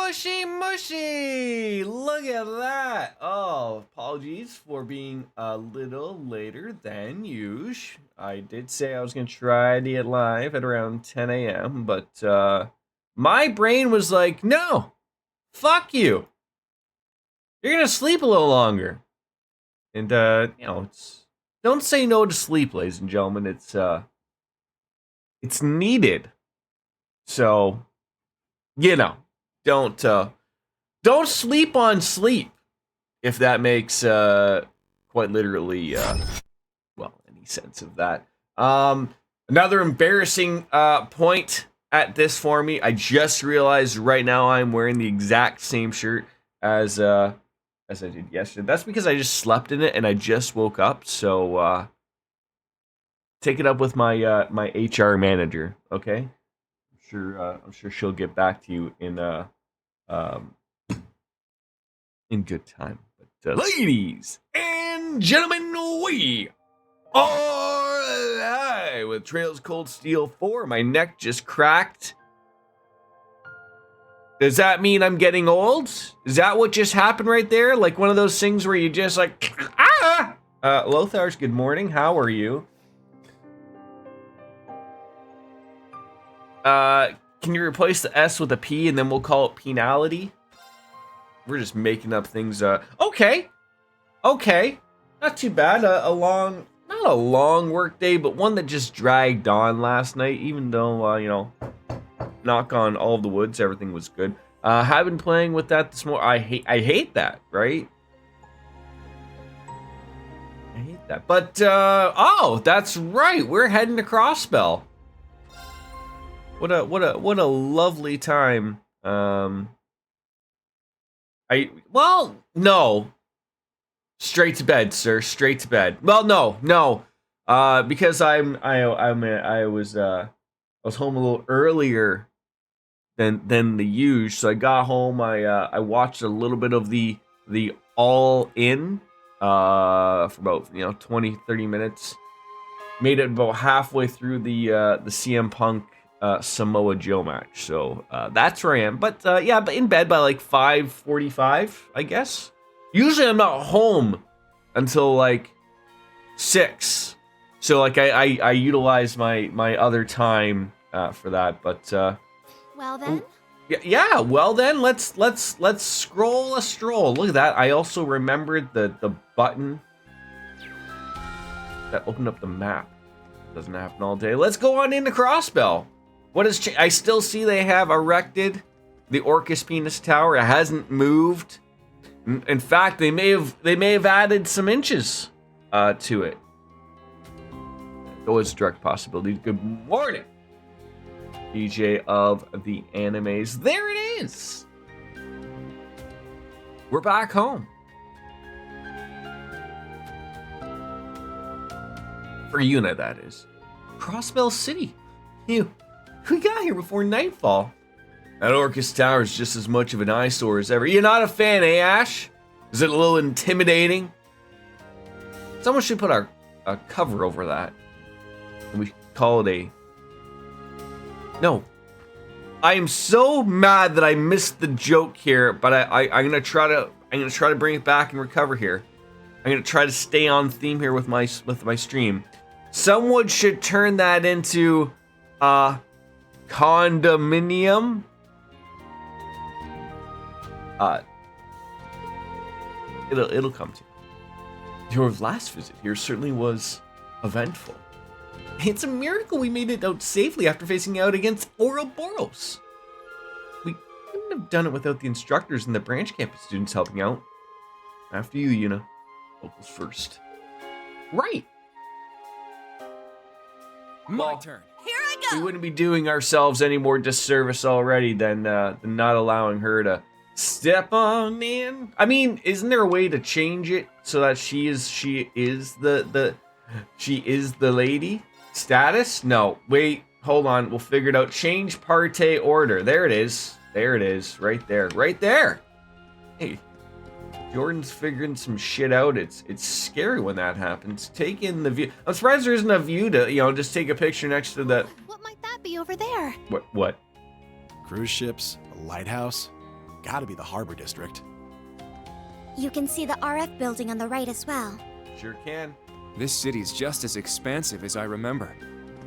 Mushy mushy! Look at that! Oh, apologies for being a little later than usual. I did say I was going to try to get live at around 10 a.m., but my brain was like, no, fuck you. You're going to sleep a little longer. And, don't say no to sleep, ladies and gentlemen. It's needed. So, don't sleep on sleep, if that makes quite literally any sense of that. Another embarrassing point at this for me. I just realized right now I'm wearing the exact same shirt as I did yesterday. That's because I just slept in it and I just woke up. So take it up with my my HR manager, okay? I'm sure she'll get back to you in good time. But ladies and gentlemen, we are live with Trails Cold Steel 4. My neck just cracked. Does that mean I'm getting old? Is that what just happened right there? Like one of those things where you just like, ah! Lothars, good morning. How are you? Can you replace the S with a P and then we'll call it penality? We're just making up things. Okay. Not too bad. Not a long work day, but one that just dragged on last night, even though, knock on all of the woods, everything was good. Have been playing with that this morning. I hate that, right? I hate that. But, that's right. We're heading to Crossbell. What a lovely time. No. Straight to bed, sir. Straight to bed. Well, no. Because I was home a little earlier than the usual. So I got home. I watched a little bit of the All In for about 20-30 minutes. Made it about halfway through the CM Punk Samoa Joe match. So that's where I am. But but in bed by like 5:45, I guess. Usually I'm not home until like 6. So like I utilize my other time for that. But well then. Yeah, well then let's scroll a stroll. Look at that. I also remembered the button that opened up the map. Doesn't happen all day. Let's go on into Crossbell. What is I still see they have erected the Orcus Penis Tower. It hasn't moved. In fact, they may have added some inches to it. Always a direct possibility. Good morning, DJ of the animes. There it is. We're back home. For Una, that is. Crossbell City. We got here before nightfall. That Orcus Tower is just as much of an eyesore as ever. You're not a fan, eh, Ash? Is it a little intimidating? Someone should put a cover over that. And we call it No. I am so mad that I missed the joke here, but I'm gonna try to bring it back and recover here. I'm gonna try to stay on theme here with my stream. Someone should turn that into condominium. It'll come to you. Your last visit here certainly was eventful. It's a miracle we made it out safely after facing out against Ouroboros. We couldn't have done it without the instructors and the branch campus students helping out. After you, Yuna. Locals first. Right. My turn. Here I go. We wouldn't be doing ourselves any more disservice already than not allowing her to step on in. I mean, isn't there a way to change it so that she is the lady status? No, wait, hold on, we'll figure it out. Change parte order. There it is. Right there. Hey, Jordan's figuring some shit out. It's scary when that happens. Take in the view. I'm surprised there isn't a view to, just take a picture next to that. What might that be over there? What? Cruise ships, a lighthouse. Gotta be the Harbor District. You can see the RF building on the right as well. Sure can. This city's just as expansive as I remember.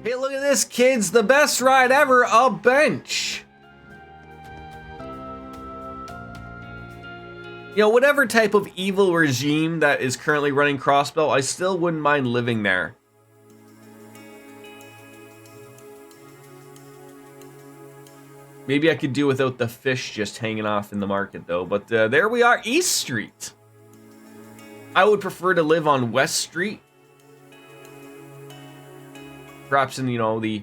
Hey, look at this, kids. The best ride ever, a bench. You know, whatever type of evil regime that is currently running Crossbell, I still wouldn't mind living there. Maybe I could do without the fish just hanging off in the market, though. But there we are, East Street. I would prefer to live on West Street. Perhaps in, you know, the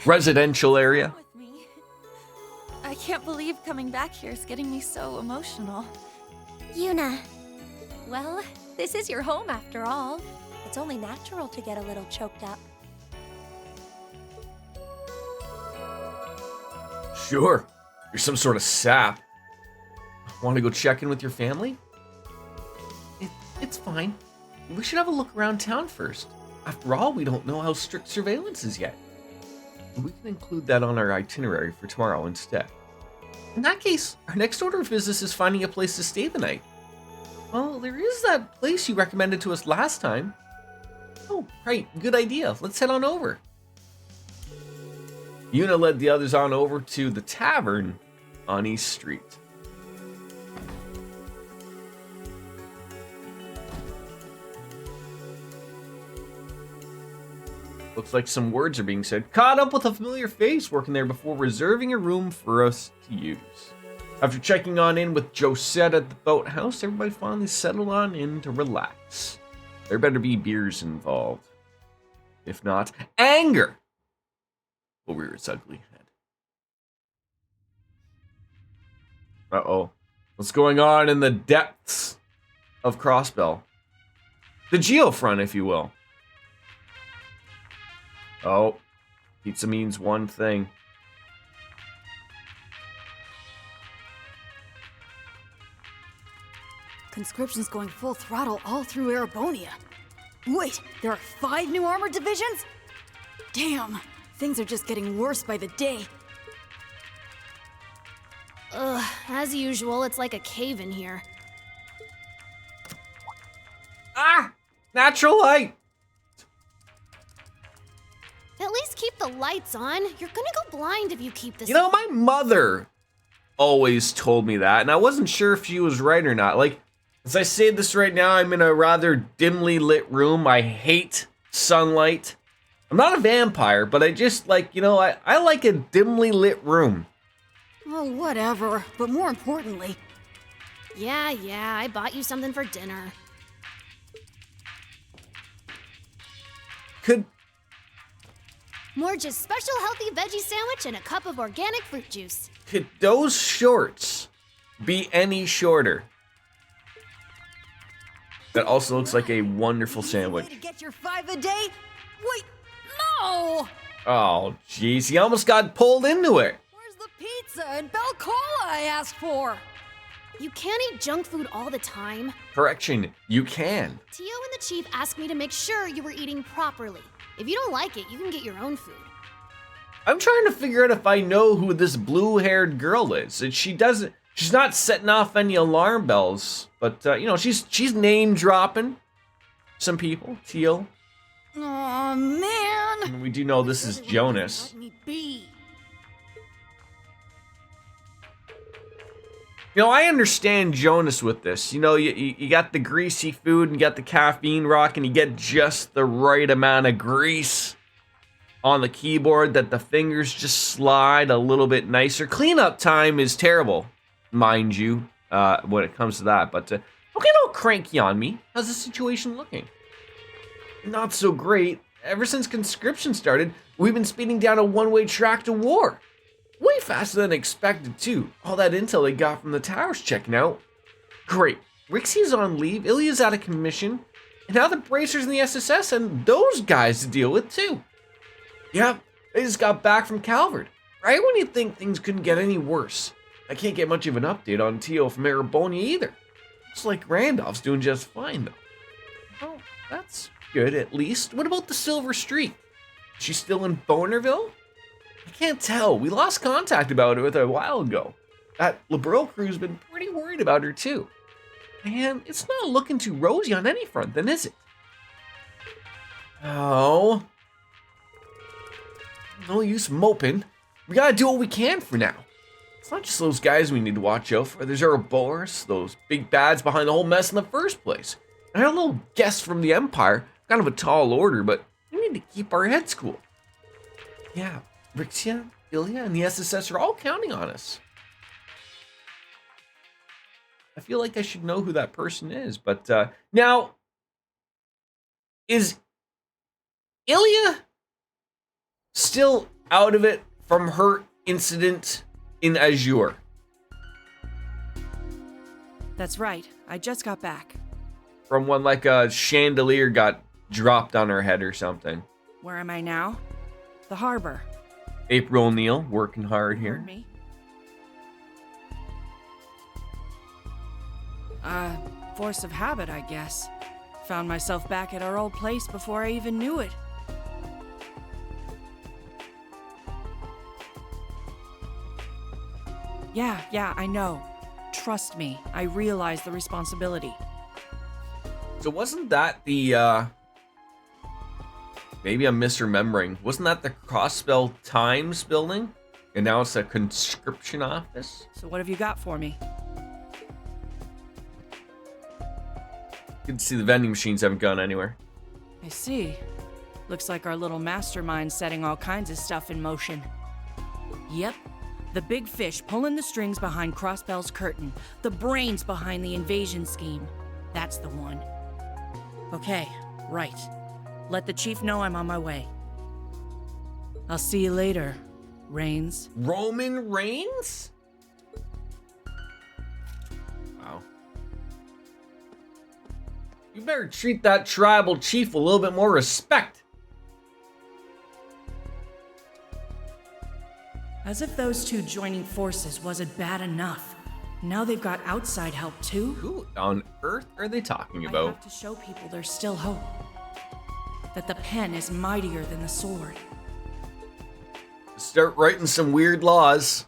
residential area. With me. I can't believe coming back here is getting me so emotional. Yuna. Well, this is your home after all. It's only natural to get a little choked up. Sure. You're some sort of sap. Want to go check in with your family? It's fine. We should have a look around town first. After all, we don't know how strict surveillance is yet. We can include that on our itinerary for tomorrow instead. In that case, our next order of business is finding a place to stay the night. Well, there is that place you recommended to us last time. Oh, right. Good idea. Let's head on over. Yuna led the others on over to the tavern on East Street. Looks like some words are being said. Caught up with a familiar face working there before reserving a room for us to use. After checking on in with Josette at the boathouse, everybody finally settled on in to relax. There better be beers involved. If not, anger will rear its ugly head. Uh-oh. What's going on in the depths of Crossbell? The geofront, if you will. Oh, pizza means one thing. Conscription's going full throttle all through Erebonia. Wait, there are 5 new armored divisions? Damn, things are just getting worse by the day. Ugh, as usual, it's like a cave in here. Ah! Natural light! At least keep the lights on. You're gonna go blind if you keep this. You know, my mother always told me that, and I wasn't sure if she was right or not. Like, as I say this right now, I'm in a rather dimly lit room. I hate sunlight. I'm not a vampire, but I just like, you know, I like a dimly lit room. Oh, whatever. But more importantly... Yeah, I bought you something for dinner. Morge's special healthy veggie sandwich and a cup of organic fruit juice. Could those shorts be any shorter? That also looks like a wonderful sandwich. Way to get your 5 a day? Wait, no! Oh, jeez, he almost got pulled into it. Where's the pizza and Bell Cola I asked for? You can't eat junk food all the time. Correction, you can. Tio and the chief asked me to make sure you were eating properly. If you don't like it, you can get your own food. I'm trying to figure out if I know who this blue-haired girl is. And she's not setting off any alarm bells, but you know, she's name dropping some people. Teal. Aw, man. And we do know this is Jonas. Let me be. You know, I understand Jonas with this. You know, you got the greasy food and you got the caffeine rock and you get just the right amount of grease on the keyboard that the fingers just slide a little bit nicer. Cleanup time is terrible, mind you, when it comes to that. But don't get all cranky on me. How's the situation looking? Not so great. Ever since conscription started, we've been speeding down a one-way track to war. Way faster than expected, too. All that intel they got from the towers checking out. Great. Rixie's on leave, Ilya's out of commission, and now the Bracers and the SSS and those guys to deal with, too. Yep, they just got back from Calvert. Right when you think things couldn't get any worse. I can't get much of an update on Tio from Erebonia either. Looks like Randolph's doing just fine, though. Well, that's good, at least. What about the Silver Streak? Is she still in Bonerville? I can't tell. We lost contact about it with her a while ago. that liberal crew's been pretty worried about her too. And it's not looking too rosy on any front, then is it? Oh. No use moping. We gotta do what we can for now. It's not just those guys we need to watch out for. There's Ouroboros, those big bads behind the whole mess in the first place. And our little guest from the Empire, kind of a tall order, but we need to keep our heads cool. Yeah, Rixia, Ilya, and the SSS are all counting on us. I feel like I should know who that person is, but now, is Ilya still out of it from her incident in Azure? That's right. I just got back. From when like a chandelier got dropped on her head or something. Where am I now? The harbor. April O'Neil, working hard here. Heard me? Force of habit, I guess. Found myself back at our old place before I even knew it. Yeah, I know. Trust me, I realize the responsibility. So wasn't that the, maybe I'm misremembering. Wasn't that the Crossspell Times building? And now it's a conscription office? So what have you got for me? Good to see the vending machines haven't gone anywhere. I see. Looks like our little mastermind's setting all kinds of stuff in motion. Yep. The big fish pulling the strings behind Crossbell's curtain. The brains behind the invasion scheme. That's the one. Okay, right. Let the chief know I'm on my way. I'll see you later, Reigns. Roman Reigns? Wow. You better treat that tribal chief a little bit more respect. As if those two joining forces wasn't bad enough. Now they've got outside help too? Who on earth are they talking I about? have to show people there's still hope. That the pen is mightier than the sword. Start writing some weird laws.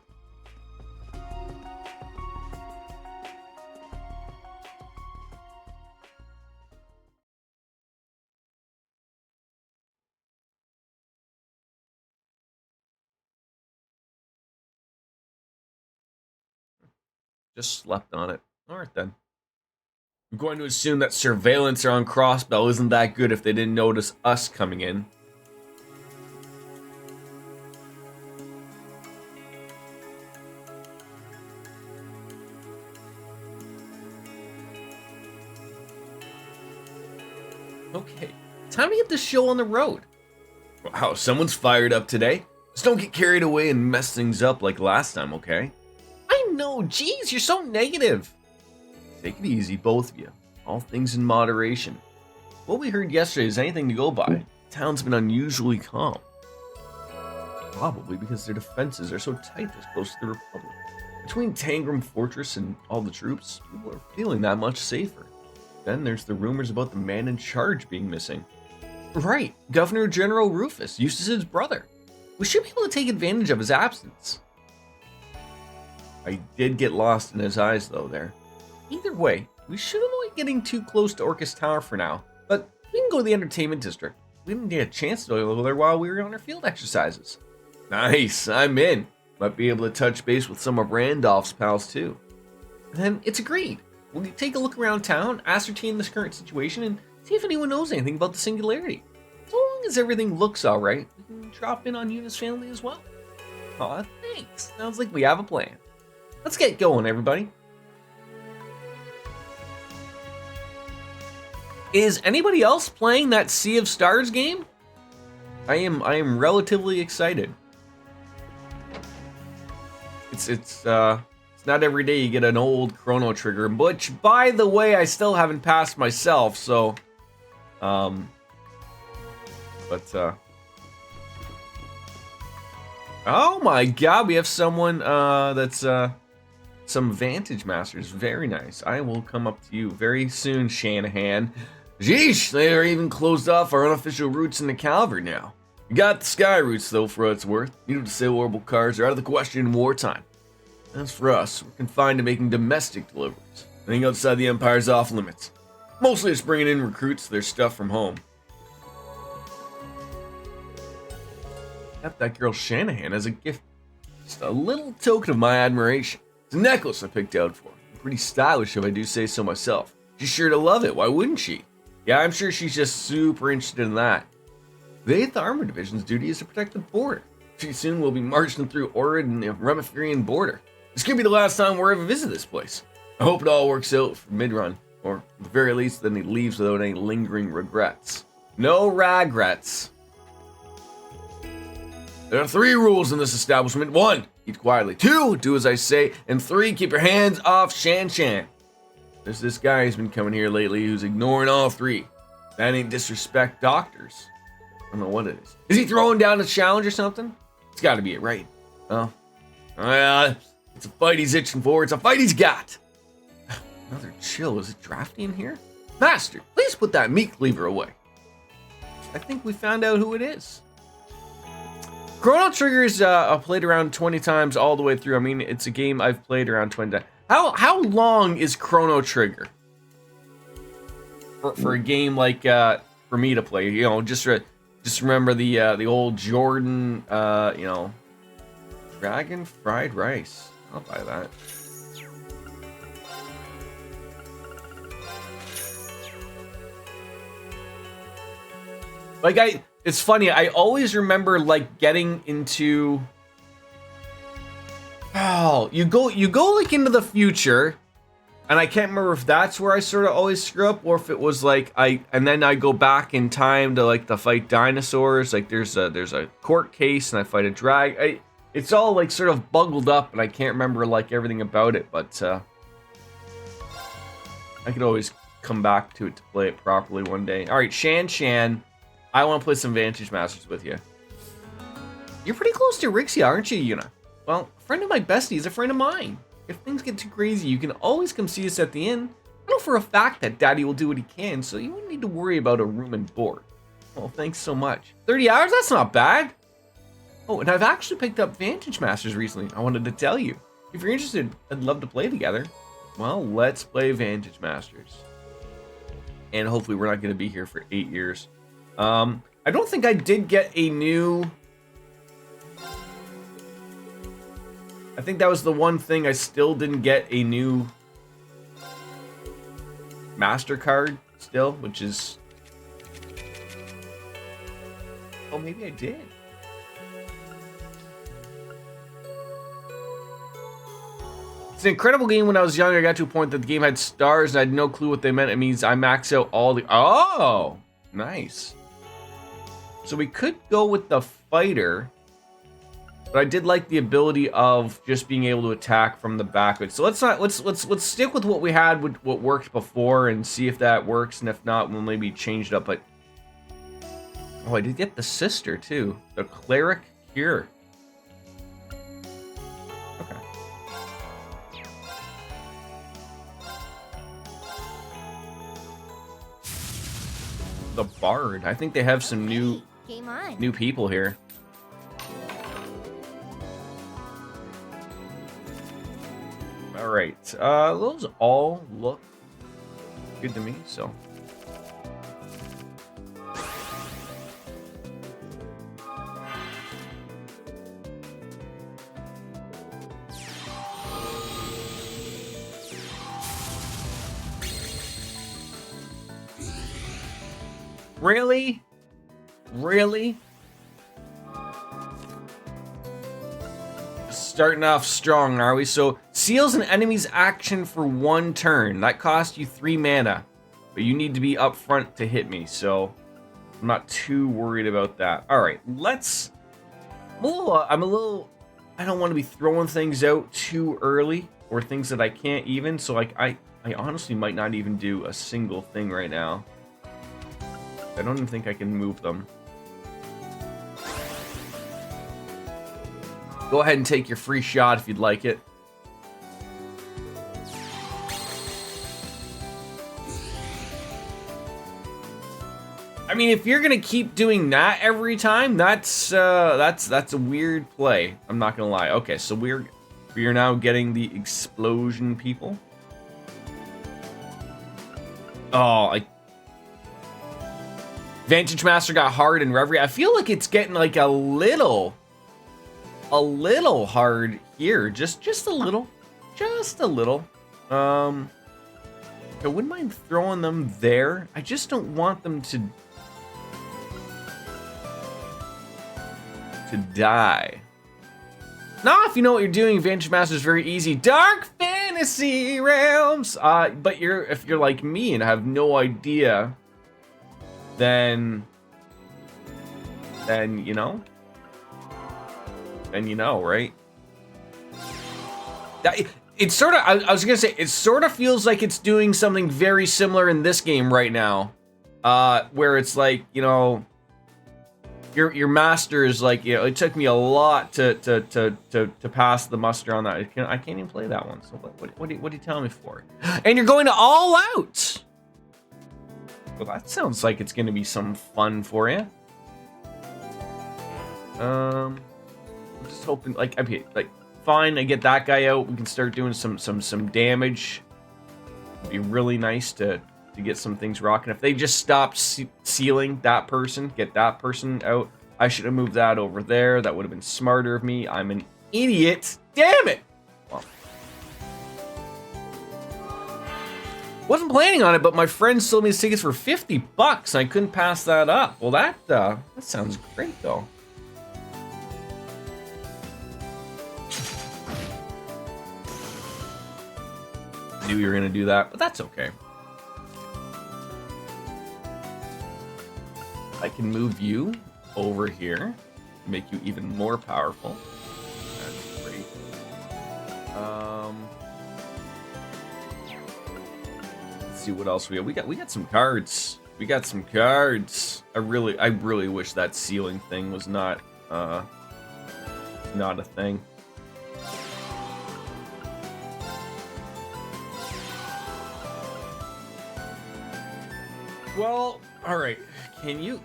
Just slept on it. Alright then. I'm going to assume that surveillance on Crossbell isn't that good if they didn't notice us coming in. Okay, time to get this show on the road. Wow, someone's fired up today. Just don't get carried away and mess things up like last time, okay? I know, geez, you're so negative. Take it easy, both of you. All things in moderation. What we heard yesterday is anything to go by. Town's been unusually calm. Probably because their defenses are so tight this close to the Republic. Between Tangram Fortress and all the troops, people are feeling that much safer. Then there's the rumors about the man in charge being missing. Right, Governor General Rufus, Eustace's brother. We should be able to take advantage of his absence. I did get lost in his eyes though there. Either way, we should avoid getting too close to Orcus Tower for now, but we can go to the entertainment district. We didn't get a chance to go over there while we were on our field exercises. Nice, I'm in. Might be able to touch base with some of Randolph's pals too. And then it's agreed. We'll take a look around town, ascertain this current situation, and see if anyone knows anything about the Singularity. So long as everything looks alright, we can drop in on Yuna's family as well. Aw, thanks. Sounds like we have a plan. Let's get going, everybody. Is anybody else playing that Sea of Stars game? I am relatively excited. It's not every day you get an old Chrono Trigger, which, by the way, I still haven't passed myself, so, oh my god, we have someone, that's, some Vantage Masters, very nice. I will come up to you very soon, Shanahan. Jeesh, they are even closed off our unofficial routes into Calvary now. We got the sky routes, though, for what it's worth. Needle to sail orbital cars are out of the question in wartime. As for us, we're confined to making domestic deliveries. Anything outside the Empire's off limits. Mostly just bringing in recruits their stuff from home. Got that girl Shanahan as a gift. Just a little token of my admiration. It's a necklace I picked out for her. Pretty stylish if I do say so myself. She's sure to love it, why wouldn't she? Yeah, I'm sure she's just super interested in that. The 8th Armored Division's duty is to protect the border. Pretty soon we'll be marching through Orid and the Remiferian border. This could be the last time we'll ever visit this place. I hope it all works out for mid-run, or at the very least then he leaves without any lingering regrets. No regrets. There are 3 rules in this establishment. 1, eat quietly. 2, do as I say. And 3, keep your hands off Shan Shan. There's this guy who's been coming here lately who's ignoring all 3. That ain't disrespect doctors. I don't know what it is. Is he throwing down a challenge or something? It's gotta be it, right? Oh. It's a fight he's itching for. It's a fight he's got. Another chill. Is it drafty in here? Master, please put that meat cleaver away. I think we found out who it is. Chrono Trigger's played around 20 times all the way through. I mean, it's a game I've played around 20 times. How long is Chrono Trigger? For a game like for me to play, you know, just remember the old Jordan, you know, Dragon Fried Rice. I'll buy that. Like it's funny. I always remember like getting into. Oh, you go like into the future, and I can't remember if that's where I sort of always screw up, or if it was like and then I go back in time to like to fight dinosaurs. Like there's a court case, and I fight a drag. It's all like sort of buggled up, and I can't remember like everything about it, but I could always come back to it to play it properly one day. All right, Shan Shan. I want to play some Vantage Masters with you. You're pretty close to Rixia, aren't you, Yuna? Well, a friend of my bestie is a friend of mine. If things get too crazy, you can always come see us at the inn. I know for a fact that Daddy will do what he can, so you wouldn't need to worry about a room and board. Well, thanks so much. 30 hours? That's not bad. Oh, and I've actually picked up Vantage Masters recently. I wanted to tell you. If you're interested, I'd love to play together. Well, let's play Vantage Masters. And hopefully we're not going to be here for 8 years. I don't think I did get a new... I think that was the one thing I still didn't get a new MasterCard still, which is... Oh, maybe I did. It's an incredible game. When I was young, I got to a point that the game had stars and I had no clue what they meant. It means I max out all the... Oh! Nice. So we could go with the fighter, but I did like the ability of just being able to attack from the back. So let's stick with what we had, with what worked before, and see if that works. And if not, we'll maybe change it up. But oh, I did get the sister too, the cleric cure. Okay. The bard. I think they have some Game on. new people here. All right, those all look good to me, so. Really? Really? Starting off strong, are we? So, seals an enemy's action for 1 turn. That costs you 3 mana. But you need to be up front to hit me, so I'm not too worried about that. Alright, let's... I don't want to be throwing things out too early, or things that I can't even, so like I honestly might not even do a single thing right now. I don't even think I can move them. Go ahead and take your free shot if you'd like it. I mean, if you're gonna keep doing that every time, that's a weird play. I'm not gonna lie. Okay, so we're We are now getting the explosion people. Oh, Vantage Master got hard in Reverie. I feel like it's getting like a little hard here. Just a little. I wouldn't mind throwing them there. I just don't want them to die. Now, if you know what you're doing, Vantage Master is very easy. Dark Fantasy Realms. But if you're like me and have no idea, then you know, right? It's sort of. I was gonna say it sort of feels like it's doing something very similar in this game right now, where it's like, you know, your master is like, you know, it took me a lot to pass the muster on that. I can't even play that one. So what are you telling me for? And you're going to all out. Well, that sounds like it's gonna be some fun for you. I'm just hoping, like, okay, like, fine, I get that guy out. We can start doing some damage. It'd be really nice to get some things rocking. If they just stop sealing that person, get that person out. I should have moved that over there. That would have been smarter of me. I'm an idiot. Damn it! Well, wasn't planning on it, but my friend sold me the tickets for $50. I couldn't pass that up. Well, that sounds great though. Knew you were gonna do that, but that's okay. I can move you over here, make you even more powerful. That's great. Let's see what else we have. We got some cards. We got some cards. I really wish that ceiling thing was not a thing. Well, all right. Can you?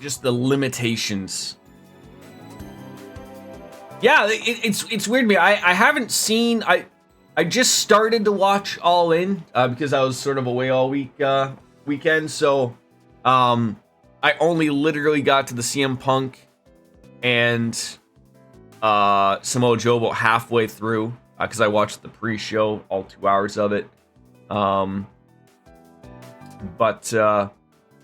Just the limitations. Yeah, it's weird to me. I haven't seen. I just started to watch All In because I was sort of away all weekend. So, I only literally got to the CM Punk and Samoa Joe about halfway through because I watched the pre-show, all 2 hours of it. But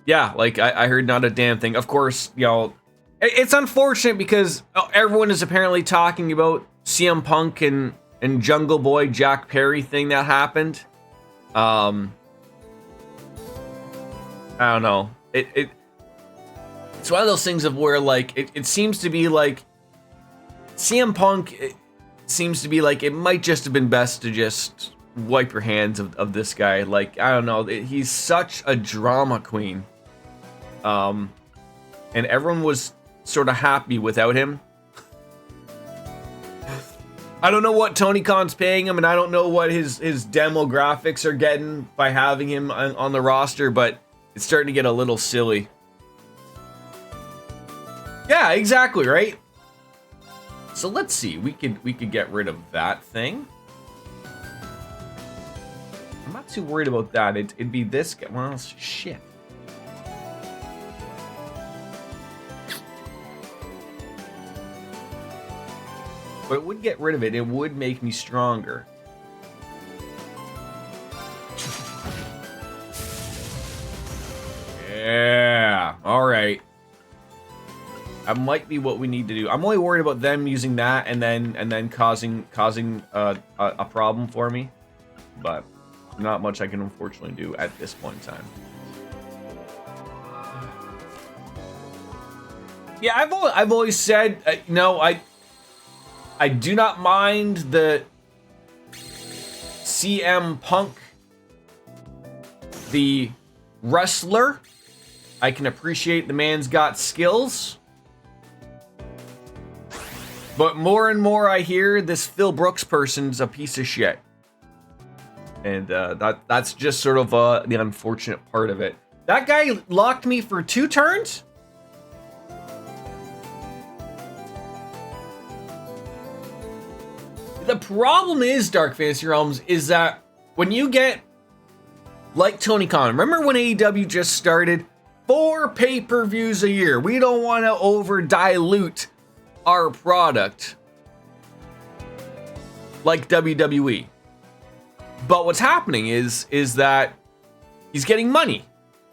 yeah, like I heard not a damn thing. Of course, you know, it's unfortunate because everyone is apparently talking about CM Punk and Jungle Boy Jack Perry thing that happened. I don't know. It's one of those things of where like it seems to be like CM Punk. It seems to be like it might just have been best to just wipe your hands of this guy. Like, I don't know, he's such a drama queen, and everyone was sort of happy without him. I don't know what Tony Khan's paying him, and I don't know what his demographics are getting by having him on the roster, but it's starting to get a little silly. Yeah, exactly, right? So let's see, we could get rid of that thing. I'm not too worried about that. It'd be this guy. Well, shit. But it would get rid of it. It would make me stronger. Yeah. All right. That might be what we need to do. I'm only worried about them using that and then causing a problem for me. But not much I can unfortunately do at this point in time. Yeah, I've always said, no, I do not mind the CM Punk, the wrestler. I can appreciate the man's got skills. But more and more I hear this Phil Brooks person's a piece of shit. And that's just sort of the unfortunate part of it. That guy locked me for 2 turns? The problem is, Dark Fantasy Realms, is that when you get like Tony Khan, remember when AEW just started? 4 pay-per-views a year. We don't want to over-dilute our product like WWE. But what's happening is that he's getting money,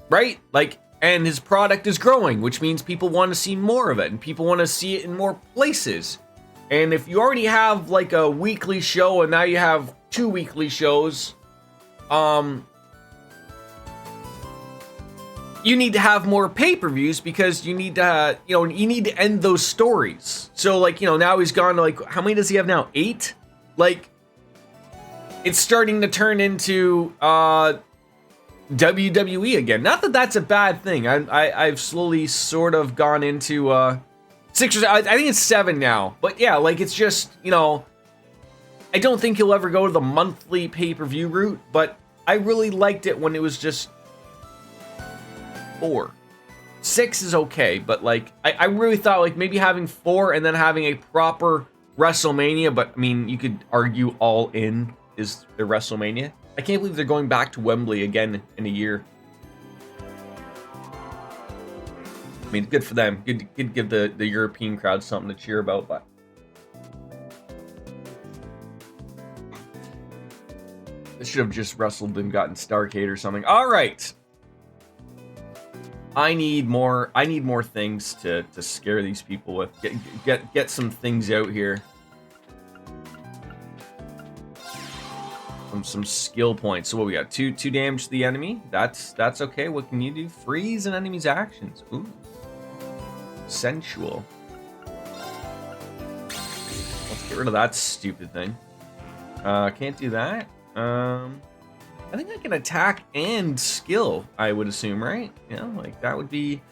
right? Like, and his product is growing, which means people want to see more of it, and people want to see it in more places. And if you already have like a weekly show and now you have 2 weekly shows, you need to have more pay-per-views because you need to, you need to end those stories. So like, now he's gone to like, how many does he have now? 8? Like, it's starting to turn into WWE again. Not that that's a bad thing. I've slowly sort of gone into 6 or I think it's 7 now. But yeah, like it's just, I don't think he'll ever go to the monthly pay-per-view route, but I really liked it when it was just 4. 6 is okay, but like I really thought like maybe having 4 and then having a proper WrestleMania, but I mean you could argue All In is the WrestleMania. I can't believe they're going back to Wembley again in a year. I mean, good for them. Good give the European crowd something to cheer about, but they should have just wrestled and gotten Starrcade or something. All right. I need more things to scare these people with. Get some things out here. Some skill points. So what we got? 2 damage to the enemy. That's okay. What can you do? Freeze an enemy's actions. Ooh. Sensual. Let's get rid of that stupid thing. Can't do that. I think I can attack and skill, I would assume, right? Like that would be...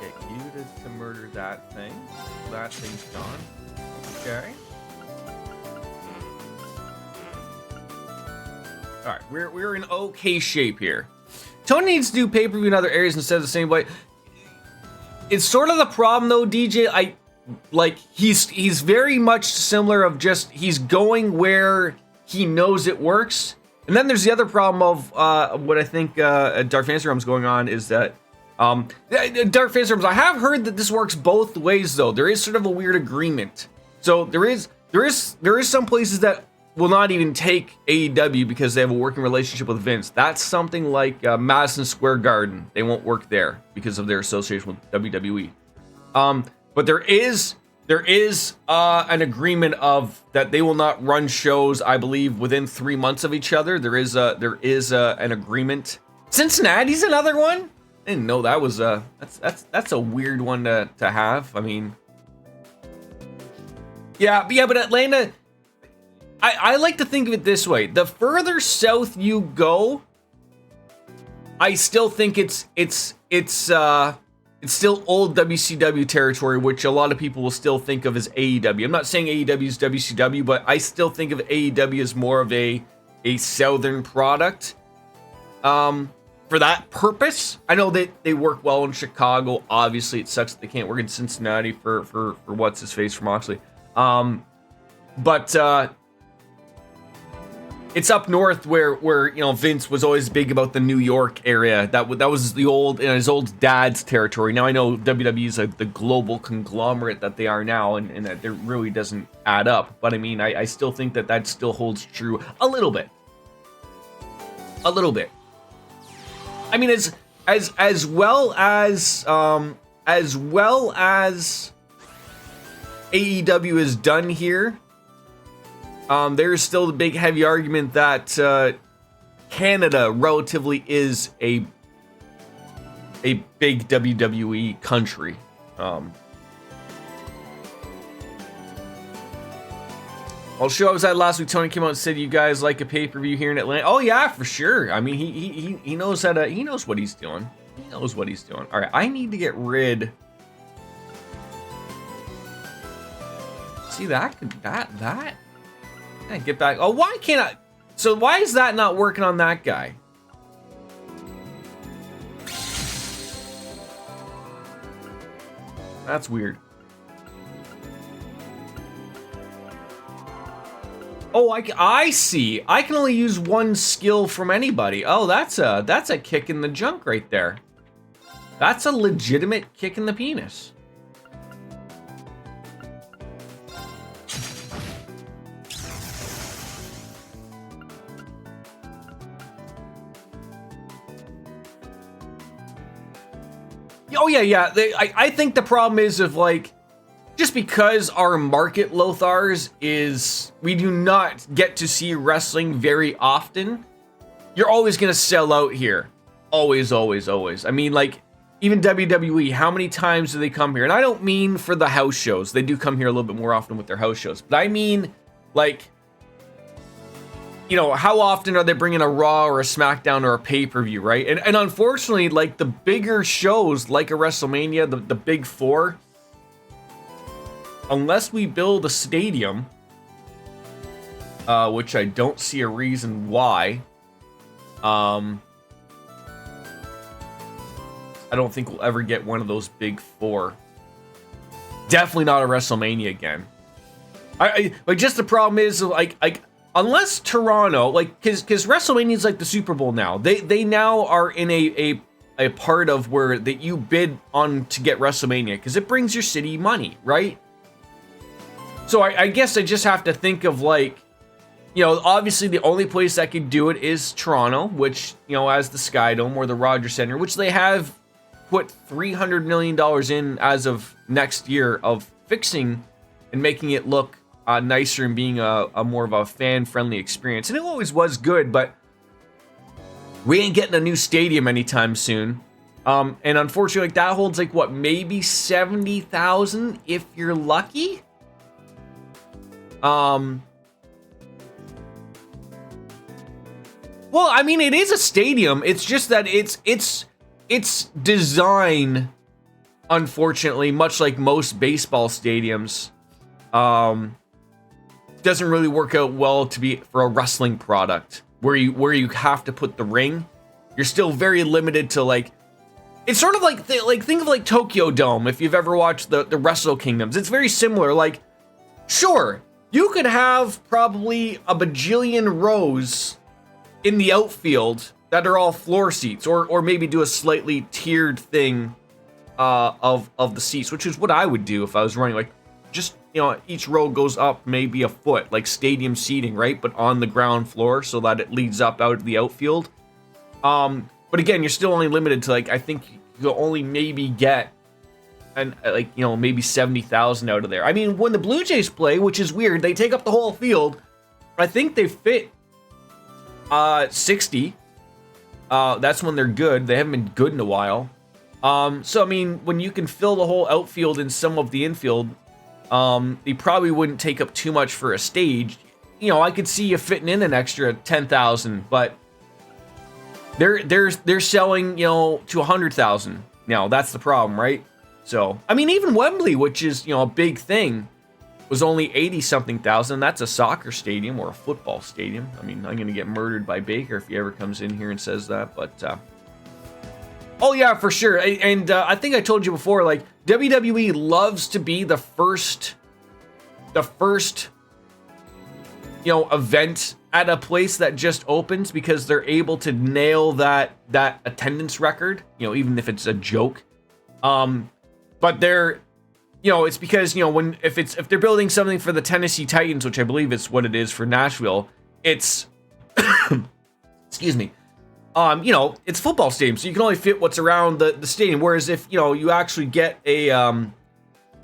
Get you to murder that thing. That thing's gone. Okay. Alright, we're in okay shape here. Tony needs to do pay-per-view in other areas instead of the same way. It's sort of the problem though, DJ. He's very much similar of just he's going where he knows it works. And then there's the other problem of what I think Dark Fantasy Realms going on is that Dark Fantasy Realms, I have heard that this works both ways though. There is sort of a weird agreement. So there is some places that will not even take AEW because they have a working relationship with Vince. That's something like Madison Square Garden. They won't work there because of their association with WWE. But there is an agreement of that they will not run shows, I believe, within 3 months of each other. There is an agreement. Cincinnati's another one. I didn't know that was that's a weird one to have. I mean, yeah, but Atlanta. I like to think of it this way: the further south you go, I still think it's still old WCW territory, which a lot of people will still think of as AEW. I'm not saying AEW is WCW, but I still think of AEW as more of a southern product. For that purpose, I know that they work well in Chicago. Obviously, it sucks that they can't work in Cincinnati for what's his face from Moxley. But it's up north where Vince was always big about the New York area. That was the old his old dad's territory. Now I know WWE is the global conglomerate that they are now, and that it really doesn't add up. But I mean, I still think that still holds true a little bit. A little bit. I mean, as well as AEW is done here. There's still the big heavy argument that Canada relatively is a big WWE country. I'll show I was at last week. Tony came out and said you guys like a pay-per-view here in Atlanta. Oh yeah, for sure. I mean, he knows how to. He knows what he's doing. He knows what he's doing. All right, I need to get rid. See that. Get back. Oh, why can't I? So why is that not working on that guy? That's weird. Oh, I see. I can only use one skill from anybody. Oh, that's a kick in the junk right there. That's a legitimate kick in the penis. Oh yeah. I think the problem is if like, just because our market, Lothars, is we do not get to see wrestling very often, you're always gonna sell out here. Always. I mean, like, even WWE, how many times do they come here? And I don't mean for the house shows. They do come here a little bit more often with their house shows. But I mean, like, you know, how often are they bringing a Raw or a SmackDown or a pay-per-view, right? And unfortunately, like, the bigger shows, like a WrestleMania, the big four, unless we build a stadium, which I don't see a reason why, I don't think we'll ever get one of those big four. Definitely not a WrestleMania again. I like, just the problem is like unless Toronto, like, because WrestleMania is like the Super Bowl now. They now are in a part of where that you bid on to get WrestleMania because it brings your city money, right? So I guess I just have to think of, like, you know, obviously the only place that could do it is Toronto, which, you know, as the Skydome or the Rogers Center, which they have put $300 million in as of next year of fixing and making it look nicer and being a more of a fan-friendly experience. And it always was good, but we ain't getting a new stadium anytime soon. And unfortunately, like, that holds, like, what, maybe 70,000 if you're lucky? Well, I mean, it is a stadium. It's just that its design, unfortunately, much like most baseball stadiums, doesn't really work out well to be for a wrestling product where you have to put the ring. You're still very limited to, like, it's sort of like think of like Tokyo Dome if you've ever watched the Wrestle Kingdoms. It's very similar. Like, sure, you could have probably a bajillion rows in the outfield that are all floor seats, or maybe do a slightly tiered thing of the seats, which is what I would do if I was running. Like, just, you know, each row goes up maybe a foot, like stadium seating, right? But on the ground floor so that it leads up out of the outfield. But again, you're still only limited to, like, I think you'll only maybe get like, you know, maybe 70,000 out of there. I mean, when the Blue Jays play, which is weird, they take up the whole field. I think they fit 60. That's when they're good. They haven't been good in a while. So I mean, when you can fill the whole outfield and some of the infield, you probably wouldn't take up too much for a stage. You know, I could see you fitting in an extra 10,000, but they're selling, you know, to 100,000 now. That's the problem, right? So, I mean, even Wembley, which is, you know, a big thing, was only 80-something thousand. That's a soccer stadium or a football stadium. I mean, I'm going to get murdered by Baker if he ever comes in here and says that, but, oh yeah, for sure. And I think I told you before, like, WWE loves to be the first, you know, event at a place that just opens because they're able to nail that attendance record, you know, even if it's a joke. But they're, you know, it's because, you know, if they're building something for the Tennessee Titans, which I believe is what it is for Nashville, it's excuse me. You know, it's football stadium, so you can only fit what's around the stadium. Whereas if, you know, you actually get a, you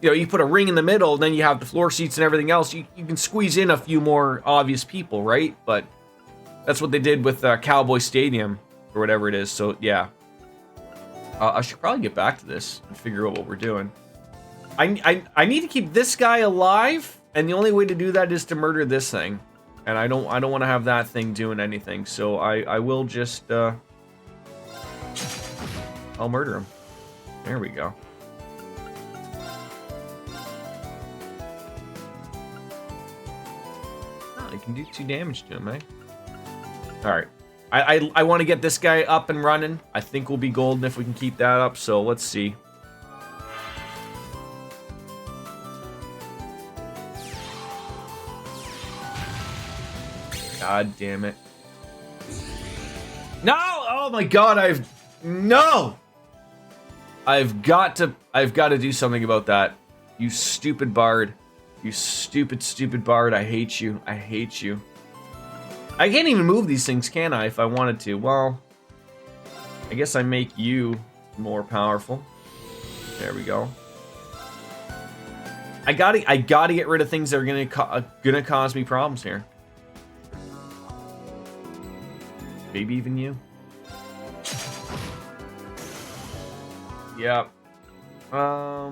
know, you put a ring in the middle, and then you have the floor seats and everything else, you can squeeze in a few more obvious people, right? But that's what they did with Cowboy Stadium or whatever it is. So yeah, I should probably get back to this and figure out what we're doing. I need to keep this guy alive, and the only way to do that is to murder this thing. And I don't want to have that thing doing anything, so I will just I'll murder him. There we go. Oh, I can do 2 damage to him, eh? All right. I want to get this guy up and running. I think we'll be golden if we can keep that up. So let's see. God damn it. No! Oh my god, no! I've got to do something about that. You stupid bard. You stupid bard. I hate you. I hate you. I can't even move these things, can I, if I wanted to? Well, I guess I make you more powerful. There we go. I gotta get rid of things that are gonna cause me problems here. Maybe even you. Yep. I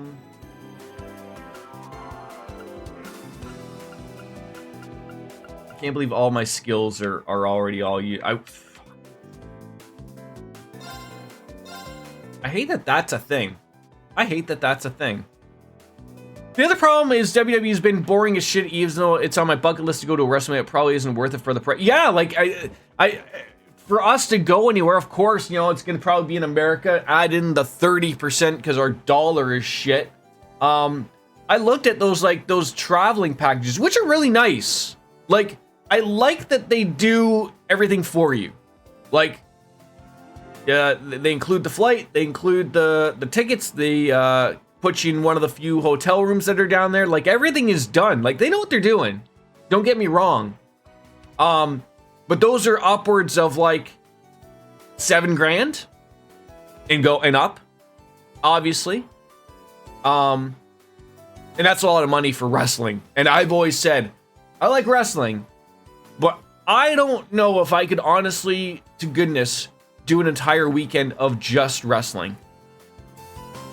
can't believe all my skills are already all you. I hate that that's a thing. I hate that that's a thing. The other problem is WWE's been boring as shit, even though it's on my bucket list to go to a WrestleMania. It probably isn't worth it for the price. Yeah, like for us to go anywhere, of course, you know, it's gonna probably be in America. Add in the 30% because our dollar is shit. I looked at those traveling packages, which are really nice. Like, I like that they do everything for you. Like, yeah, they include the flight, they include the tickets, they put you in one of the few hotel rooms that are down there. Like, everything is done. Like, they know what they're doing. Don't get me wrong. But those are upwards of like $7 grand and up, obviously. And that's a lot of money for wrestling. And I've always said, I like wrestling, but I don't know if I could honestly, to goodness, do an entire weekend of just wrestling.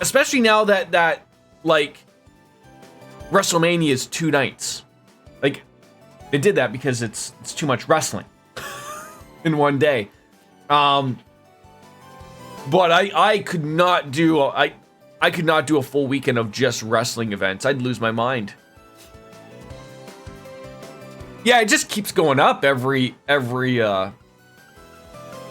Especially now that like WrestleMania is 2 nights. Like, they did that because it's too much wrestling in one day. But I could not do I could not do a full weekend of just wrestling events. I'd lose my mind. Yeah, it just keeps going up every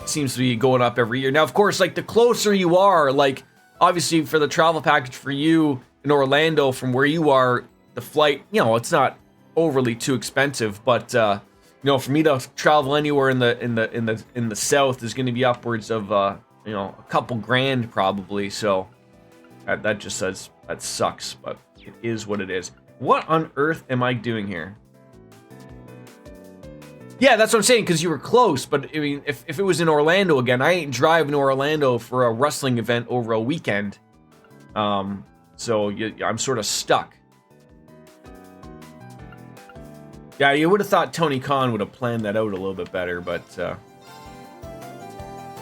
seems to be going up every year. Now, of course, like the closer you are, like obviously for the travel package for you in Orlando from where you are, the flight, you know, it's not overly too expensive, but you know, for me to travel anywhere in the south is going to be upwards of you know, a couple grand probably. So that just says that sucks, but it is what it is. What on earth am I doing here? Yeah, that's what I'm saying, because you were close, but I mean, if it was in Orlando again, I ain't driving to Orlando for a wrestling event over a weekend. So I'm sort of stuck. Yeah, you would have thought Tony Khan would have planned that out a little bit better, but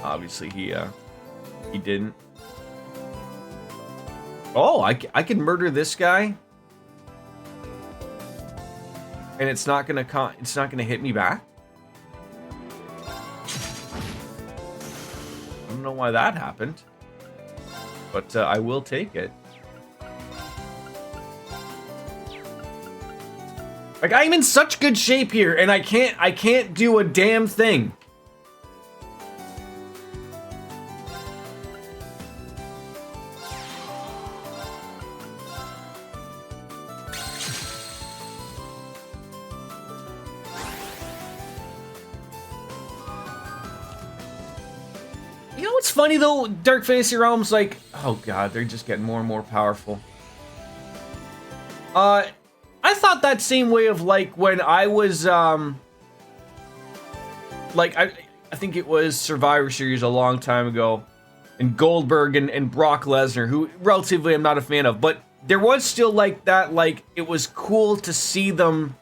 obviously he didn't. Oh, I can murder this guy, and it's not gonna hit me back. I don't know why that happened, but I will take it. Like, I'm in such good shape here, and I can't do a damn thing. You know what's funny though? Dark Fantasy Realms, like, oh god, they're just getting more and more powerful. I thought that same way of like when I was like I think it was Survivor Series a long time ago, and Goldberg and Brock Lesnar, who relatively I'm not a fan of, but there was still like that, like it was cool to see them,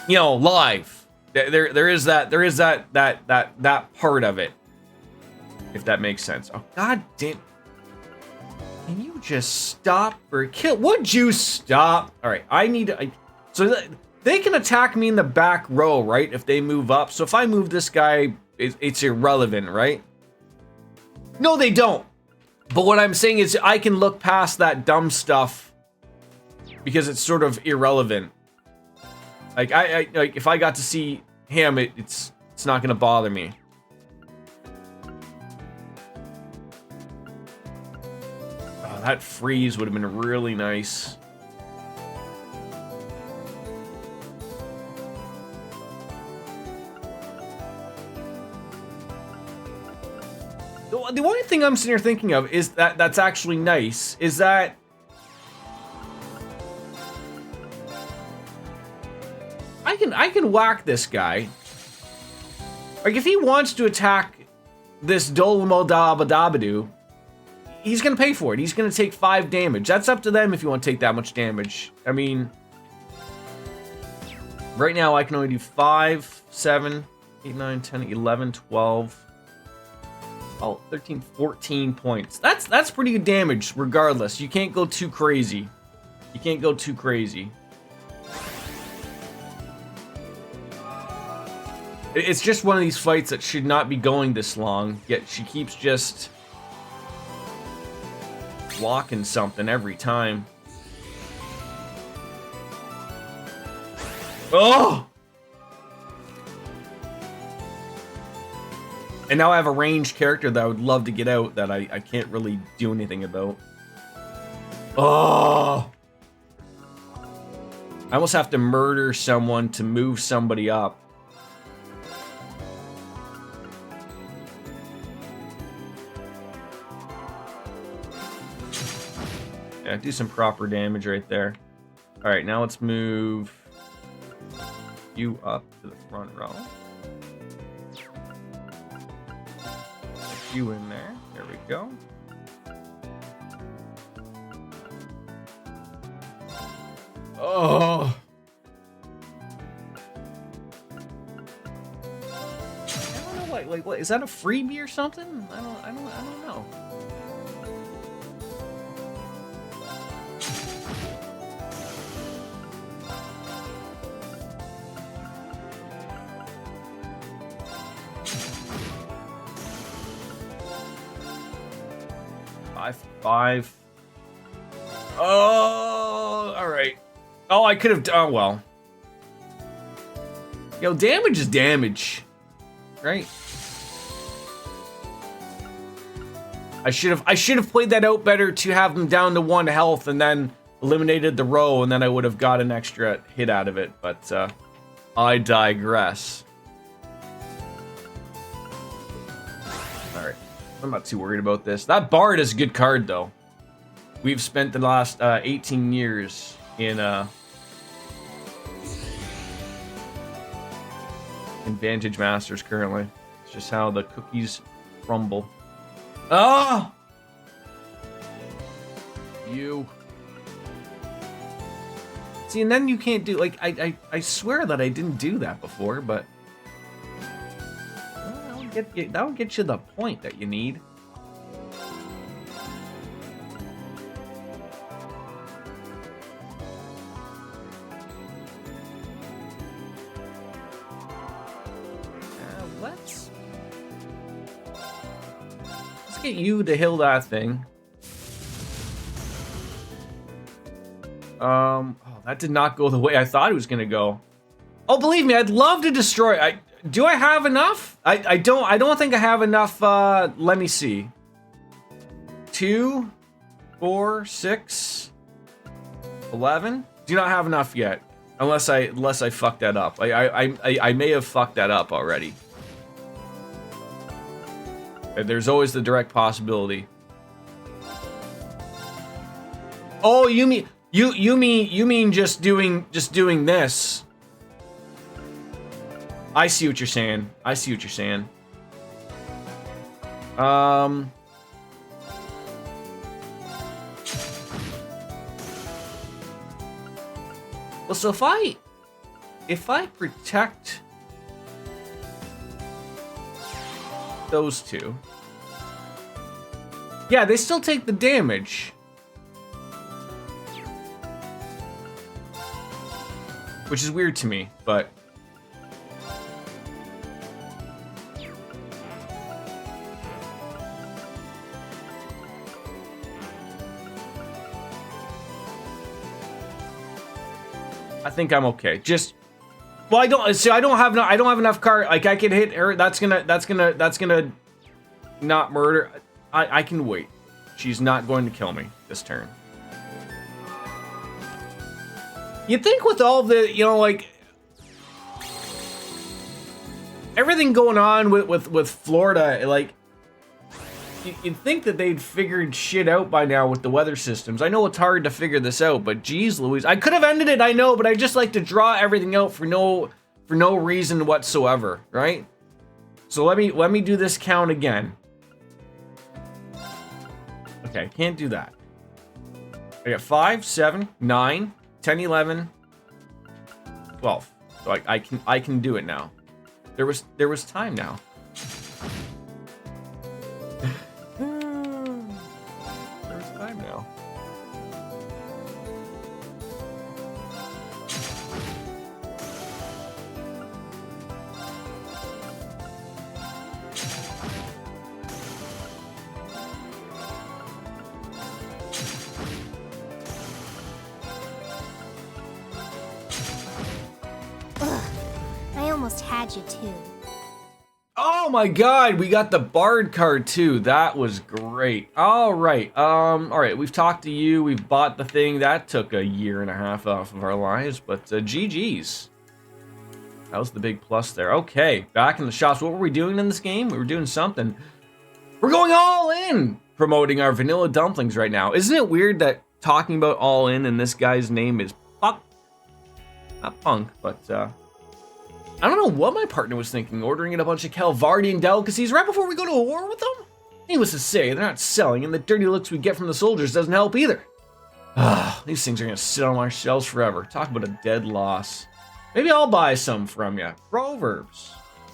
you know, live. There is that part of it, if that makes sense. Oh god damn. Can you just stop or kill? Would you stop? All right, I need to. So they can attack me in the back row, right? If they move up. So if I move this guy, it's irrelevant, right? No, they don't. But what I'm saying is I can look past that dumb stuff because it's sort of irrelevant. Like like if I got to see him, it's not gonna bother me. Oh, that freeze would have been really nice. The only thing I'm sitting here thinking of is that's actually nice is that I can whack this guy. Like if he wants to attack this Dolamo Dabadabadu, he's gonna pay for it. He's gonna take 5 damage. That's up to them if you want to take that much damage. I mean, right now I can only do 5, 7, 8, 9, 10, 11, 12. Oh, 13, 14 points. That's pretty good damage regardless. You can't go too crazy. You can't go too crazy. It's just one of these fights that should not be going this long, yet she keeps just blocking something every time. Oh! And now I have a ranged character that I would love to get out that I can't really do anything about. Oh! I almost have to murder someone to move somebody up. Yeah, do some proper damage right there. Alright, now let's move you up to the front row. You in there. There we go. Oh. I don't know what is that a freebie or something? I don't know. Five. Oh, all right. Oh, I could have done well. Yo, damage is damage, right? I should have played that out better to have them down to 1 health and then eliminated the row, and then I would have got an extra hit out of it. But I digress. All right. I'm not too worried about this. That Bard is a good card, though. We've spent the last 18 years in Vantage Masters currently. It's just how the cookies crumble. Oh! You. See, and then you can't do, like, I swear that I didn't do that before, but... That'll get you the point that you need. Let's get you to heal that thing. Oh, that did not go the way I thought it was gonna go. Oh, believe me, I'd love to destroy. Do I have enough? I don't think I have enough. Let me see. 2, 4, 6, 11. Do not have enough yet, unless I fucked that up. I may have fucked that up already. There's always the direct possibility. Oh, you mean just doing this? I see what you're saying. I see what you're saying. Well, so if I protect those two, yeah, they still take the damage, which is weird to me, but. I think I'm okay. Just Well, I don't see. I don't have enough car. Like I can hit her. That's gonna not murder. I can wait. She's not going to kill me this turn. You'd think with all the, you know, like everything going on with Florida, like you'd think that they'd figured shit out by now with the weather systems. I know it's hard to figure this out, but geez Louise, I could have ended it, I know, but I just like to draw everything out for no reason whatsoever, right? So let me do this count again. Okay, can't do that. I got 5, 7, 9, 10, 11, 12. So I can do it now. There was time now. There's time now. I almost had you too. Oh my god, we got the Bard card too. That was great. All right. We've talked to you. We've bought the thing. That took a year and a half off of our lives, but GG's. That was the big plus there. Okay, back in the shops. What were we doing in this game? We were doing something. We're going all in, promoting our vanilla dumplings right now. Isn't it weird that talking about all in and this guy's name is Puck? Not Punk, but I don't know what my partner was thinking, ordering in a bunch of Calvardian delicacies right before we go to a war with them? Needless to say, they're not selling, and the dirty looks we get from the soldiers doesn't help either. These things are gonna sit on our shelves forever. Talk about a dead loss. Maybe I'll buy some from you. Proverbs.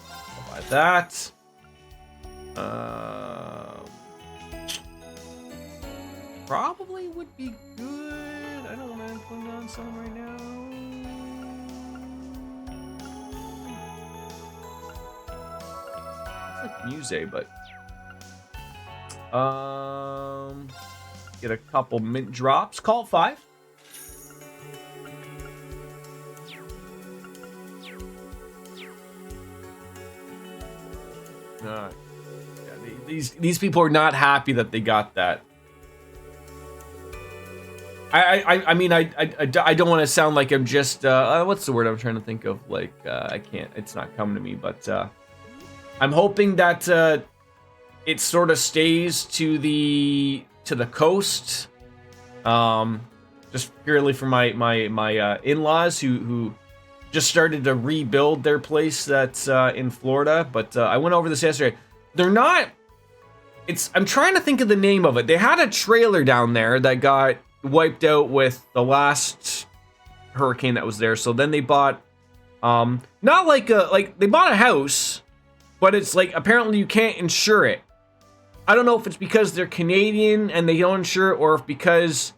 I'll buy that. Probably would be good. I don't want to put on some right now. It's like Muse, but get a couple mint drops. Call it 5. Yeah, these people are not happy that they got that. I mean I don't want to sound like I'm just what's the word I'm trying to think of, like I can't, it's not coming to me, but I'm hoping that it sort of stays to the coast, just purely for my in-laws who just started to rebuild their place that's in Florida. But I went over this yesterday. They're not. I'm trying to think of the name of it. They had a trailer down there that got wiped out with the last hurricane that was there. So then they bought, not like they bought a house, but it's like apparently you can't insure it. I don't know if it's because they're Canadian and they don't insure it, or if because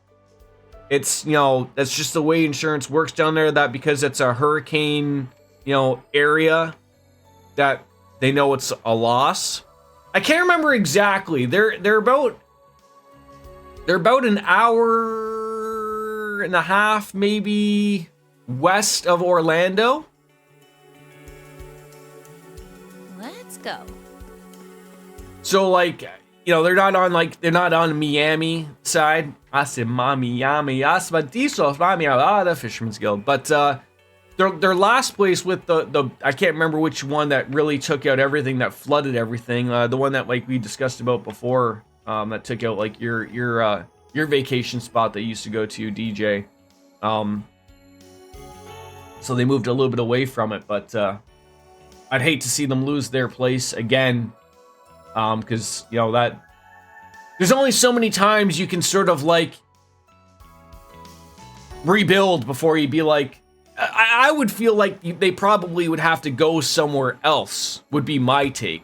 it's, you know, that's just the way insurance works down there, that because it's a hurricane, you know, area, that they know it's a loss. I can't remember exactly. They're about an hour and a half maybe west of Orlando. Let's go. So like, you know, they're not on Miami side. I said Miami, the Fisherman's Guild. But their last place with the I can't remember which one that really took out everything, that flooded everything. The one that like we discussed about before, that took out like your vacation spot that you used to go to, DJ. So they moved a little bit away from it, but I'd hate to see them lose their place again. Because, you know, that there's only so many times you can sort of like rebuild before you'd be like, I would feel like they probably would have to go somewhere else, would be my take.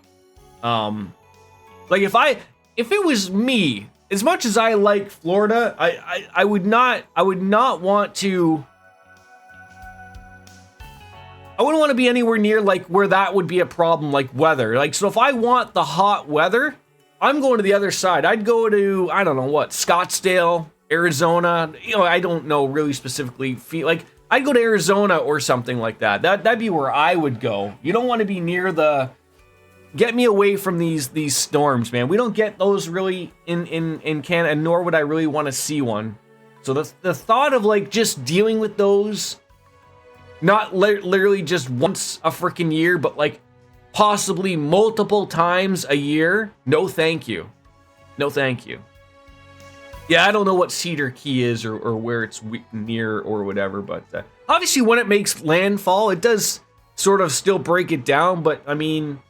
Like if it was me, as much as I like Florida, I would not want to. I wouldn't want to be anywhere near like where that would be a problem, like weather. Like, so if I want the hot weather, I'm going to the other side. I'd go to, I don't know what, Scottsdale, Arizona. You know, I don't know really specifically. Like I'd go to Arizona or something like that. That'd be where I would go. You don't want to be near the... Get me away from these storms, man. We don't get those really in Canada, nor would I really want to see one. So the thought of like just dealing with those, not literally just once a freaking year, but like possibly multiple times a year. No, thank you. No, thank you. Yeah, I don't know what Cedar Key is or where it's near or whatever, but obviously when it makes landfall, it does sort of still break it down. But I mean,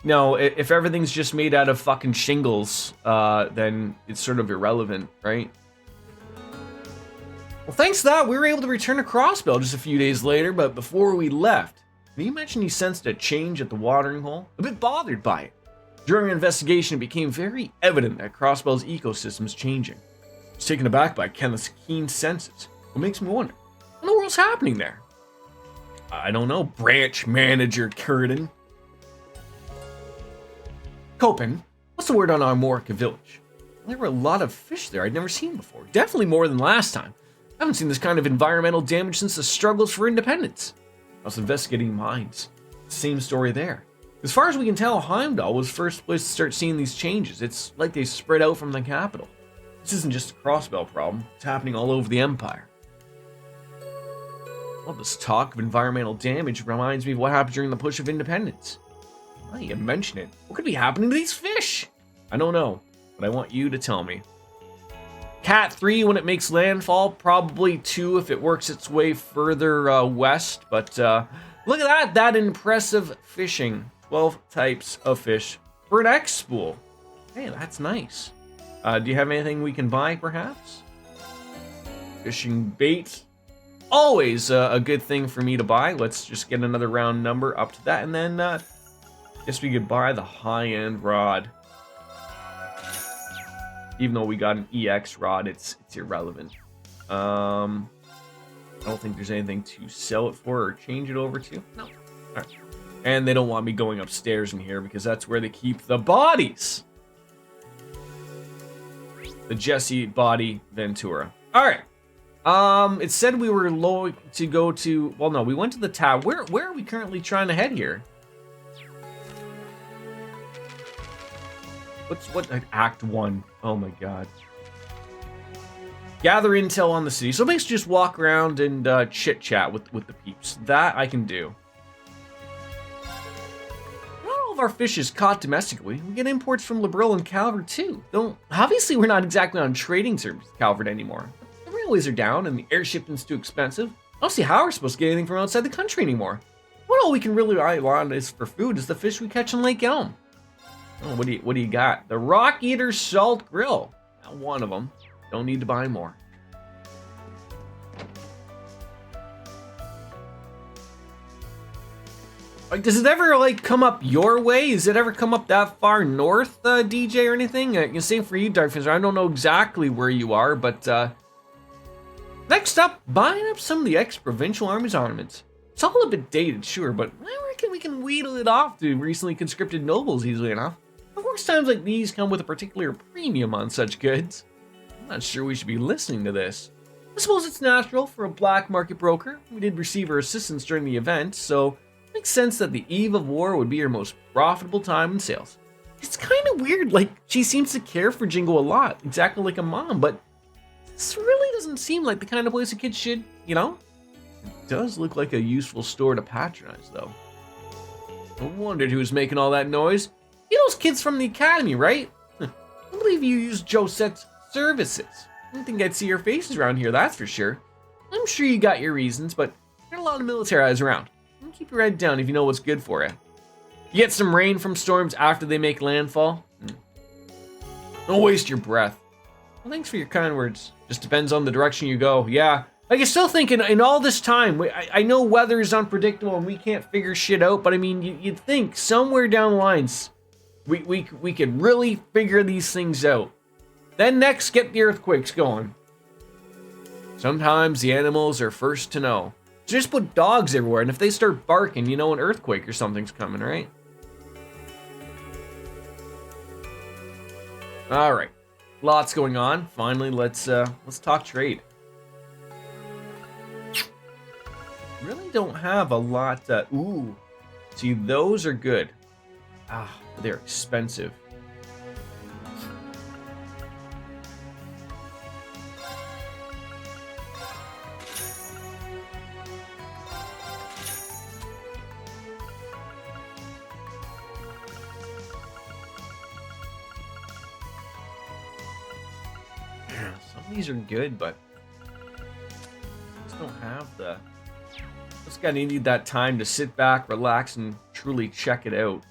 no, if everything's just made out of fucking shingles, then it's sort of irrelevant, right? Well, thanks to that, we were able to return to Crossbell just a few days later, but before we left, can you mention you sensed a change at the watering hole? A bit bothered by it. During our investigation, it became very evident that Crossbell's ecosystem is changing. I was taken aback by Kenneth's keen senses. What makes me wonder, what in the world's happening there? I don't know, branch manager Curtin. Copen, what's the word on Armorica Village? There were a lot of fish there I'd never seen before. Definitely more than last time. I haven't seen this kind of environmental damage since the struggles for independence. I was investigating mines. Same story there. As far as we can tell, Heimdall was first place to start seeing these changes. It's like they spread out from the capital. This isn't just a Crossbell problem. It's happening all over the Empire. Well, this talk of environmental damage reminds me of what happened during the push of independence. Well, you mention it. What could be happening to these fish? I don't know, but I want you to tell me. Cat 3 when it makes landfall, probably 2 if it works its way further west, but look at that impressive fishing. 12 types of fish for an X spool. Hey, that's nice. Do you have anything we can buy, perhaps? Fishing bait. Always a good thing for me to buy. Let's just get another round number up to that, and then guess we could buy the high-end rod. Even though we got an EX rod, it's irrelevant. I don't think there's anything to sell it for or change it over to. No. All right. And they don't want me going upstairs in here because that's where they keep the bodies. The Jesse Body Ventura. All right. It said we were low to go to. Well, no, we went to the tab. Where are we currently trying to head here? What Act 1? Oh my god. Gather intel on the city. So basically just walk around and chit chat with the peeps. That I can do. Not all of our fish is caught domestically. We get imports from Liberil and Calvert too. Though obviously we're not exactly on trading terms with Calvert anymore. The railways are down and the air shipping's too expensive. I don't see how we're supposed to get anything from outside the country anymore. What all we can really rely on is for food is the fish we catch in Lake Elm. Oh, what do you got? The Rock Eater Salt Grill. Not one of them. Don't need to buy more. Like, does it ever like come up your way? Does it ever come up that far north, DJ, or anything? Same for you, Darkfins. I don't know exactly where you are, but next up, buying up some of the ex-provincial army's armaments. It's all a bit dated, sure, but I reckon we can wheedle it off to recently conscripted nobles easily enough. Of course, times like these come with a particular premium on such goods. I'm not sure we should be listening to this. I suppose it's natural for a black market broker. We did receive her assistance during the event, so it makes sense that the eve of war would be her most profitable time in sales. It's kind of weird, like, she seems to care for Jingo a lot, exactly like a mom, but this really doesn't seem like the kind of place a kid should, you know? It does look like a useful store to patronize, though. I wondered who was making all that noise. You those kids from the academy, right? I believe you use Josette's services. I don't think I'd see your faces around here, that's for sure. I'm sure you got your reasons, but there are a lot of military eyes around. Keep your head down if you know what's good for you. You get some rain from storms after they make landfall. Don't waste your breath. Well, thanks for your kind words. Just depends on the direction you go. Yeah, I can still think in all this time, I know weather is unpredictable and we can't figure shit out, but I mean, you'd think somewhere down the lines, we could really figure these things out. Then next, get the earthquakes going. Sometimes the animals are first to know. So just put dogs everywhere, and if they start barking, you know an earthquake or something's coming, right? All right, lots going on. Finally, let's talk trade. really don't have a lot. Ooh, see, those are good. Ah, they're expensive. Some of these are good, but just don't have the. Just gotta need that time to sit back, relax, and truly check it out.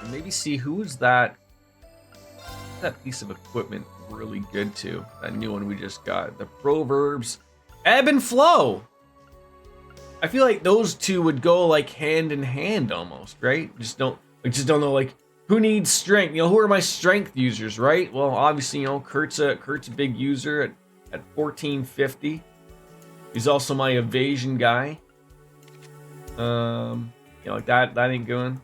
And maybe see who's that piece of equipment really good to. That new one we just got. The Proverbs Ebb and Flow. I feel like those two would go like hand in hand almost, right? Just don't know like who needs strength. Who are my strength users, right? Well, obviously, Kurt's a big user at 1450. He's also my evasion guy. Like that ain't going.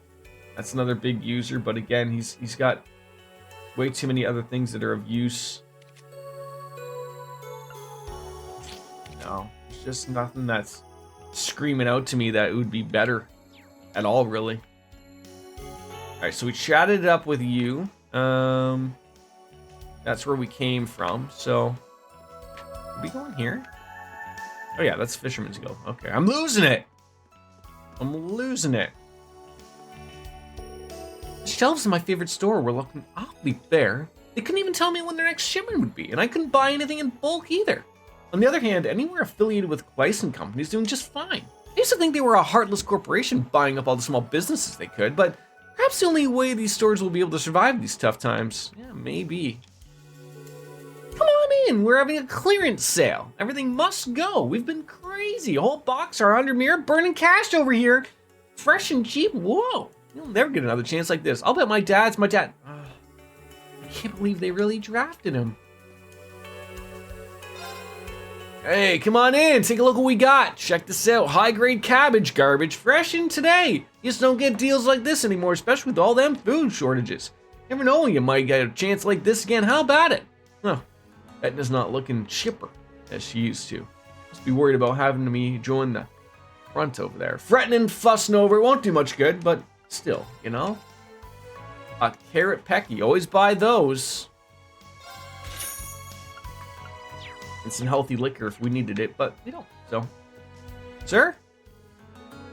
That's another big user, but again, he's got way too many other things that are of use. No, there's just nothing that's screaming out to me that it would be better at all, really. All right, so we chatted it up with you. That's where we came from. So, are we going here? Oh yeah, that's Fisherman's Guild. Okay, I'm losing it. The shelves in my favorite store were looking awfully bare. They couldn't even tell me when their next shipment would be, and I couldn't buy anything in bulk either. On the other hand, anywhere affiliated with Gleison Company is doing just fine. I used to think they were a heartless corporation buying up all the small businesses they could, but perhaps the only way these stores will be able to survive these tough times. Yeah, maybe. Come on in, we're having a clearance sale. Everything must go. We've been crazy. A whole box are under mirror burning cash over here. Fresh and cheap, whoa. You'll never get another chance like this. I'll bet my dad. I can't believe they really drafted him. Hey, come on in. Take a look what we got. Check this out. High-grade cabbage garbage, fresh in today. You just don't get deals like this anymore, especially with all them food shortages. Never know, you might get a chance like this again. How about it? Huh. Edna's not looking chipper as she used to. Must be worried about having me join the front over there. Fretting and fussing over it won't do much good, but still, A carrot pecky. Always buy those. And some healthy liquor if we needed it, but we don't. So, sir,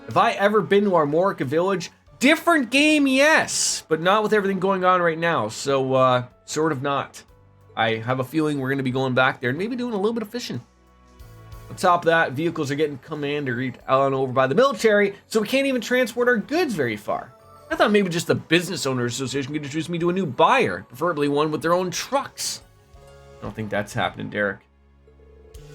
have I ever been to Armorica Village? Different game, yes, but not with everything going on right now. So, sort of not. I have a feeling we're going to be going back there and maybe doing a little bit of fishing. On top of that, vehicles are getting commanded on over by the military, so we can't even transport our goods very far. I thought maybe just the Business Owners Association could introduce me to a new buyer, preferably one with their own trucks. I don't think that's happening, Derek.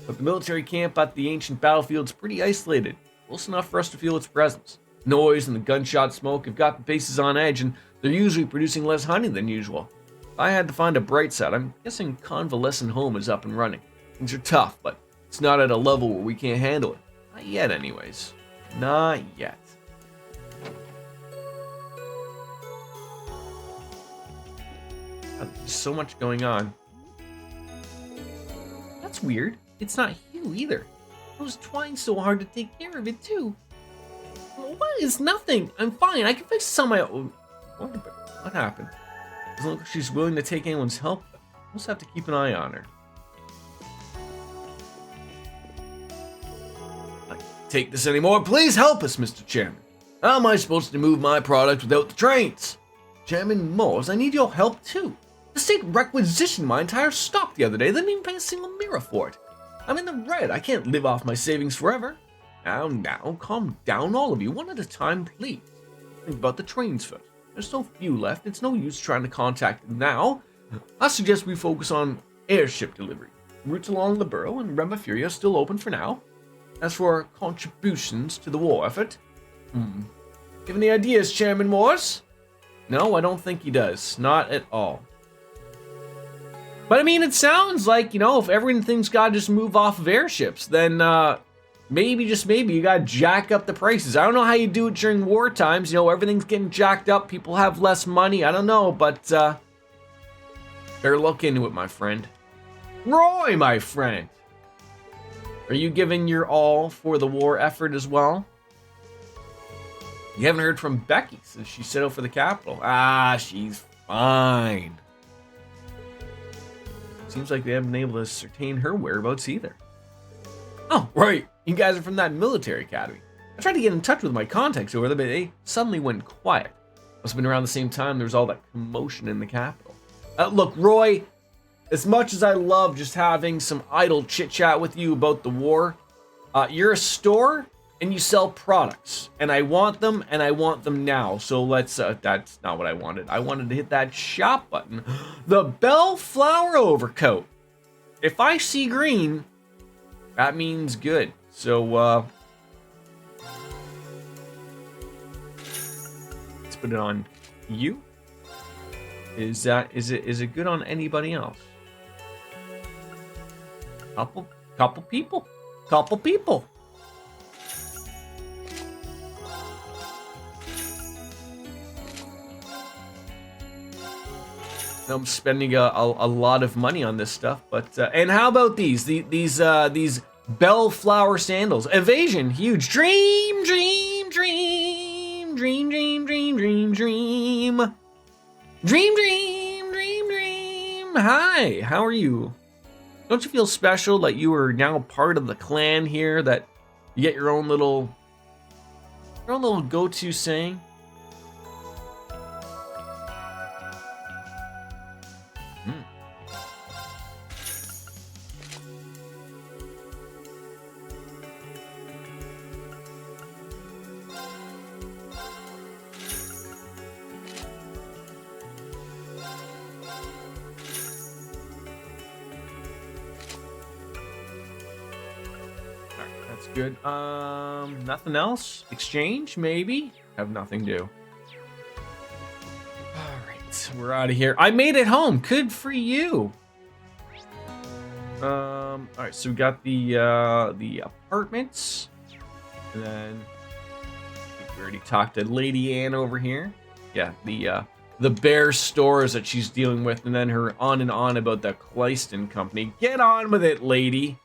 But the military camp at the ancient battlefield's pretty isolated, close enough for us to feel its presence. Noise and the gunshot smoke have got the bases on edge, and they're usually producing less honey than usual. If I had to find a bright side, I'm guessing Convalescent Home is up and running. Things are tough, but it's not at a level where we can't handle it. Not yet, anyways. Not yet. There's so much going on. That's weird. It's not Hugh either. I was trying so hard to take care of it too. What is nothing? I'm fine. I can fix this on my own. What happened? Doesn't look like she's willing to take anyone's help. We'll just have to keep an eye on her. I can't take this anymore. Please help us, Mr. Chairman. How am I supposed to move my product without the trains? Chairman Morse, I need your help too. The state requisitioned my entire stock the other day. They didn't even pay a single mirror for it. I'm in the red. I can't live off my savings forever. Now, calm down, all of you. One at a time, please. Think about the trains first. There's so few left. It's no use trying to contact them now. I suggest we focus on airship delivery. Routes along the Borough and Rema Fury are still open for now. As for contributions to the war effort, Give any ideas, Chairman Morse? No, I don't think he does. Not at all. But I mean, it sounds like, if everything's got to just move off of airships, then maybe, just maybe, you got to jack up the prices. I don't know how you do it during war times. Everything's getting jacked up. People have less money. I don't know, but Better look into it, my friend. Roy, my friend! Are you giving your all for the war effort as well? You haven't heard from Becky since she set out for the capital. Ah, she's fine. Seems like they haven't been able to ascertain her whereabouts either. Oh, right. You guys are from that military academy. I tried to get in touch with my contacts over there, but they suddenly went quiet. Must have been around the same time there was all that commotion in the capital. Look, Roy, as much as I love just having some idle chit-chat with you about the war, you're a store and you sell products. And I want them now. So let's, that's not what I wanted. I wanted to hit that shop button. The Bellflower overcoat. If I see green, that means good. So, let's put it on you. Is it good on anybody else? Couple people. I'm spending a lot of money on this stuff, but and how about these Bellflower sandals? Evasion, huge. Dream. Hi, how are you? Don't you feel special that you are now part of the clan here? That you get your own little go-to saying? Good. Nothing else? Exchange, maybe? Have nothing to. Alright, we're out of here. I made it home. Good for you. Alright, so we got the apartments. And then I think we already talked to Lady Anne over here. Yeah, the bear stores that she's dealing with, and then her on and on about the Clyston company. Get on with it, lady.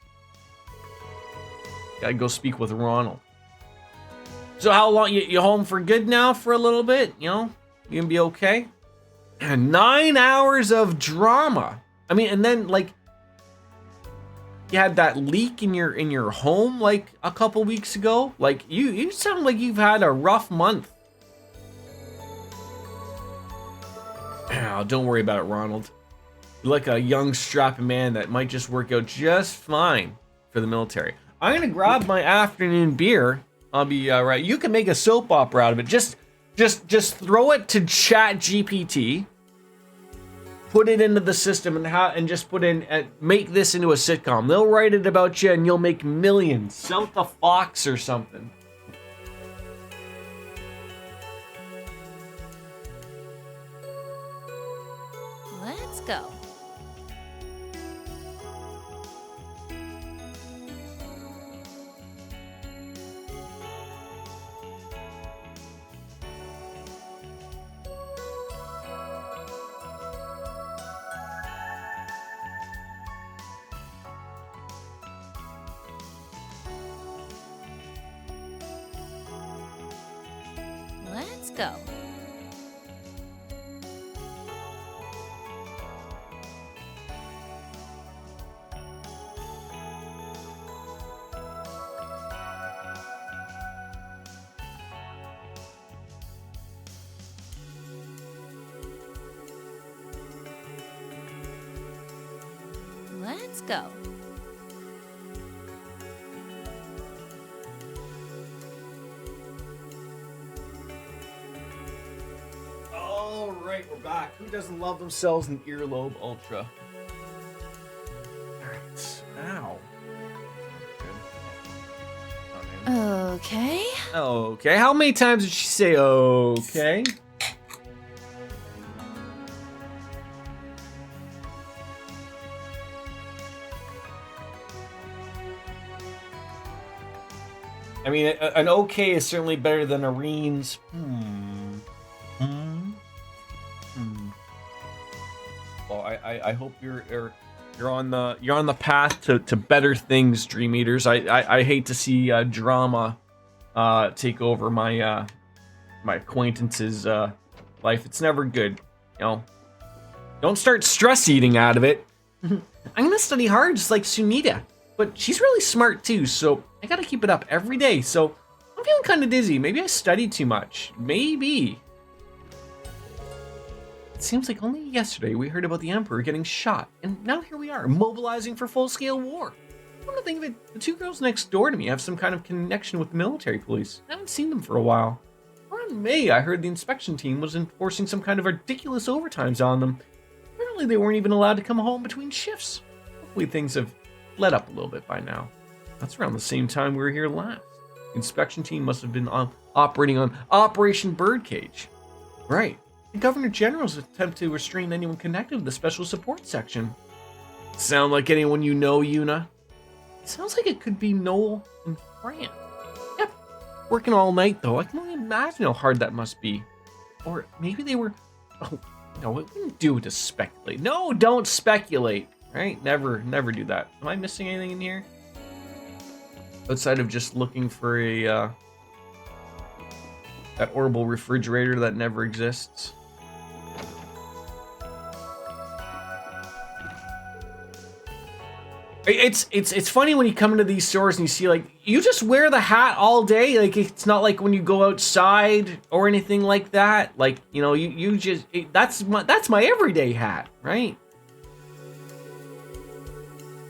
Gotta go speak with Ronald. So how long, you home for good now for a little bit? You know, you gonna be okay? 9 hours of drama. I mean, and then like, you had that leak in your home like a couple weeks ago. Like you sound like you've had a rough month. Oh, don't worry about it, Ronald. You're like a young strapping man that might just work out just fine for the military. I'm gonna grab my afternoon beer. I'll be right. You can make a soap opera out of it. Just throw it to Chat GPT. Put it into the system and just put in make this into a sitcom. They'll write it about you and you'll make millions. Sell it to Fox or something. Let's go. Let's go. Let's go. All right, we're back. Who doesn't love themselves an earlobe ultra? All right, now. Okay. Okay. How many times did she say okay? I mean, an okay is certainly better than a Reen's. Well, I hope you're on the path to better things, Dream Eaters. I hate to see drama take over my my acquaintance's life. It's never good, you know. Don't start stress eating out of it. I'm gonna study hard just like Sunita, but she's really smart too, so I gotta keep it up every day. So I'm feeling kind of dizzy. Maybe I studied too much. Maybe. It seems like only yesterday we heard about the Emperor getting shot, and now here we are, mobilizing for full-scale war. Come to think of it, the two girls next door to me have some kind of connection with the military police. I haven't seen them for a while. Around May, I heard the inspection team was enforcing some kind of ridiculous overtimes on them. Apparently they weren't even allowed to come home between shifts. Hopefully things have let up a little bit by now. That's around the same time we were here last. The inspection team must have been operating on Operation Birdcage. Right. The Governor General's attempt to restrain anyone connected with the Special Support Section. Sound like anyone you know, Yuna? It sounds like it could be Noel and Fran. Yep. Working all night, though. I can only imagine how hard that must be. Or maybe they were... Oh, no, it wouldn't do to speculate. No, don't speculate. Right? Never do that. Am I missing anything in here? Outside of just looking for a... that orbital refrigerator that never exists. It's funny when you come into these stores and you see, like, you just wear the hat all day. Like, it's not like when you go outside or anything like that. Like, you know, you just that's my everyday hat, right?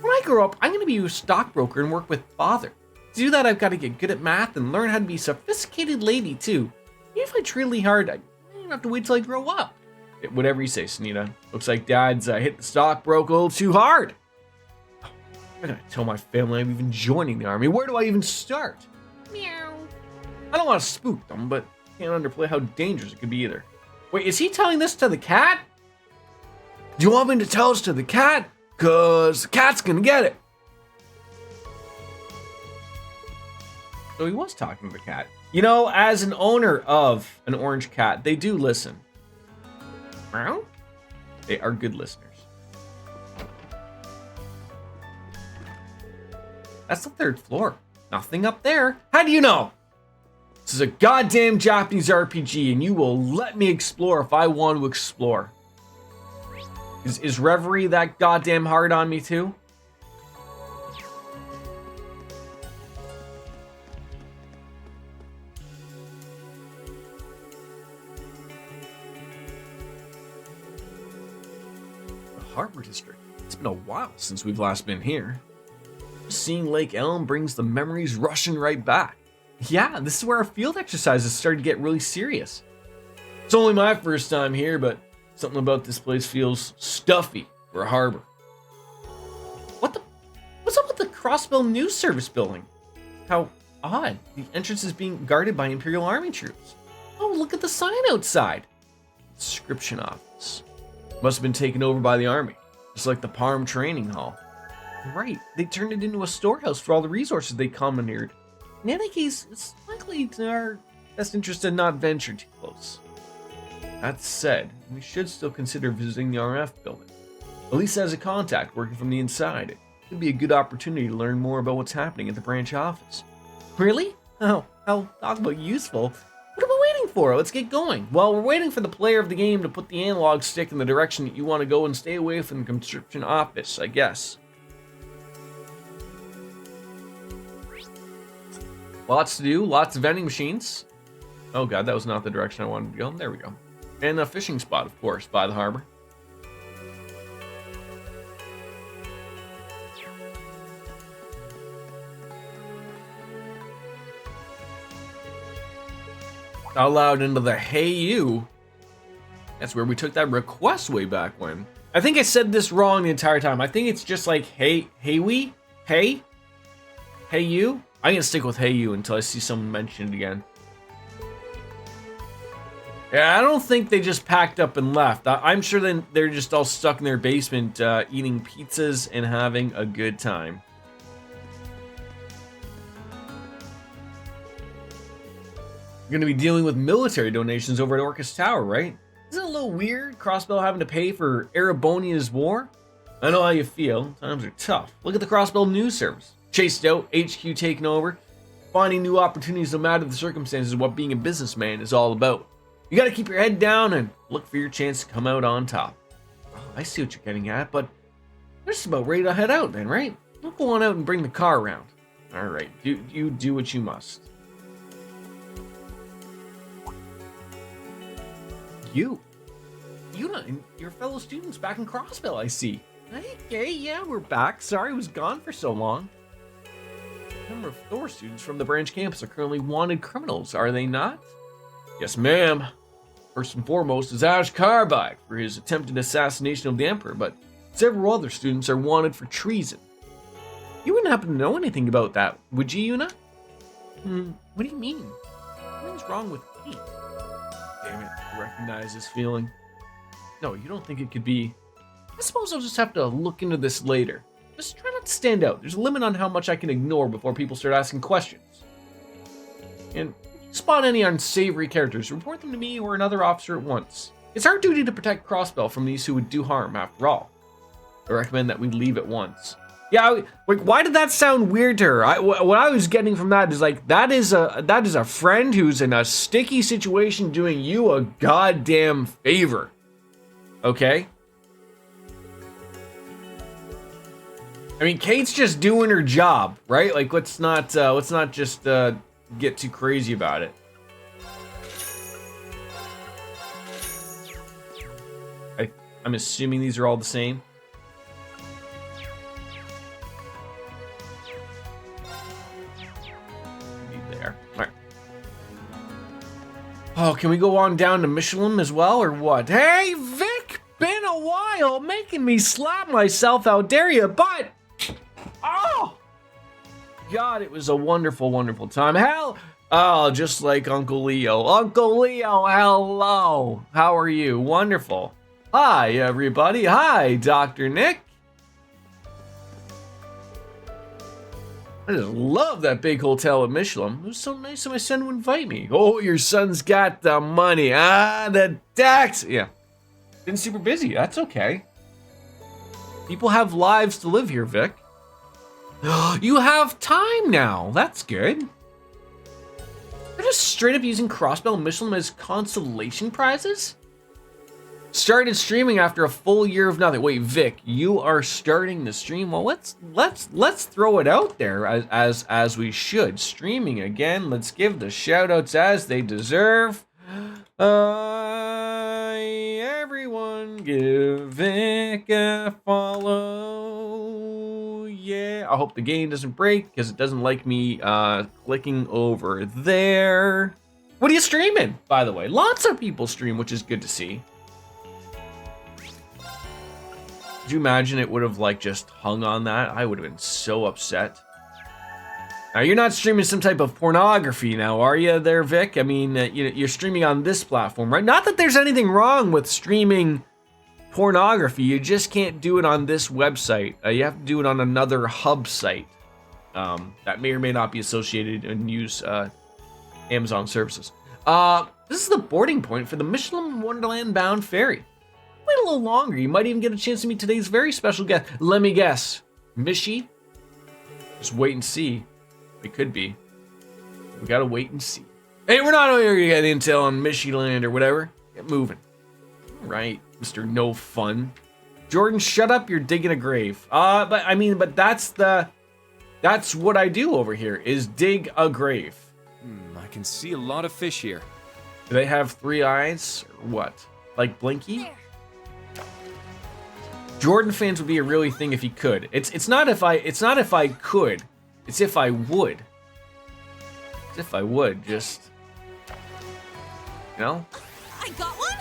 When I grow up, I'm gonna be a stockbroker and work with father. To do that, I've got to get good at math and learn how to be a sophisticated lady too. Even if I try really hard, I don't have to wait till I grow up. Whatever you say, Sunita. Looks like Dad's hit the stockbroker a little too hard. I gotta tell my family I'm even joining the army. Where do I even start? Meow. I don't want to spook them, but can't underplay how dangerous it could be either. Wait, is he telling this to the cat? Do you want me to tell this to the cat? Cause the cat's gonna get it. So he was talking to the cat. You know, as an owner of an orange cat, they do listen. Meow. They are good listeners. That's the 3rd floor. Nothing up there. How do you know? This is a goddamn Japanese RPG, and you will let me explore if I want to explore. Is Reverie that goddamn hard on me too? The Harbor District. It's been a while since we've last been here. Seeing Lake Elm brings the memories rushing right back. Yeah, this is where our field exercises started to get really serious. It's only my first time here, but something about this place feels stuffy for a harbor. What's up with the Crossbell News Service building? How odd. The entrance is being guarded by Imperial Army troops. Oh, look at the sign outside. Conscription office. Must have been taken over by the army, just like the Parm Training Hall. Right, they turned it into a storehouse for all the resources they commandeered. In any case, it's likely to our best interest to not venture too close. That said, we should still consider visiting the RF building. At least as a contact working from the inside, it could be a good opportunity to learn more about what's happening at the branch office. Really? Oh, I'll talk about useful. What are we waiting for? Let's get going. Well, we're waiting for the player of the game to put the analog stick in the direction that you want to go and stay away from the conscription office, I guess. Lots to do, lots of vending machines. Oh god, that was not the direction I wanted to go. There we go. And a fishing spot, of course, by the harbor. Allowed into the Hey You. That's where we took that request way back when. I think I said this wrong the entire time. I think it's just like Hey We? Hey You? I'm gonna stick with Hey You until I see someone mention it again. Yeah, I don't think they just packed up and left. I'm sure then they're just all stuck in their basement eating pizzas and having a good time. You're gonna be dealing with military donations over at Orcus Tower, right? Isn't it a little weird, Crossbell having to pay for Erebonia's war? I know how you feel. Times are tough. Look at the Crossbell news service. Chased out, HQ taken over. Finding new opportunities no matter the circumstances is what being a businessman is all about. You gotta keep your head down and look for your chance to come out on top. Oh, I see what you're getting at, but we're just about ready to head out then, right? We'll go on out and bring the car around. Alright, you do what you must. You and your fellow students back in Crossbell, I see. Okay, yeah, we're back. Sorry I was gone for so long. A number of Thor students from the branch campus are currently wanted criminals, are they not? Yes, ma'am. First and foremost is Ash Carbide for his attempted assassination of the Emperor, but several other students are wanted for treason. You wouldn't happen to know anything about that, would you, Yuna? What do you mean? What's wrong with me? Damn it, I recognize this feeling. No, you don't think it could be... I suppose I'll just have to look into this later. Just try not to stand out. There's a limit on how much I can ignore before people start asking questions. And if you spot any unsavory characters, report them to me or another officer at once. It's our duty to protect Crossbell from these who would do harm, after all. I recommend that we leave at once. Yeah, like, why did that sound weird to her? What I was getting from that is like, that is a friend who's in a sticky situation doing you a goddamn favor. Okay? I mean, Kate's just doing her job, right? Like, let's not just get too crazy about it. I'm assuming these are all the same. There. All right. Oh, can we go on down to Michelin as well, or what? Hey, Vic! Been a while, making me slap myself, how dare you, but... Oh! God, it was a wonderful, wonderful time. Hell... Oh, just like Uncle Leo. Uncle Leo, hello! How are you? Wonderful. Hi, everybody. Hi, Dr. Nick. I just love that big hotel at Michelin. It was so nice of my son to invite me. Oh, your son's got the money. Ah, the tax. Yeah. Been super busy. That's okay. People have lives to live here, Vic. You have time now. That's good. They're just straight up using Crossbell and Michelin as consolation prizes? Started streaming after a full year of nothing. Wait, Vic, you are starting the stream? Well, let's throw it out there as we should. Streaming again. Let's give the shout outs as they deserve. Everyone give Vic a follow. Yeah, I hope the game doesn't break because it doesn't like me clicking over there. What are you streaming, by the way? Lots of people stream, which is good to see. Could you imagine it would have like just hung on that? I would have been so upset. Now, you're not streaming some type of pornography now, are you there, Vic? I mean, you're streaming on this platform, right? Not that there's anything wrong with streaming pornography. You just can't do it on this website. You have to do it on another hub site that may or may not be associated and use Amazon services. This is the boarding point for the Michelin Wonderland bound ferry. Wait a little longer. You might even get a chance to meet today's very special guest. Let me guess. Mishy? Just wait and see. It could be. We gotta wait and see. Hey, we're not here to get intel on Mishyland or whatever. Get moving. All right, Mr. No Fun. Jordan, shut up. You're digging a grave. But that's what I do over here, is dig a grave. I can see a lot of fish here. Do they have 3 eyes or what? Like Blinky? Jordan fans would be a really thing if he could. It's not if I could. It's if I would. It's if I would, just... You know? I got one?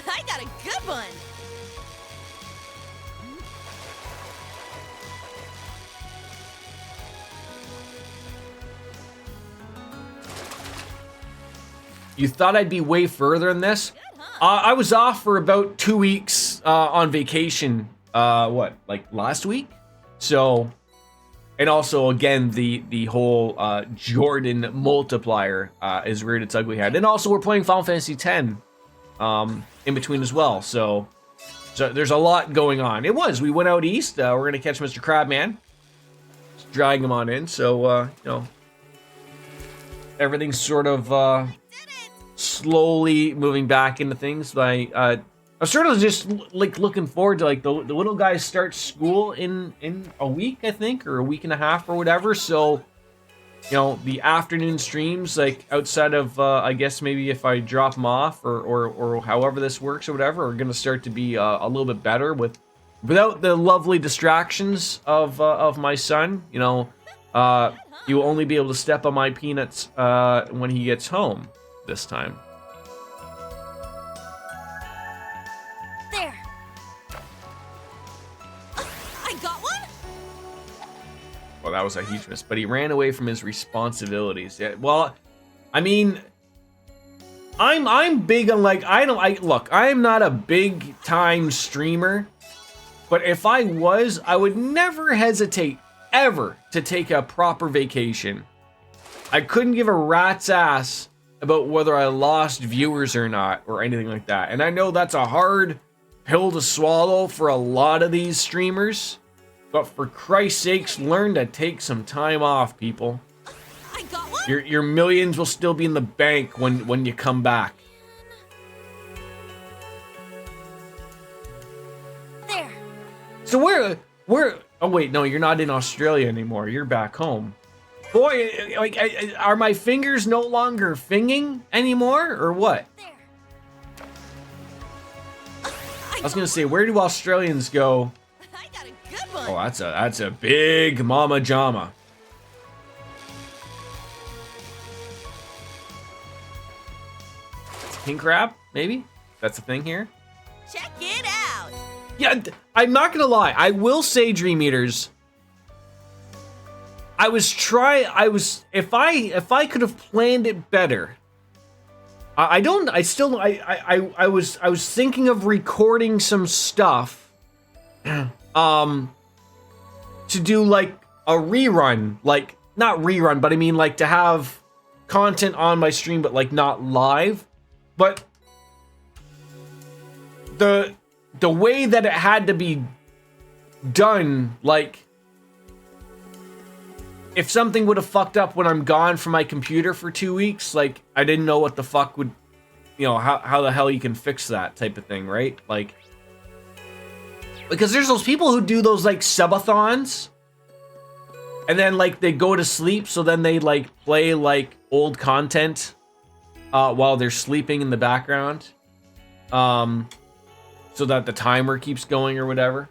I got a good one! You thought I'd be way further in this? I was off for about 2 weeks on vacation, like last week? So... And also, again, the whole Jordan multiplier is reared its ugly head. And also, we're playing Final Fantasy X in between as well. So there's a lot going on. We went out east. We're gonna catch Mr. Crabman. Just drag him on in. So you know, everything's sort of slowly moving back into things. I was sort of just like looking forward to like the little guys start school in a week, I think, or a week and a half or whatever. So, you know, the afternoon streams, like outside of I guess maybe if I drop them off or however this works or whatever, are gonna start to be a little bit better without the lovely distractions of my son. You know, you will only be able to step on my peanuts when he gets home this time. There. I got one? Well, that was a huge miss, but he ran away from his responsibilities. Yeah, well, I mean, I'm big on like look, I am not a big time streamer, but if I was, I would never hesitate ever to take a proper vacation. I couldn't give a rat's ass about whether I lost viewers or not or anything like that. And I know that's a hard pill to swallow for a lot of these streamers, but for Christ's sakes, learn to take some time off, people. I got one? Your millions will still be in the bank when you come back. There. So where oh wait, no, you're not in Australia anymore. You're back home. Boy, like, are my fingers no longer finging anymore, or what? There. I was gonna say, where do Australians go? I got a good one. Oh, that's a big mama jama. King crab, maybe? That's a thing here. Check it out. Yeah, I'm not gonna lie. I will say, Dream Eaters, if I could have planned it better. I was thinking of recording some stuff to do like a rerun, like not rerun, but I mean like to have content on my stream but like not live. But the way that it had to be done, like if something would have fucked up when I'm gone from my computer for 2 weeks, like I didn't know what the fuck would, you know, how the hell you can fix that type of thing, right? Like, because there's those people who do those like subathons and then like they go to sleep, so then they like play like old content while they're sleeping in the background, so that the timer keeps going or whatever.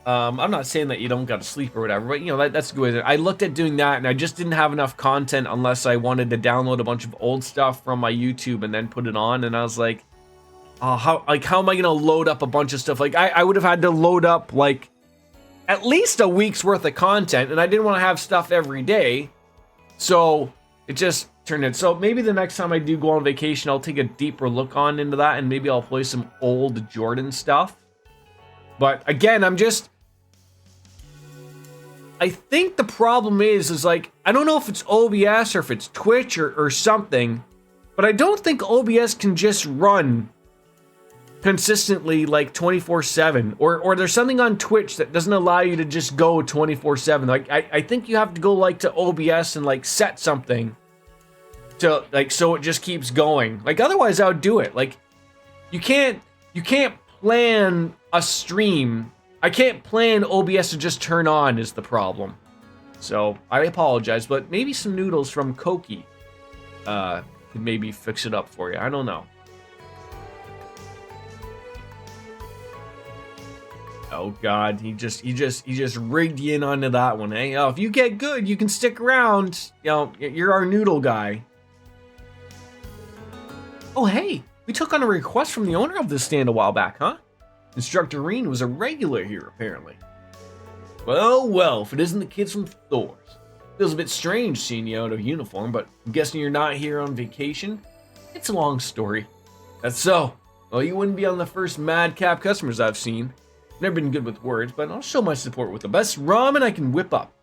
I'm not saying that you don't gotta sleep or whatever, but you know, that's good. I looked at doing that and I just didn't have enough content unless I wanted to download a bunch of old stuff from my YouTube and then put it on. And I was like, how am I gonna load up a bunch of stuff? Like I would have had to load up like at least a week's worth of content, and I didn't want to have stuff every day. So it just turned in. So maybe the next time I do go on vacation, I'll take a deeper look into that, and maybe I'll play some old Jordan stuff. But again, I think the problem is like, I don't know if it's OBS or if it's Twitch or something, but I don't think OBS can just run consistently like 24/7, or there's something on Twitch that doesn't allow you to just go 24/7. Like I think you have to go like to OBS and like set something to like so it just keeps going. Like otherwise I would do it. Like you can't plan a stream. I can't plan OBS to just turn on is the problem. So I apologize, but maybe some noodles from Koki could maybe fix it up for you. I don't know. Oh God, he just rigged you in onto that one, eh? Oh, if you get good, you can stick around. You know, you're our noodle guy. Oh hey, we took on a request from the owner of this stand a while back, huh? Instructor Reen was a regular here, apparently. Well, if it isn't the kids from Thor's. Feels a bit strange seeing you out of uniform, but I'm guessing you're not here on vacation? It's a long story. That's so. Well, you wouldn't be on the first madcap customers I've seen. Never been good with words, but I'll show my support with the best ramen I can whip up.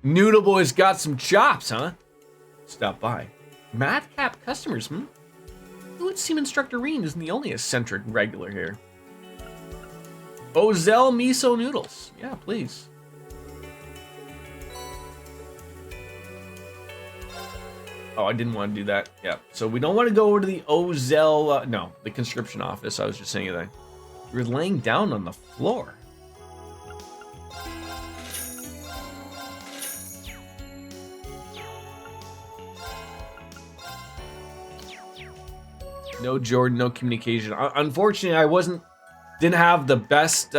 Noodle Boy's got some chops, huh? Stop by. Madcap customers, It seems Instructor Reen isn't the only eccentric regular here. Ozell miso noodles. Yeah, please. Oh, I didn't want to do that. Yeah. So we don't want to go over to the Ozell, no, the conscription office. I was just saying that. You're laying down on the floor. No Jordan, no communication. Unfortunately, I didn't have the best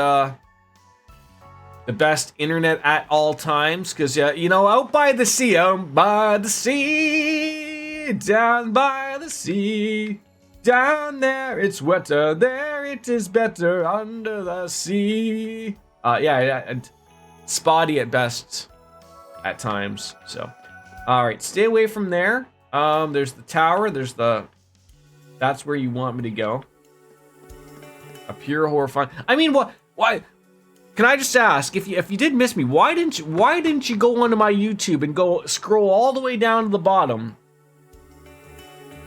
internet at all times, because you know, out by the sea, down by the sea, down there it's wetter, there it is better under the sea. And spotty at best at times. So, all right, stay away from there. There's the tower. That's where you want me to go. A pure horrifying. I mean, what? Why? Can I just ask, if you did miss me, why didn't you go onto my YouTube and go scroll all the way down to the bottom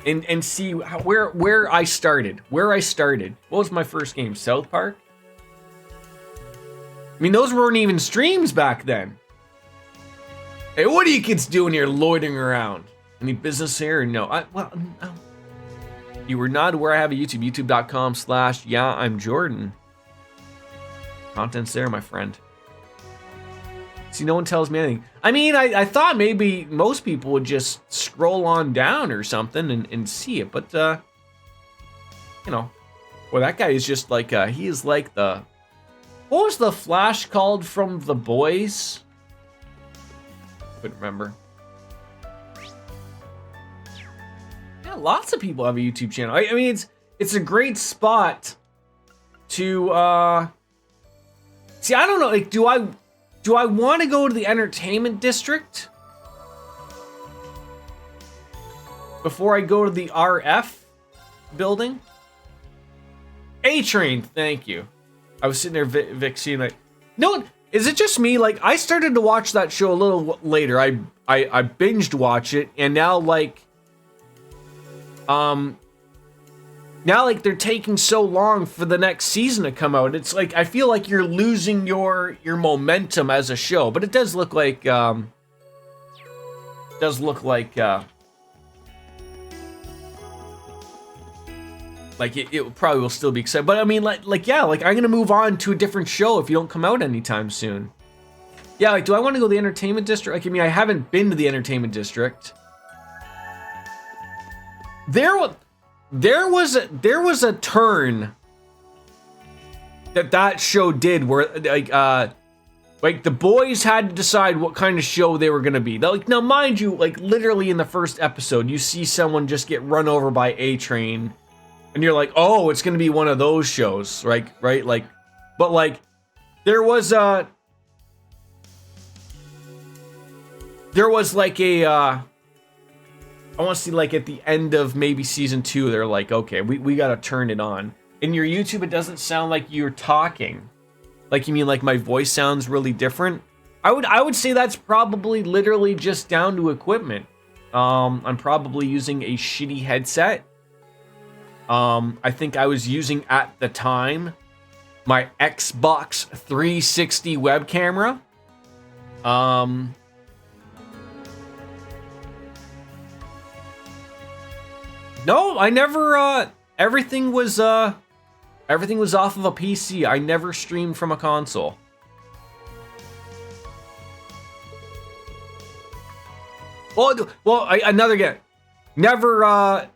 and see where I started? Where I started. What was my first game? South Park? I mean, those weren't even streams back then. Hey, what are you kids doing here loitering around? Any business here? No. No. You were not aware I have a YouTube, youtube.com/yeah-I'm-Jordan. Content's there, my friend. See, no one tells me anything. I mean, I thought maybe most people would just scroll on down or something and see it, but, you know. Well, that guy is just like, he is like the... What was the Flash called from The Boys? Couldn't remember. Yeah, lots of people have a YouTube channel. I mean, it's a great spot to see. I don't know. Like, do I want to go to the entertainment district before I go to the RF building? A-Train, thank you. I was sitting there, Vic, seeing like, no, is it just me? Like, I started to watch that show a little later. I binged watch it, and now like. Now like they're taking so long for the next season to come out. It's like I feel like you're losing your momentum as a show, but it does look like it probably will still be exciting. But I mean, like yeah, like I'm gonna move on to a different show if you don't come out anytime soon. Yeah, like do I want to go to the entertainment district? Like I mean, I haven't been to the entertainment district. There was a turn that show did where like the boys had to decide what kind of show they were gonna be. Like now, mind you, like literally in the first episode, you see someone just get run over by A-Train, and you're like, oh, it's gonna be one of those shows, right? Like, but like there was like a. I want to see like at the end of maybe season 2, they're like, okay, we gotta turn it on. In your YouTube, it doesn't sound like you're talking. Like you mean like my voice sounds really different? I would say that's probably literally just down to equipment. I'm probably using a shitty headset. I think I was using at the time my Xbox 360 web camera. No, I never, everything was off of a PC. I never streamed from a console. Another again. Never, I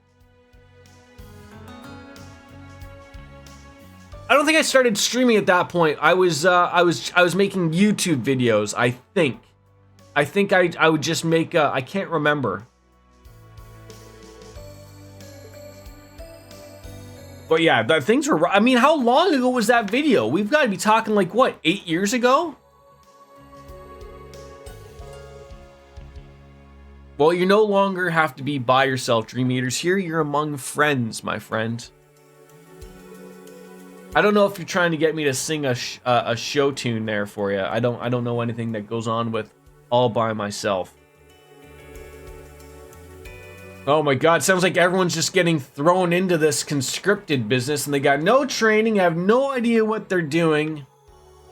don't think I started streaming at that point. I was making YouTube videos, I think. I would just make, I can't remember. But yeah, things were. I mean, how long ago was that video? We've got to be talking like what, 8 years ago? Well, you no longer have to be by yourself, Dream Eaters. Here, you're among friends, my friend. I don't know if you're trying to get me to sing a show tune there for you. I don't know anything that goes on with all by myself. Oh my god, sounds like everyone's just getting thrown into this conscripted business and they got no training, have no idea what they're doing.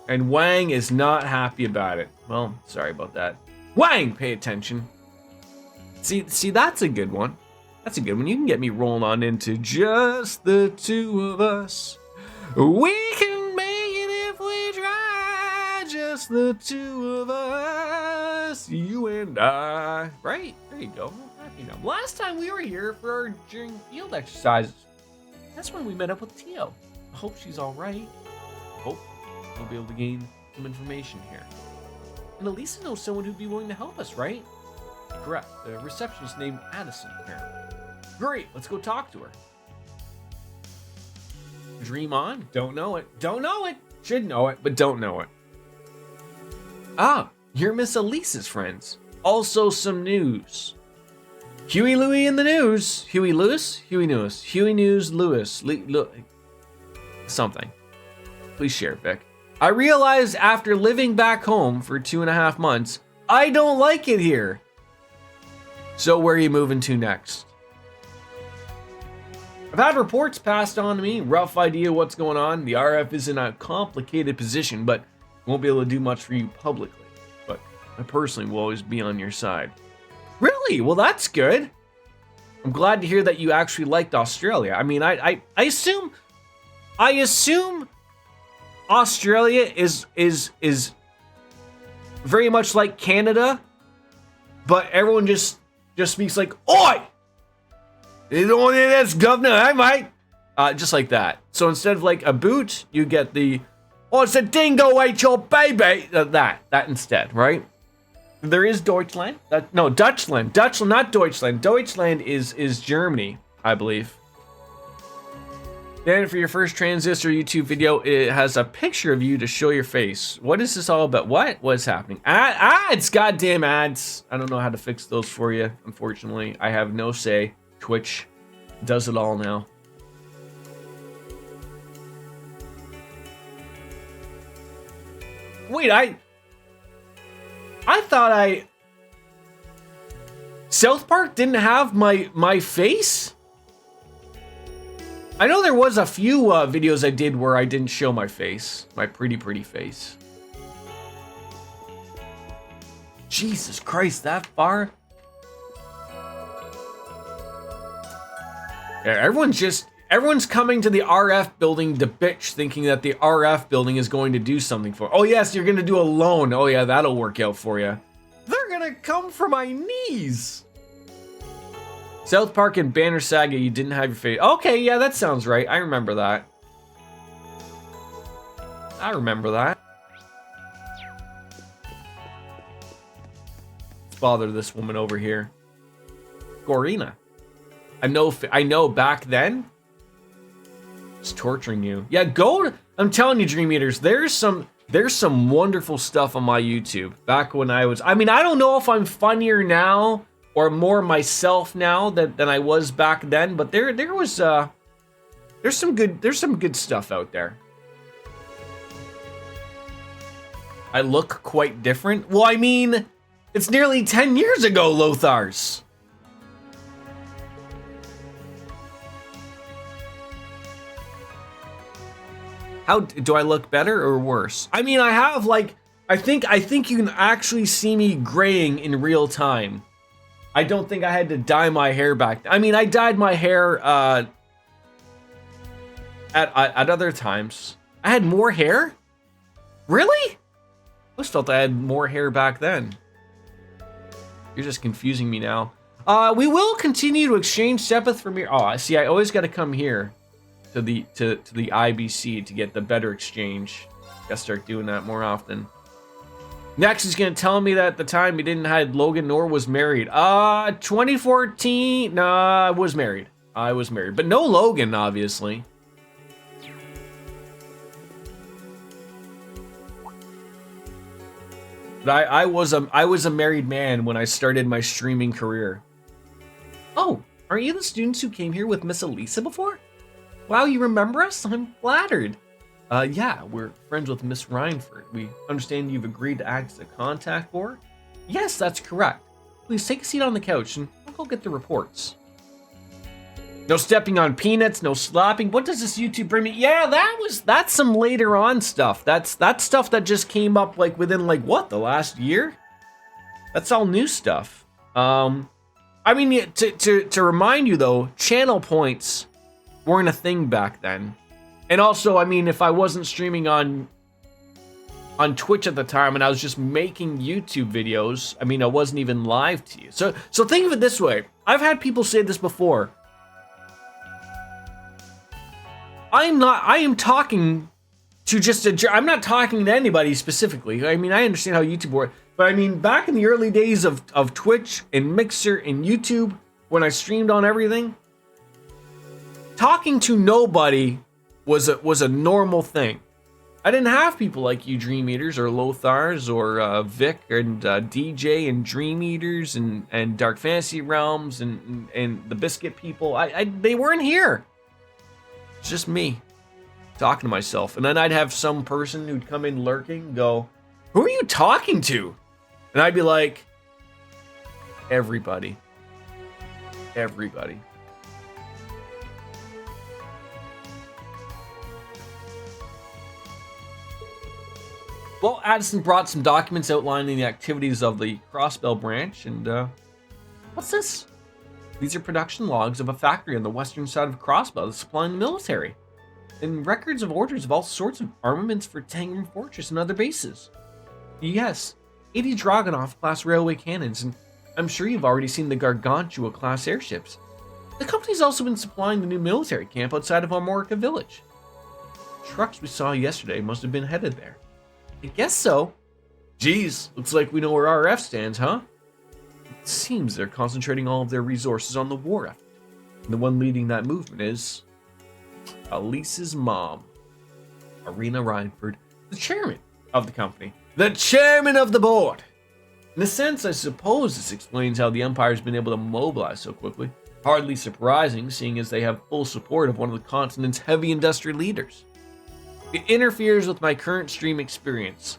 And Wang is not happy about it. Well, sorry about that. Wang, pay attention. See, that's a good one. That's a good one. You can get me rolling on into just the two of us. We can make it if we try. Just the two of us, you and I. Right? There you go. You know, last time we were here during field exercises, that's when we met up with Tio. I hope she's all right. Hope we'll be able to gain some information here. And Elisa knows someone who'd be willing to help us, right? Correct. The receptionist named Addison, apparently. Great, let's go talk to her. Dream on? Don't know it. Don't know it. Should know it, but don't know it. Ah, you're Miss Elisa's friends. Also some news. Huey Louie in the news. Huey Lewis? Huey News. Huey News Lewis. Something. Please share, Vic. I realized after living back home for 2.5 months, I don't like it here. So where are you moving to next? I've had reports passed on to me, rough idea what's going on. The RF is in a complicated position, but won't be able to do much for you publicly. But I personally will always be on your side. Really? Well, that's good. I'm glad to hear that you actually liked Australia. I mean, I assume Australia is very much like Canada, but everyone just speaks like, oi! You don't need this, governor, I might. Just like that. So instead of like a boot, you get the, oh, it's a dingo ate your baby. That instead, right? There is Deutschland. Dutchland. Dutchland, not Deutschland. Deutschland is Germany, I believe. Then for your first Transistor YouTube video, it has a picture of you to show your face. What is this all about? What's happening? Ads, goddamn ads. I don't know how to fix those for you, unfortunately. I have no say. Twitch does it all now. Wait, I thought South Park didn't have my face? I know there was a few videos I did where I didn't show my face. My pretty face. Jesus Christ, that far? Yeah, everyone's coming to the RF building to bitch, thinking that the RF building is going to do something for. Oh yes, you're gonna do a loan. Oh yeah, that'll work out for you. They're gonna come for my knees. South Park and Banner Saga, you didn't have your face. Okay, yeah, that sounds right. I remember that. Let's bother this woman over here. Gorina. I know back then. It's torturing you. Yeah, I'm telling you, Dream Eaters, there's some wonderful stuff on my YouTube. Back when I don't know if I'm funnier now or more myself now than I was back then, but there's some good stuff out there. I look quite different. Well, I mean, it's nearly 10 years ago, Lothars. How do I look better or worse? I mean, I have like, I think you can actually see me graying in real time. I don't think I had to dye my hair back. I mean, I dyed my hair at other times. I had more hair? Really? I always felt I had more hair back then. You're just confusing me now. We will continue to exchange Sepith from here. Oh, see, I always got to come here to the IBC to get the better exchange. Gotta start doing that more often. Next, he's gonna tell me that at the time he didn't have Logan nor was married. 2014. Nah, I was married, but no Logan, obviously. But I was a married man when I started my streaming career. Oh, aren't you the students who came here with Miss Elisa before? Wow, you remember us? I'm flattered. Yeah, we're friends with Miss Reinford. We understand you've agreed to act as a contact for her? Yes, that's correct. Please take a seat on the couch and I'll go get the reports. No stepping on peanuts, no slapping. What does this YouTube bring me? Yeah, that's some later on stuff. That's stuff that just came up like within like what, the last year? That's all new stuff. I mean, to remind you though, channel points weren't a thing back then. And also, I mean, if I wasn't streaming on Twitch at the time and I was just making YouTube videos, I mean, I wasn't even live to you. So think of it this way. I've had people say this before. I am talking to just I'm not talking to anybody specifically. I mean, I understand how YouTube works, but I mean, back in the early days of Twitch and Mixer and YouTube, when I streamed on everything, talking to nobody was a normal thing. I didn't have people like you Dream Eaters or Lothars or Vic and DJ and Dream Eaters and Dark Fantasy Realms and the Biscuit people. They weren't here. It's just me talking to myself. And then I'd have some person who'd come in lurking go, "Who are you talking to?" And I'd be like, everybody. Everybody. Well, Addison brought some documents outlining the activities of the Crossbell branch, and what's this? These are production logs of a factory on the western side of Crossbell that's supplying the military, and records of orders of all sorts of armaments for Tangram Fortress and other bases. Yes, 80 Dragunov-class railway cannons, and I'm sure you've already seen the Gargantua-class airships. The company's also been supplying the new military camp outside of Amorica Village. Trucks we saw yesterday must have been headed there. I guess so. Geez, looks like we know where RF stands, huh? It seems they're concentrating all of their resources on the war effort. And the one leading that movement is Elise's mom, Irina Reinford, the chairman of the company. The chairman of the board! In a sense, I suppose this explains how the Empire's been able to mobilize so quickly. Hardly surprising, seeing as they have full support of one of the continent's heavy industry leaders. It interferes with my current stream experience.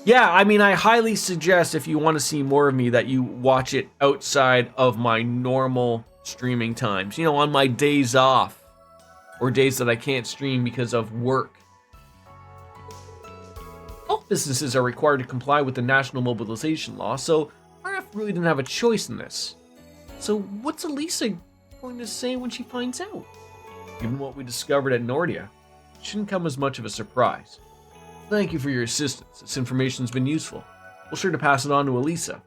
Yeah, I mean, I highly suggest if you want to see more of me that you watch it outside of my normal streaming times. You know, on my days off or days that I can't stream because of work. All businesses are required to comply with the National Mobilization Law, so RF really didn't have a choice in this. So what's Elisa going to say when she finds out? Given what we discovered at Nordia, it shouldn't come as much of a surprise. Thank you for your assistance. This information's been useful. We'll sure to pass it on to Elisa.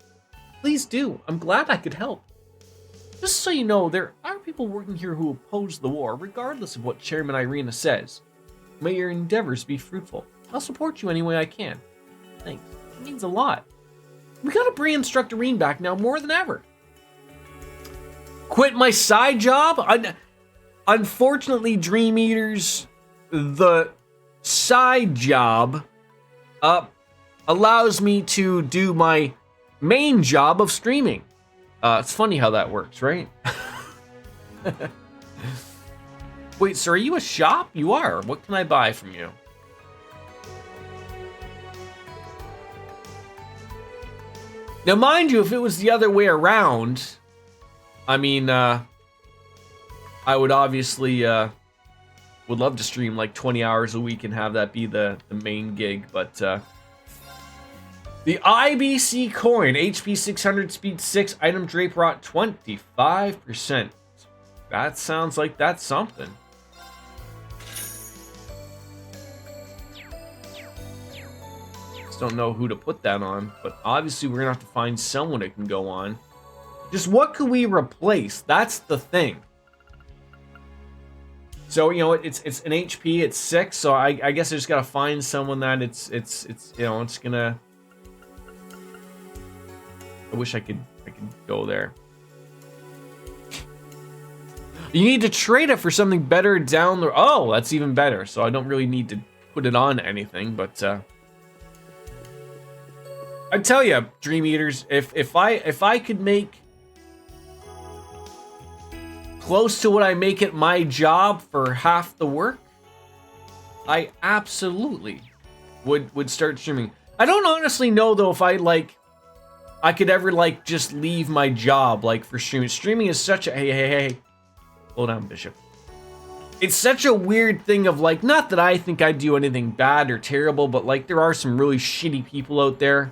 Please do. I'm glad I could help. Just so you know, there are people working here who oppose the war, regardless of what Chairman Irina says. May your endeavors be fruitful. I'll support you any way I can. Thanks. It means a lot. We gotta bring Instructor Reen back now more than ever. Quit my side job? Unfortunately, Dream Eaters, the side job allows me to do my main job of streaming. It's funny how that works, right? Wait, so are you a shop? You are. What can I buy from you? Now, mind you, if it was the other way around, I mean, I would obviously would love to stream like 20 hours a week and have that be the main gig, but the IBC coin, HP 600, speed 6, item drape rot 25%. That sounds like that's something. Just don't know who to put that on, but obviously we're gonna have to find someone it can go on. Just what could we replace? That's the thing. So, you know, it's an HP, it's 6, so I guess I just gotta find someone that it's you know, it's gonna. I wish I could go there. You need to trade it for something better down the. Oh, that's even better. So I don't really need to put it on anything, but I tell you, Dream Eaters, if I could make close to what I make at my job for half the work, I absolutely would start streaming. I don't honestly know though if I could ever like just leave my job like for streaming. Streaming is such a hey. Slow down, Bishop. It's such a weird thing of like, not that I think I do anything bad or terrible, but like there are some really shitty people out there,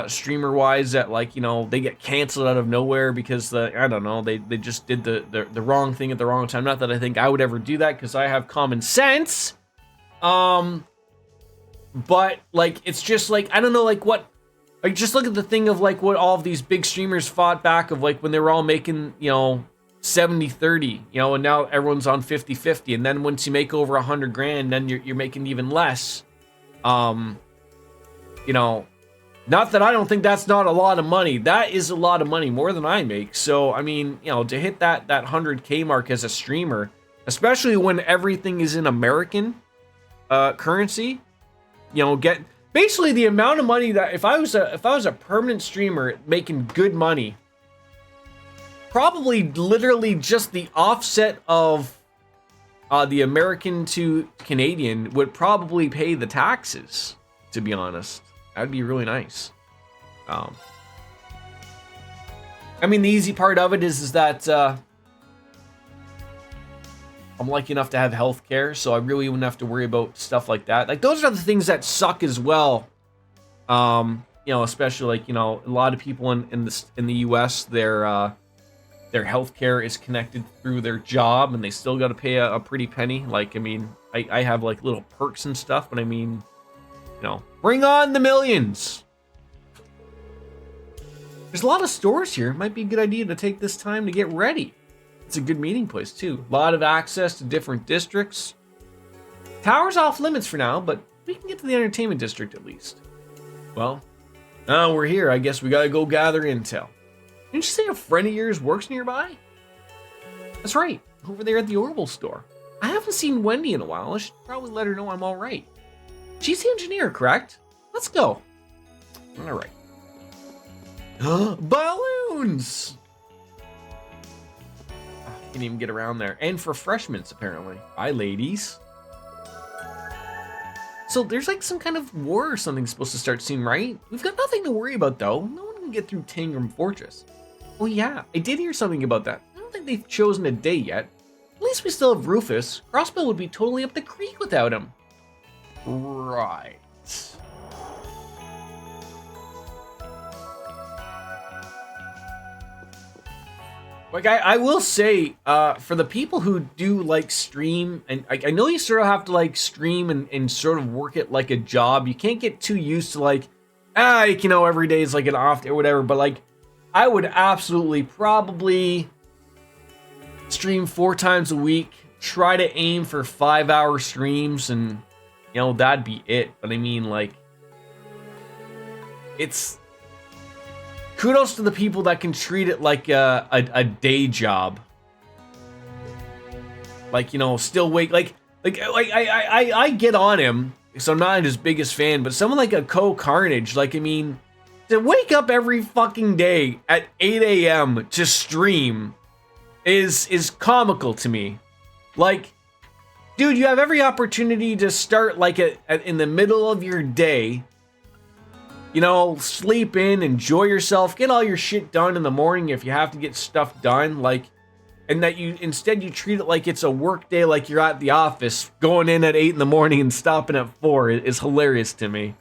streamer wise, that like, you know, they get canceled out of nowhere because I don't know, they just did the wrong thing at the wrong time. Not that I think I would ever do that because I have common sense. But like, it's just like, I don't know, like what, like just look at the thing of like what all of these big streamers fought back of like when they were all making, you know, 70-30, you know, and now everyone's on 50-50. And then once you make over 100 grand, then you're making even less. You know, not that I don't think that's not a lot of money. That is a lot of money, more than I make. So, I mean, you know, to hit that 100K mark as a streamer, especially when everything is in American currency, you know, get basically the amount of money that if I was a permanent streamer making good money, probably literally just the offset of the American to Canadian would probably pay the taxes, to be honest. That'd be really nice. I mean, the easy part of it is that I'm lucky enough to have healthcare, so I really wouldn't have to worry about stuff like that. Like, those are the things that suck as well. You know, especially like, you know, a lot of people in the US, their healthcare is connected through their job, and they still got to pay a pretty penny. Like, I mean, I have like little perks and stuff, but I mean, you know, bring on the millions. There's a lot of stores here. It might be a good idea to take this time to get ready. It's a good meeting place too. A lot of access to different districts. Tower's off limits for now, but we can get to the entertainment district at least. Well, now we're here. I guess we gotta go gather intel. Didn't you say a friend of yours works nearby? That's right, over there at the Orbital store. I haven't seen Wendy in a while. I should probably let her know I'm all right. She's the engineer, correct? Let's go. All right. Balloons! Can't even get around there. And for freshmen, apparently. Bye, ladies. So there's like some kind of war or something supposed to start soon, right? We've got nothing to worry about, though. No one can get through Tangram Fortress. Oh yeah, I did hear something about that. I don't think they've chosen a day yet. At least we still have Rufus. Crossbow would be totally up the creek without him. Right. Like, I will say, for the people who do like stream, and I know you sort of have to like stream and sort of work it like a job. You can't get too used to like, you know, every day is like an off day or whatever, but like, I would absolutely probably stream 4 times a week, try to aim for 5-hour streams, and, you know, that'd be it. But I mean, like, it's kudos to the people that can treat it like a day job. Like, you know, still wake, like I get on him, so I'm not his biggest fan, but someone like a Carnage, like, I mean, to wake up every fucking day at 8 a.m. to stream is comical to me. Like, dude, you have every opportunity to start like in the middle of your day. You know, sleep in, enjoy yourself, get all your shit done in the morning if you have to get stuff done. Like, and that you instead you treat it like it's a work day, like you're at the office, going in at 8 in the morning and stopping at 4 is hilarious to me.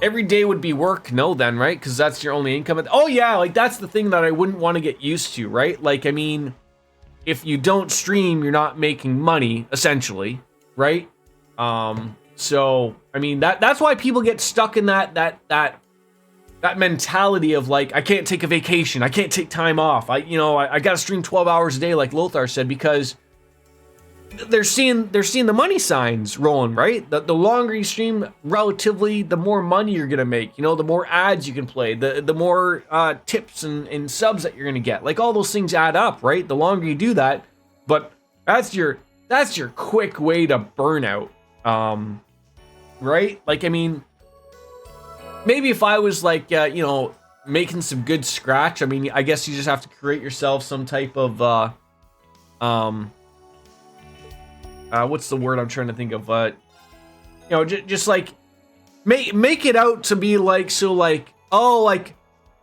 Every day would be work, no then, right? Because that's your only income. Oh yeah, like that's the thing that I wouldn't want to get used to, right? Like, I mean, if you don't stream, you're not making money, essentially, right? So I mean that's why people get stuck in that mentality of like, I can't take a vacation, I can't take time off. I gotta stream 12 hours a day, like Lothar said, because they're seeing the money signs rolling, right? The longer you stream, relatively, the more money you're gonna make. You know, the more ads you can play, the more tips and subs that you're gonna get. Like, all those things add up, right? The longer you do that, but that's your quick way to burn out, right? Like, I mean, maybe if I was like, you know, making some good scratch, I mean, I guess you just have to create yourself some type of what's the word I'm trying to think of? You know, just like make it out to be like, so like, oh, like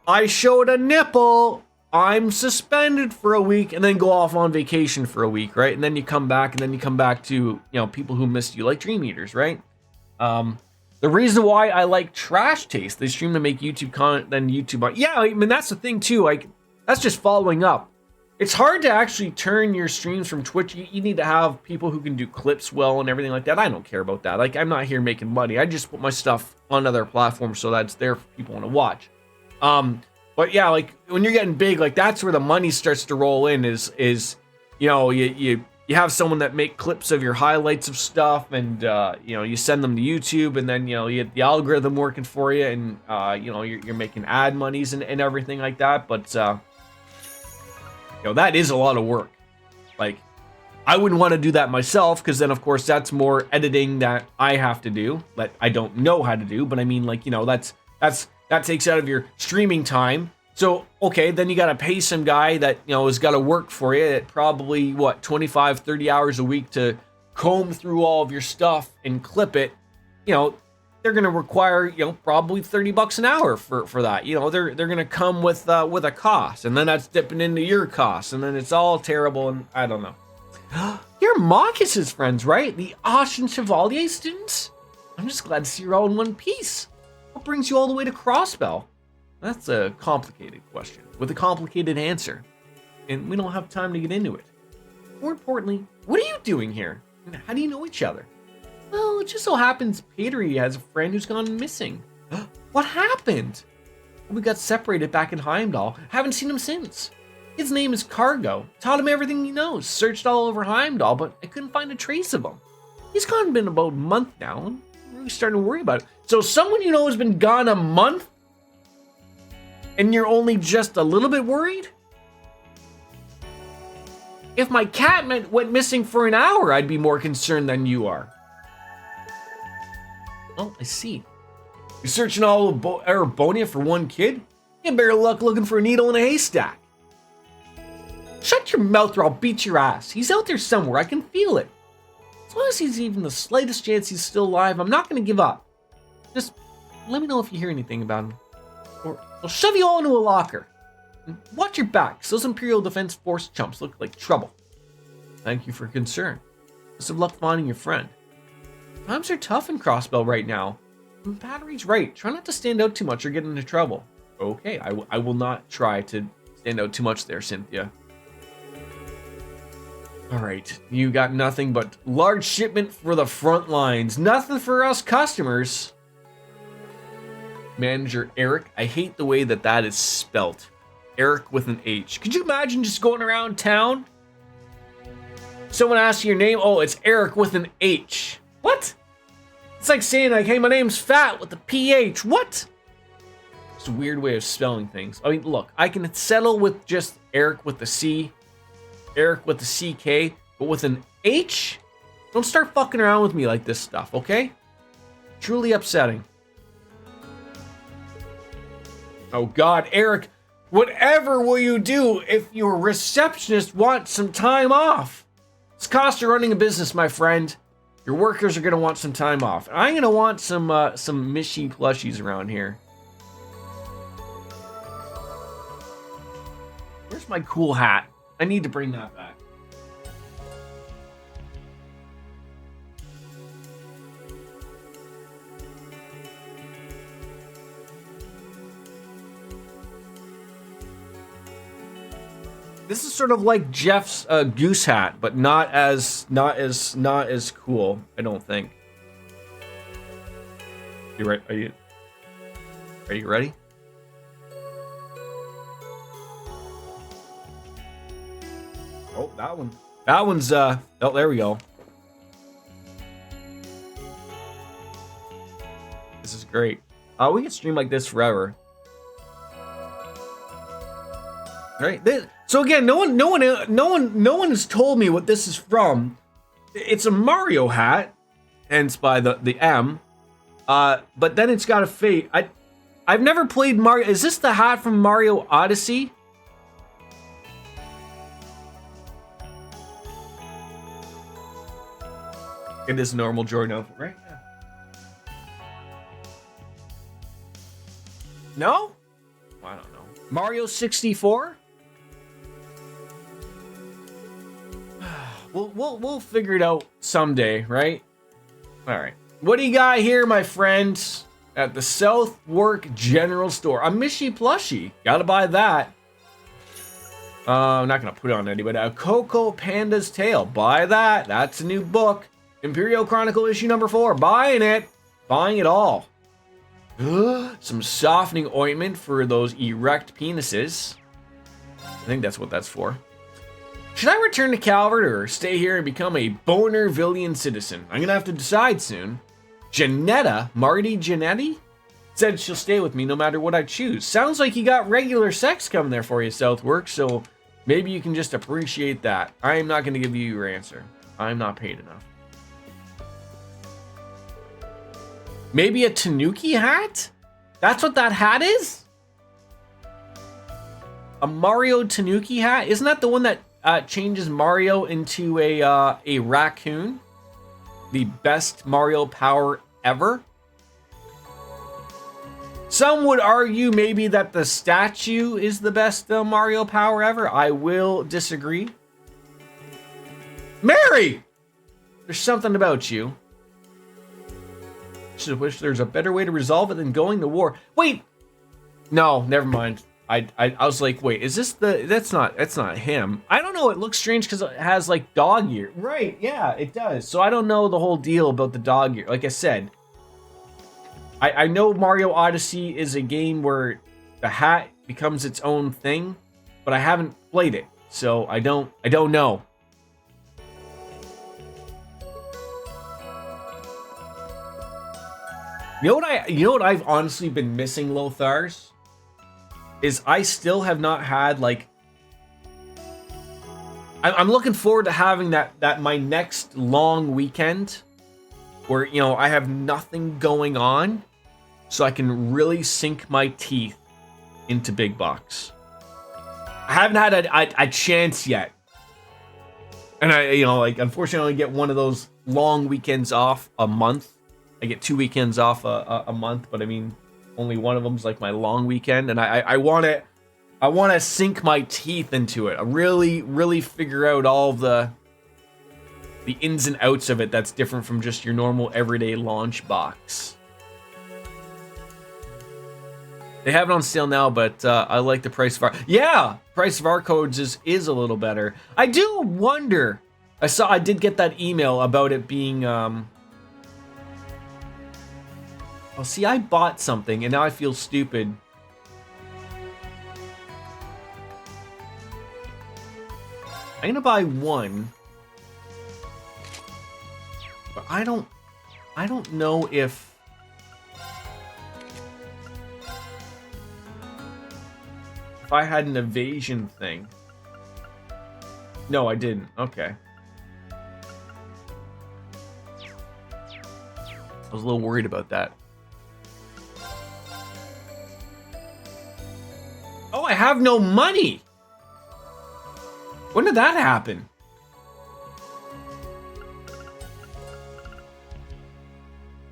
I showed a nipple, I'm suspended for a week and then go off on vacation for a week, right? And then you come back and then you come back to, you know, people who missed you, like Dream Eaters, right? The reason why I like Trash Taste, they stream to make YouTube content, then YouTube. Yeah, I mean, that's the thing too. Like, that's just following up. It's hard to actually turn your streams from Twitch. You need to have people who can do clips well and everything like that. I don't care about that. Like, I'm not here making money. I just put my stuff on other platforms so that it's there for people want to watch. But yeah, like when you're getting big, like that's where the money starts to roll in. Is you know, you have someone that make clips of your highlights of stuff, and you know, you send them to YouTube, and then you know, you get the algorithm working for you, and you know, you're making ad monies and everything like that. But you know, that is a lot of work. Like, I wouldn't want to do that myself, because then of course that's more editing that I have to do that I don't know how to do. But I mean, like, you know, that takes out of your streaming time. So, okay, then you got to pay some guy that, you know, has got to work for you at probably, what, 25, 30 hours a week to comb through all of your stuff and clip it. You know, they're going to require, you know, probably $30 an hour for that. You know, they're going to come with a cost, and then that's dipping into your costs, and then it's all terrible, and I don't know. You're Marcus's friends, right? The Ashen Chevalier students? I'm just glad to see you're all in one piece. What brings you all the way to Crossbell? That's a complicated question with a complicated answer, and we don't have time to get into it. More importantly, what are you doing here? And how do you know each other? Well, it just so happens Patery has a friend who's gone missing. What happened? We got separated back in Heimdall. Haven't seen him since. His name is Cargo. Taught him everything he knows. Searched all over Heimdall, but I couldn't find a trace of him. He's gone been about a month now, and I'm really starting to worry about it. So someone you know has been gone a month? And you're only just a little bit worried? If my cat went missing for an hour, I'd be more concerned than you are. Oh, I see. You're searching all of Arabonia for one kid? You have better luck looking for a needle in a haystack. Shut your mouth or I'll beat your ass. He's out there somewhere. I can feel it. As long as he's even the slightest chance he's still alive, I'm not going to give up. Just let me know if you hear anything about him. Or I'll shove you all into a locker. And watch your backs. Those Imperial Defense Force chumps look like trouble. Thank you for concern. Best of luck finding your friend. Times are tough in Crossbell right now. And Battery's right. Try not to stand out too much or get into trouble. Okay, I will not try to stand out too much there, Cynthia. Alright, you got nothing but large shipment for the front lines. Nothing for us customers. Manager Eric, I hate the way that is spelt. Eric with an H. Could you imagine just going around town? Someone asks you your name, oh, it's Eric with an H. What? It's like saying, like, hey, my name's Fat with a PH. What? It's a weird way of spelling things. I mean, look, I can settle with just Eric with the C, Eric with the CK, but with an H? Don't start fucking around with me like this stuff, okay? Truly upsetting. Oh God, Eric, whatever will you do if your receptionist wants some time off? It's cost of running a business, my friend. Your workers are gonna want some time off. I'm gonna want some Mishy plushies around here. Where's my cool hat? I need to bring that back. This is sort of like Jeff's goose hat, but not as cool. I don't think. You right? Are you ready? Oh, that one. That one's oh, there we go. This is great. We can stream like this forever. Right. So again, no one has told me what this is from. It's a Mario hat, hence by the M. But then it's got a face. I've never played Mario. Is this the hat from Mario Odyssey? It is normal Jordan outfit, right? Yeah. No? I don't know. Mario 64? We'll figure it out someday, right? All right. What do you got here, my friends? At the Southwark General Store. A Mishy plushie. Gotta buy that. I'm not gonna put it on anybody. A Coco Panda's Tale. Buy that. That's a new book. Imperial Chronicle issue number 4. Buying it. Buying it all. Some softening ointment for those erect penises. I think that's what that's for. Should I return to Calvert or stay here and become a Bonervillian citizen? I'm gonna have to decide soon. Janetta, Marty Janetti, said she'll stay with me no matter what I choose. Sounds like you got regular sex coming there for you, Southwark, so maybe you can just appreciate that. I am not gonna give you your answer. I'm not paid enough. Maybe a Tanuki hat? That's what that hat is? A Mario Tanuki hat? Isn't that the one that changes Mario into a raccoon? The best Mario power ever? Some would argue maybe that the statue is the best Mario power ever. I will disagree. Mary! There's something about you. Just wish there's a better way to resolve it than going to war. Wait! No, never mind. I was like, wait, is this that's not him. I don't know, it looks strange because it has like dog ear. Right, yeah, it does. So I don't know the whole deal about the dog ear. Like I said, I know Mario Odyssey is a game where the hat becomes its own thing, but I haven't played it, so I don't know. You know what I've honestly been missing, Lothars? Is I still have not had like I'm looking forward to having that my next long weekend where, you know, I have nothing going on so I can really sink my teeth into big box. I haven't had a chance yet. And I, you know, like, unfortunately I only get one of those long weekends off a month. I get 2 weekends off a month, but I mean, only one of them's like my long weekend, and I want to sink my teeth into it. I really figure out all of the ins and outs of it that's different from just your normal everyday launch box. They have it on sale now, but I like the price of our... Yeah! Price of our codes is a little better. I do wonder... I did get that email about it being... Oh, see, I bought something, and now I feel stupid. I'm gonna buy one. But I don't know if... If I had an evasion thing. No, I didn't. Okay. I was a little worried about that. Oh, I have no money! When did that happen?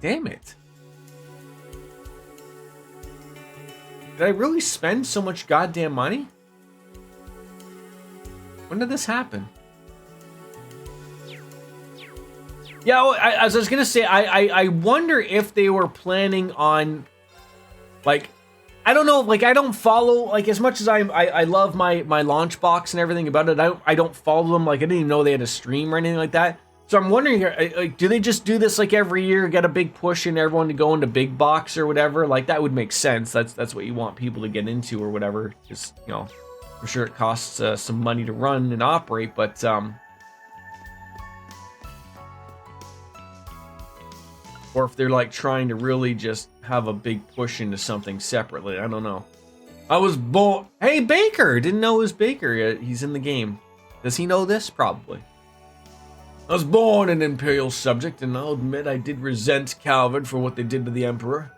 Damn it. Did I really spend so much goddamn money? When did this happen? Yeah, as I was gonna say, I wonder if they were planning on, like, I don't know, like, I don't follow, like, as much as I love my launch box and everything about it, I don't follow them, like, I didn't even know they had a stream or anything like that. So I'm wondering, like, do they just do this, like, every year, get a big push and everyone to go into big box or whatever? Like, that would make sense. That's what you want people to get into or whatever. Just, you know, for sure it costs some money to run and operate, but, or if they're like trying to really just have a big push into something separately. I don't know. I was born... Hey, Baker! Didn't know it was Baker. He's in the game. Does he know this? Probably. I was born an Imperial subject, and I'll admit I did resent Calvert for what they did to the Emperor.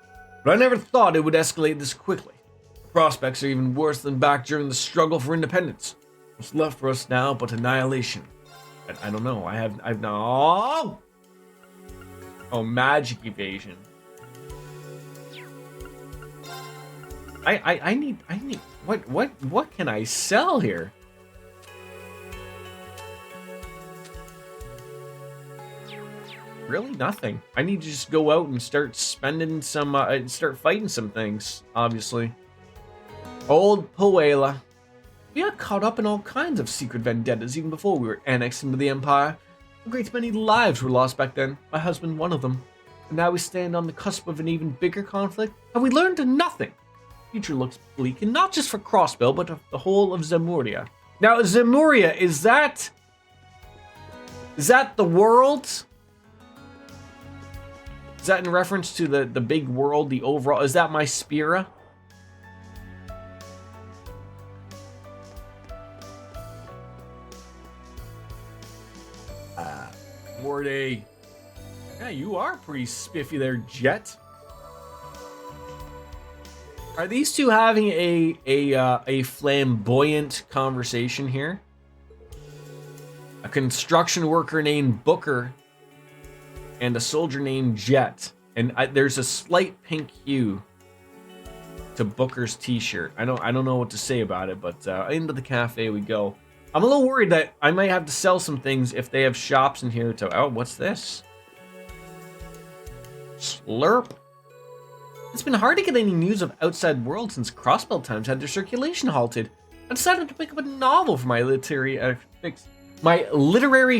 But I never thought it would escalate this quickly. The prospects are even worse than back during the struggle for independence. What's left for us now but annihilation? I don't know. I've no... Oh, magic evasion. I need what can I sell here? Really, nothing. I need to just go out and start spending some, start fighting some things, obviously. Old Puella. We got caught up in all kinds of secret vendettas even before we were annexed into the Empire. A great many lives were lost back then, my husband one of them. And now we stand on the cusp of an even bigger conflict, and we learned nothing. The future looks bleak, and not just for Crossbell, but of the whole of Zemuria. Now, Zemuria, is that the world? Is that in reference to the big world, the overall? Is that my Spira? Morty. Yeah, you are pretty spiffy there, Jet. Are these two having a flamboyant conversation here? A construction worker named Booker and a soldier named Jet. And there's a slight pink hue to Booker's t-shirt. I don't know what to say about it, but into the cafe we go. I'm a little worried that I might have to sell some things if they have shops in here to... Oh, what's this? Slurp. It's been hard to get any news of outside world since Crossbell Times had their circulation halted. I decided to pick up a novel for my literary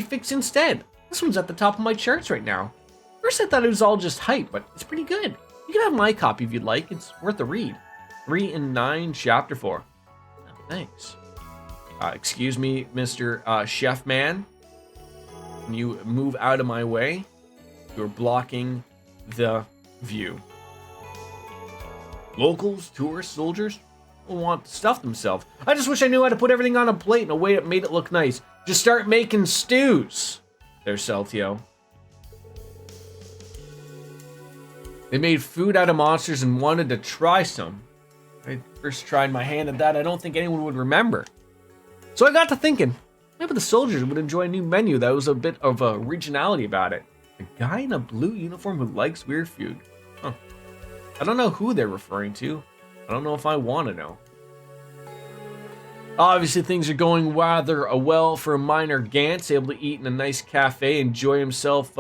fix instead. This one's at the top of my charts right now. First I thought it was all just hype, but it's pretty good. You can have my copy if you'd like. It's worth a read. 3 and 9, Chapter 4. Oh, thanks. Excuse me, Mr. Chef Man. Can you move out of my way? You're blocking the view. Locals, tourists, soldiers will want to stuff themselves. I just wish I knew how to put everything on a plate in a way that made it look nice. Just start making stews. There's Celtio. They made food out of monsters and wanted to try some. I first tried my hand at that. I don't think anyone would remember. So I got to thinking, maybe the soldiers would enjoy a new menu that was a bit of originality about it. A guy in a blue uniform who likes weird food. Huh. I don't know who they're referring to. I don't know if I want to know. Obviously, things are going rather well for Minor Gantz, able to eat in a nice cafe, enjoy himself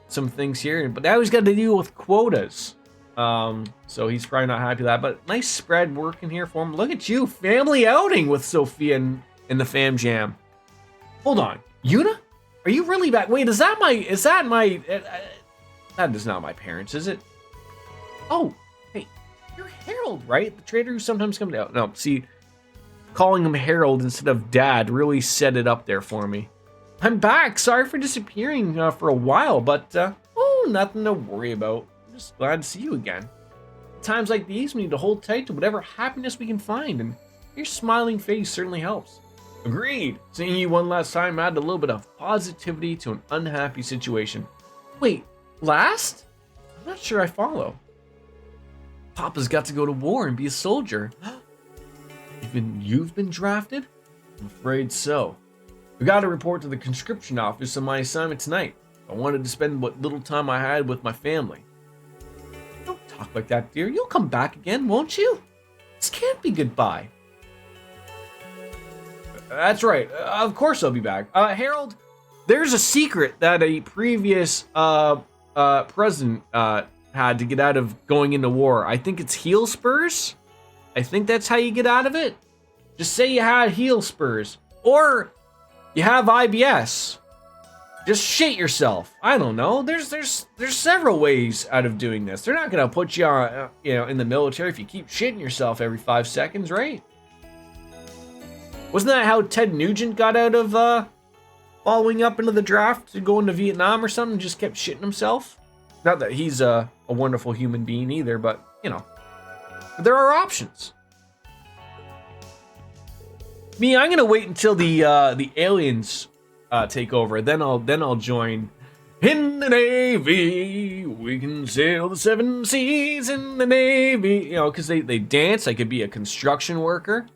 some things here. But now he's got to deal with quotas. So he's probably not happy with that. But nice spread working here for him. Look at you, family outing with Sophia and the Fam Jam. Hold on, Yuna? Are you really back? Wait, that is not my parents, is it? Oh, hey, you're Harold, right? The trader who sometimes comes out. No, see, calling him Harold instead of Dad really set it up there for me. I'm back. Sorry for disappearing for a while, but nothing to worry about. I'm just glad to see you again. At times like these, we need to hold tight to whatever happiness we can find, and your smiling face certainly helps. Agreed. Seeing you one last time added a little bit of positivity to an unhappy situation. Wait, last? I'm not sure I follow. Papa's got to go to war and be a soldier. You've been drafted? I'm afraid so. We got to report to the conscription office on my assignment tonight. I wanted to spend what little time I had with my family. Don't talk like that, dear. You'll come back again, won't you? This can't be goodbye. That's right. Of course I'll be back. Harold, there's a secret that a previous president had to get out of going into war. I think it's heel spurs. I think that's how you get out of it. Just say you had heel spurs. Or you have IBS. Just shit yourself. I don't know. There's several ways out of doing this. They're not gonna put you on, in the military if you keep shitting yourself every 5 seconds, right? Wasn't that how Ted Nugent got out of following up into the draft to go into Vietnam or something? Just kept shitting himself. Not that he's a wonderful human being either, but there are options. Me, I'm gonna wait until the aliens take over. Then I'll join. In the Navy, we can sail the 7 seas in the Navy. Because they dance. I could be a construction worker.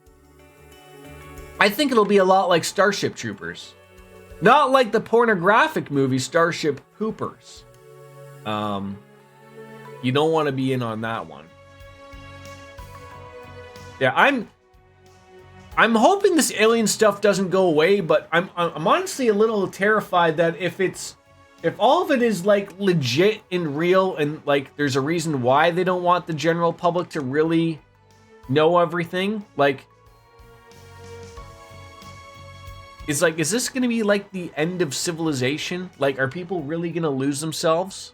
I think it'll be a lot like Starship Troopers. Not like the pornographic movie Starship Poopers. You don't want to be in on that one. Yeah, I'm hoping this alien stuff doesn't go away, but I'm honestly a little terrified that if it's if all of it is like legit and real, and like there's a reason why they don't want the general public to really know everything, like, is this gonna be like the end of civilization? Like, are people really gonna lose themselves?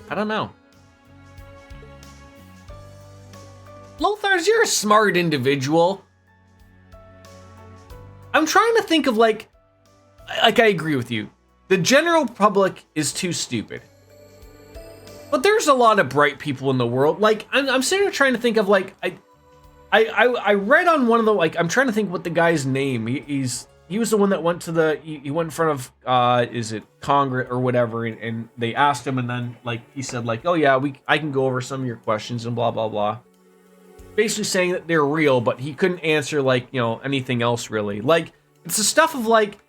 I don't know. Lothars, you're a smart individual. I'm trying to think of like I agree with you. The general public is too stupid. But there's a lot of bright people in the world. Like, I'm sitting here trying to think of like, I read on one of the, like, I'm trying to think what the guy's name. He was the one that went to he went in front of, is it Congress or whatever, and they asked him, and then like he said like, oh yeah, I can go over some of your questions and blah blah blah. Basically saying that they're real, but he couldn't answer like, you know, anything else really. Like, it's the stuff of like,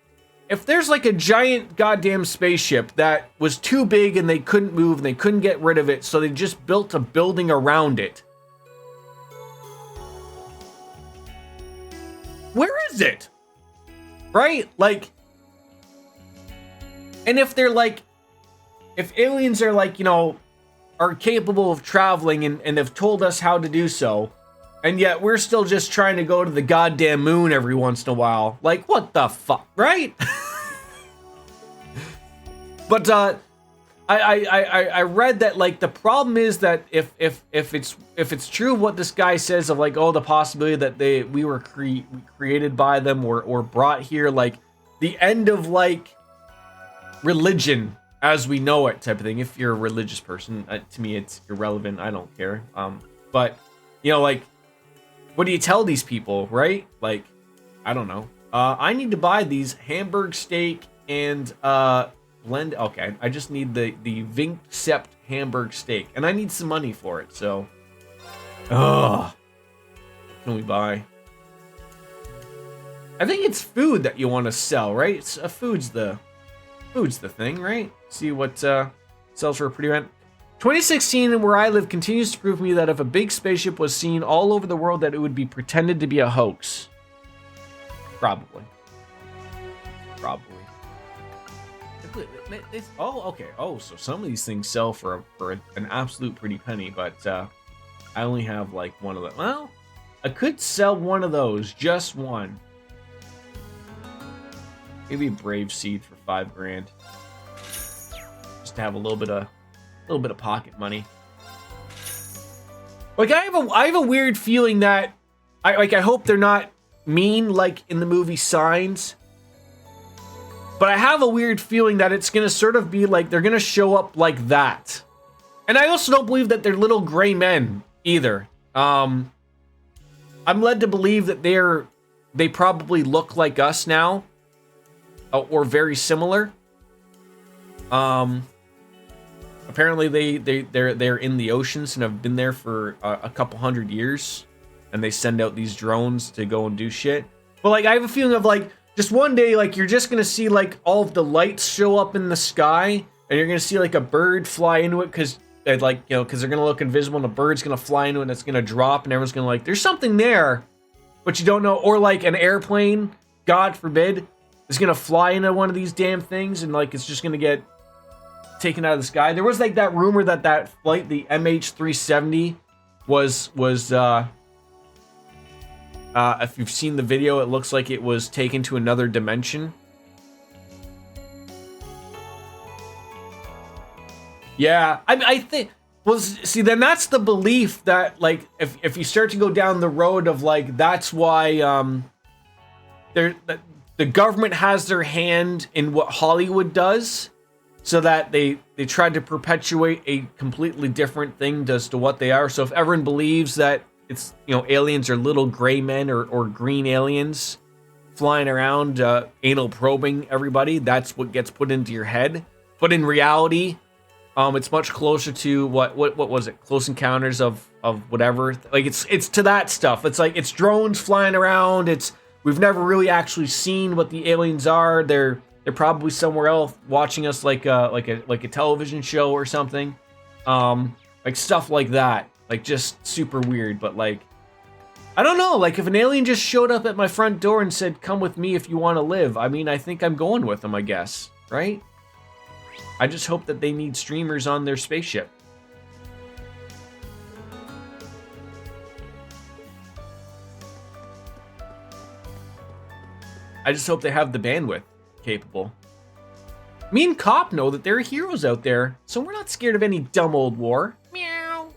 if there's like a giant goddamn spaceship that was too big and they couldn't move and they couldn't get rid of it, so they just built a building around it. Where is it? Right? Like, and if they're like, if aliens are like, you know, are capable of traveling and have told us how to do so, and yet we're still just trying to go to the goddamn moon every once in a while. Like, what the fuck, right? But I read that like the problem is that if it's true what this guy says of like, oh, the possibility that we were created by them or brought here, like the end of like religion as we know it type of thing. If you're a religious person, to me it's irrelevant. I don't care. But you know, like, what do you tell these people, right? Like, I don't know. I need to buy these Hamburg steak and blend. Okay, I just need the Vincept Hamburg steak, and I need some money for it. So, what can we buy? I think it's food that you want to sell, right? It's food's the thing, right? See what sells for a pretty rent. 2016, and where I live, continues to prove me that if a big spaceship was seen all over the world, that it would be pretended to be a hoax. Probably. Oh, okay. Oh, so some of these things sell for an absolute pretty penny, but I only have like one of them. Well, I could sell one of those, just one. Maybe a Brave Seed for $5,000, just to have a little bit of pocket money. Like, I have a weird feeling that I hope they're not mean like in the movie Signs. But I have a weird feeling that it's going to sort of be like they're going to show up like that. And I also don't believe that they're little gray men either. I'm led to believe that they probably look like us now, or very similar. Apparently they're in the oceans and have been there for a couple hundred years, and they send out these drones to go and do shit. But like, I have a feeling of like, just one day, like, you're just gonna see like all of the lights show up in the sky, and you're gonna see like a bird fly into it because like, you know, because they're gonna look invisible, and a bird's gonna fly into it and it's gonna drop, and everyone's gonna like, there's something there, but you don't know. Or like an airplane, God forbid, is gonna fly into one of these damn things, and like it's just gonna get taken out of the sky. There was like that rumor that flight, the MH370, was if you've seen the video, it looks like it was taken to another dimension. Yeah, I think, well, see, then that's the belief that, like, if you start to go down the road of, like, that's why the government has their hand in what Hollywood does, so that they tried to perpetuate a completely different thing as to what they are. So if everyone believes that it's, you know, aliens are little gray men or green aliens flying around, anal probing everybody, that's what gets put into your head. But in reality, it's much closer to what was it? Close Encounters of whatever. Like, it's to that stuff. It's like, it's drones flying around. We've never really actually seen what the aliens are. They're probably somewhere else watching us, like a television show or something. Like stuff like that. Like, just super weird. But like, I don't know. Like, if an alien just showed up at my front door and said, "Come with me if you want to live," I mean, I think I'm going with them, I guess. Right? I just hope that they need streamers on their spaceship. I just hope they have the bandwidth capable. Me and Cop know that there are heroes out there, so we're not scared of any dumb old war. Meow.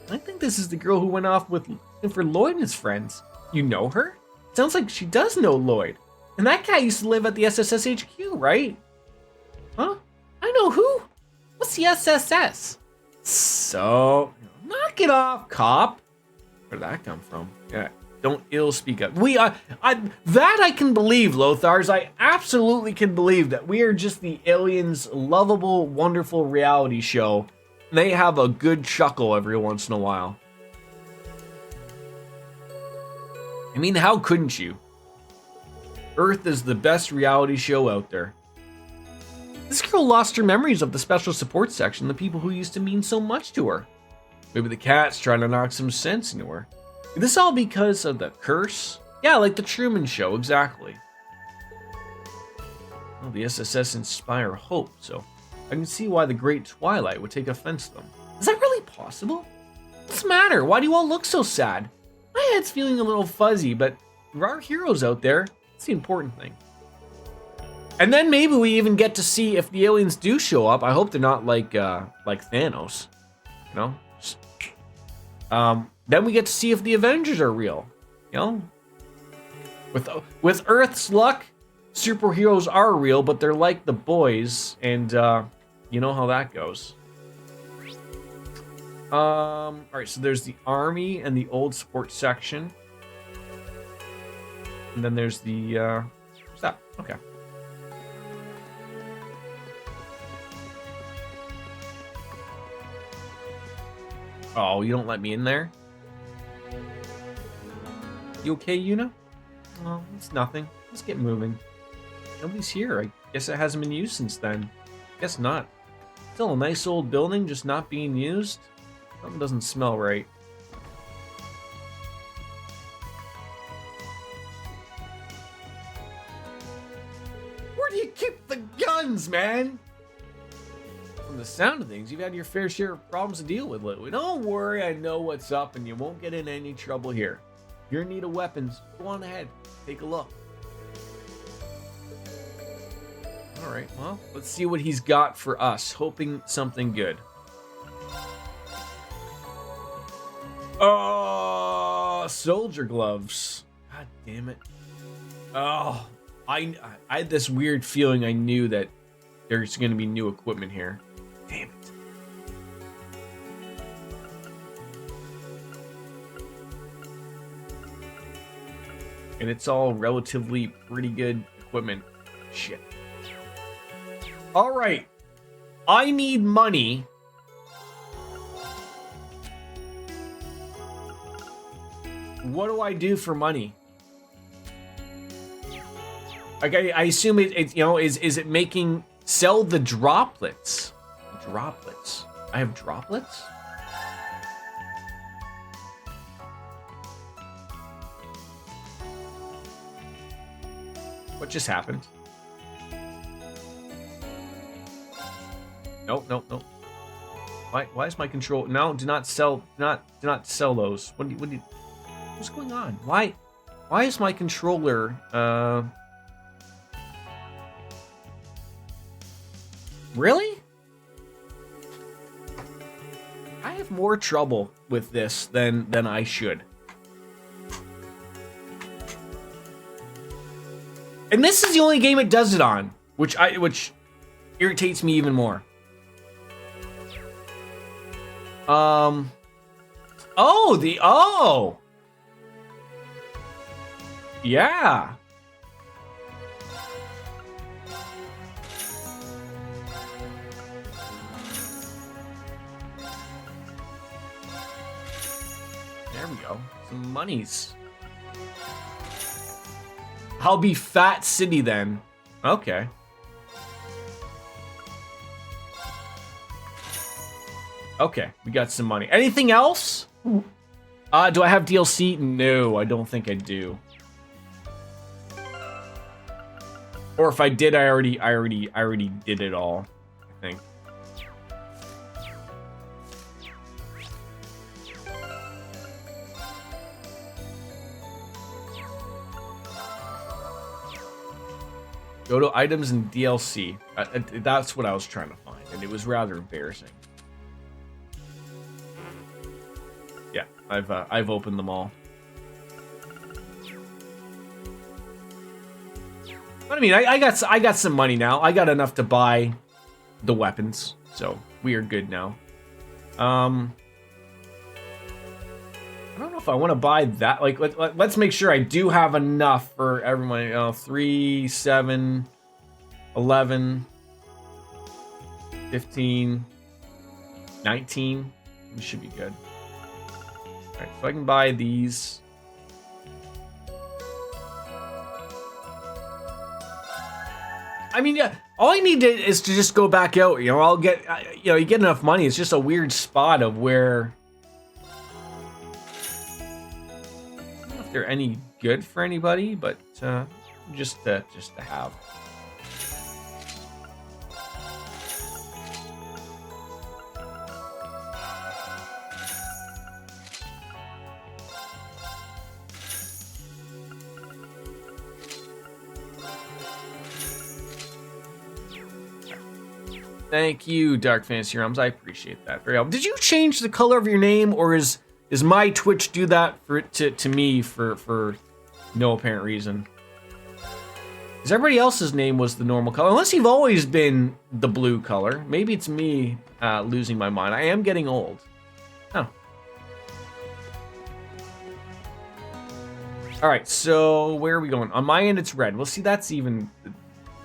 I think this is the girl who went off for Lloyd and his friends. You know her? Sounds like she does know Lloyd. And that guy used to live at the SSS HQ, right? Huh? I know who. What's the SSS? So, knock it off, Cop. Where'd that come from? Yeah. Don't ill speak up. That I can believe, Lothars. I absolutely can believe that we are just the aliens' lovable, wonderful reality show. They have a good chuckle every once in a while. I mean, how couldn't you? Earth is the best reality show out there. This girl lost her memories of the special support section, the people who used to mean so much to her. Maybe the cat's trying to knock some sense into her. Is this all because of the curse? Yeah, like the Truman Show, exactly. Well, the SSS inspire hope, so I can see why the Great Twilight would take offense to them. Is that really possible? What's the matter? Why do you all look so sad? My head's feeling a little fuzzy, but there are heroes out there. That's the important thing. And then maybe we even get to see if the aliens do show up. I hope they're not like Thanos, you know? Then we get to see if the Avengers are real, you know? With Earth's luck, superheroes are real, but they're like the boys, and you know how that goes. All right, so there's the army and the old support section, and then there's the what's that? Okay. Oh, you don't let me in there? You okay, Yuna? Oh, it's nothing. Let's get moving. Nobody's here. I guess it hasn't been used since then. Guess not. Still a nice old building, just not being used. Something doesn't smell right. Where do you keep the guns, man? From the sound of things, you've had your fair share of problems to deal with lately. Don't worry, I know what's up and you won't get in any trouble here. If you're in need of weapons, go on ahead. Take a look. Alright, well, let's see what he's got for us. Hoping something good. Oh, soldier gloves. God damn it. Oh, I had this weird feeling I knew that there's going to be new equipment here. Damn it. And it's all relatively pretty good equipment. Shit. All right. I need money. What do I do for money? Like I assume it you know, is it making sell the droplets? Droplets. I have droplets? What just happened? Nope. Why is my control? No, do not sell those. What's going on? Why is my controller really? I have more trouble with this than I should. And this is the only game it does it on, which irritates me even more. Yeah. There we go. Some monies. I'll be Fat City then. Okay. Okay, we got some money. Anything else? Do I have DLC? No, I don't think I do. Or if I did, I already did it all, I think. Go to items and DLC. That's what I was trying to find, and it was rather embarrassing. Yeah, I've opened them all. But I mean, I got some money now. I got enough to buy the weapons, so we are good now. I don't know if I want to buy that. Like, let's make sure I do have enough for everyone. 3, 7, 11, 15, 19. We should be good. All right, so I can buy these. I mean, yeah, all I need is to just go back out. You know, I'll get, you know, you get enough money. It's just a weird spot of where. I don't know if they're any good for anybody, but just to have. Thank you, Dark Fantasy Realms. I appreciate that. Very helpful. Did you change the color of your name, or is my Twitch do that to me for no apparent reason? Because everybody else's name was the normal color, unless you've always been the blue color. Maybe it's me losing my mind. I am getting old. Oh. All right, so where are we going? On my end, it's red. Well, see, that's even.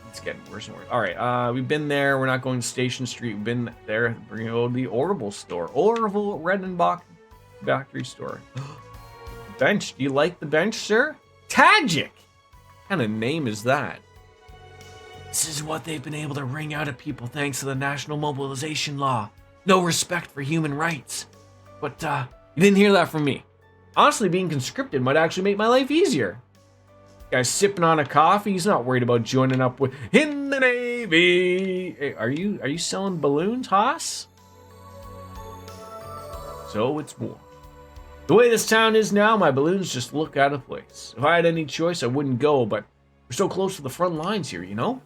It's getting worse and worse. All right, we've been there. We're not going to Station Street. We've been there. We're going to go to the Orville store. Orville Redenbach factory store. Bench. Do you like the bench, sir? Tajik. What kind of name is that? This is what they've been able to wring out of people thanks to the National Mobilization Law. No respect for human rights. But you didn't hear that from me. Honestly, being conscripted might actually make my life easier. Guy's sipping on a coffee. He's not worried about joining up with in the Navy. Hey, are you selling balloons, Haas? So it's war. The way this town is now, my balloons just look out of place. If I had any choice, I wouldn't go, but we're so close to the front lines here, you know?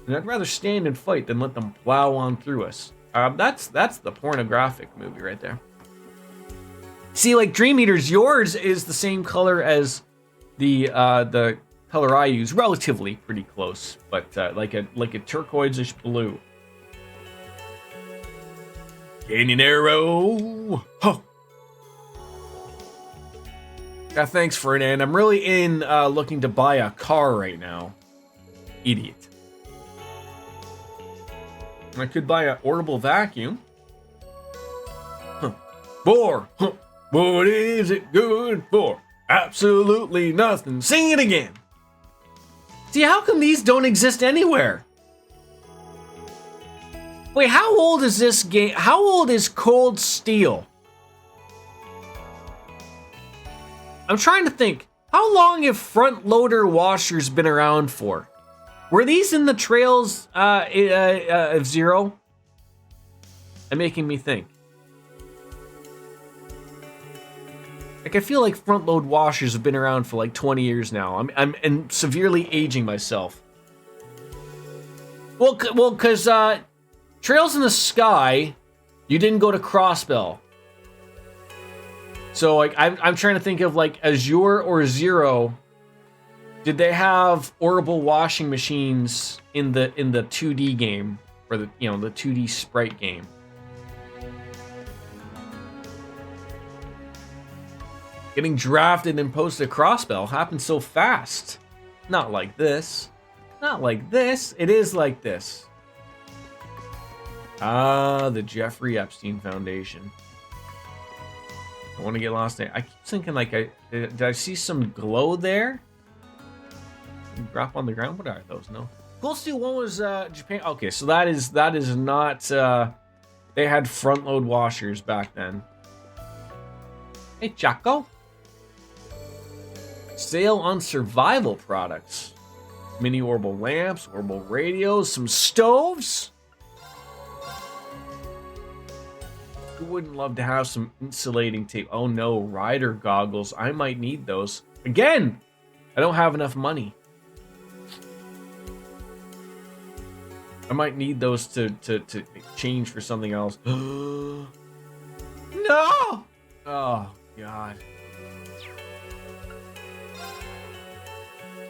And I'd rather stand and fight than let them plow on through us. That's the pornographic movie right there. See, like Dream Eaters, yours is the same color as the color I use, relatively pretty close, but like a turquoise-ish blue. Canyon arrow. Oh. Yeah, thanks, Ferdinand. I'm really in looking to buy a car right now. Idiot. I could buy an orbital vacuum. Huh. For. Huh. What is it good for? Absolutely nothing. Sing it again. See, how come these don't exist anywhere? Wait, how old is this game? How old is Cold Steel? I'm trying to think. How long have front loader washers been around for? Were these in the Trails of Zero? And making me think. Like, I feel like front load washers have been around for like 20 years now. I'm severely aging myself. Well, because Trails in the Sky, you didn't go to Crossbell. So like I'm trying to think of like Azure or Zero. Did they have orbital washing machines in the 2D game, or the 2D sprite game? Getting drafted and posted to Crossbell happened so fast. Not like this. Not like this. It is like this. Ah, the Jeffrey Epstein Foundation. I want to get lost there. I keep thinking like did I see some glow there? Drop on the ground. What are those? No. Cold Steel 1 was Japan. Okay, so that is not. They had front load washers back then. Hey, Chaco. Sale on survival products. Mini orbital lamps, orbital radios, some stoves. Who wouldn't love to have some insulating tape? Oh no, rider goggles. I might need those. Again, I don't have enough money. I might need those to change for something else. No! Oh, God.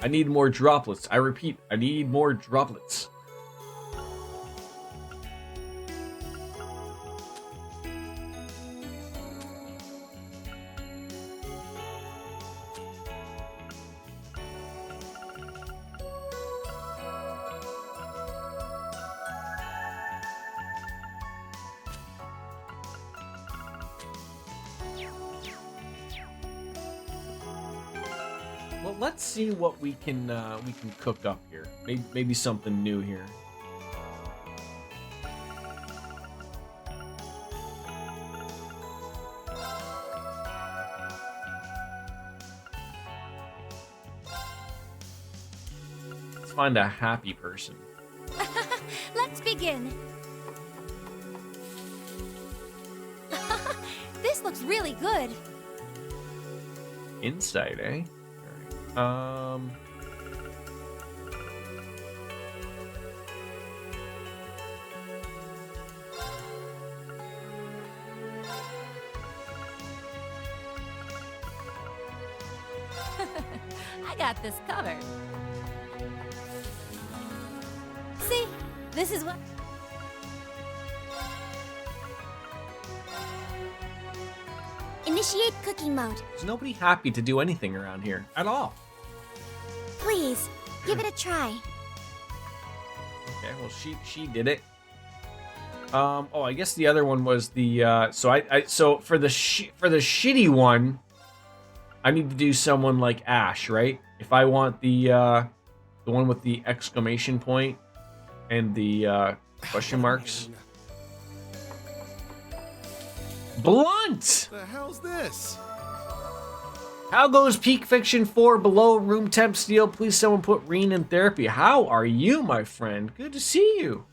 I need more droplets. I repeat, I need more droplets. Well, let's see what we can cook up here. Maybe something new here. Let's find a happy person. Let's begin. This looks really good. Insight, eh? I got this covered. See, this is what... Initiate cooking mode. There's nobody happy to do anything around here at all. Please, give it a try. Okay, well she did it. Oh, I guess the other one was the so for the shitty one, I need to do someone like Ash, right? If I want the one with the exclamation point and the question marks. Blunt! The hell's this? How goes Peak Fiction 4 below room temp steel? Please someone put Reen in therapy. How are you, my friend? Good to see you.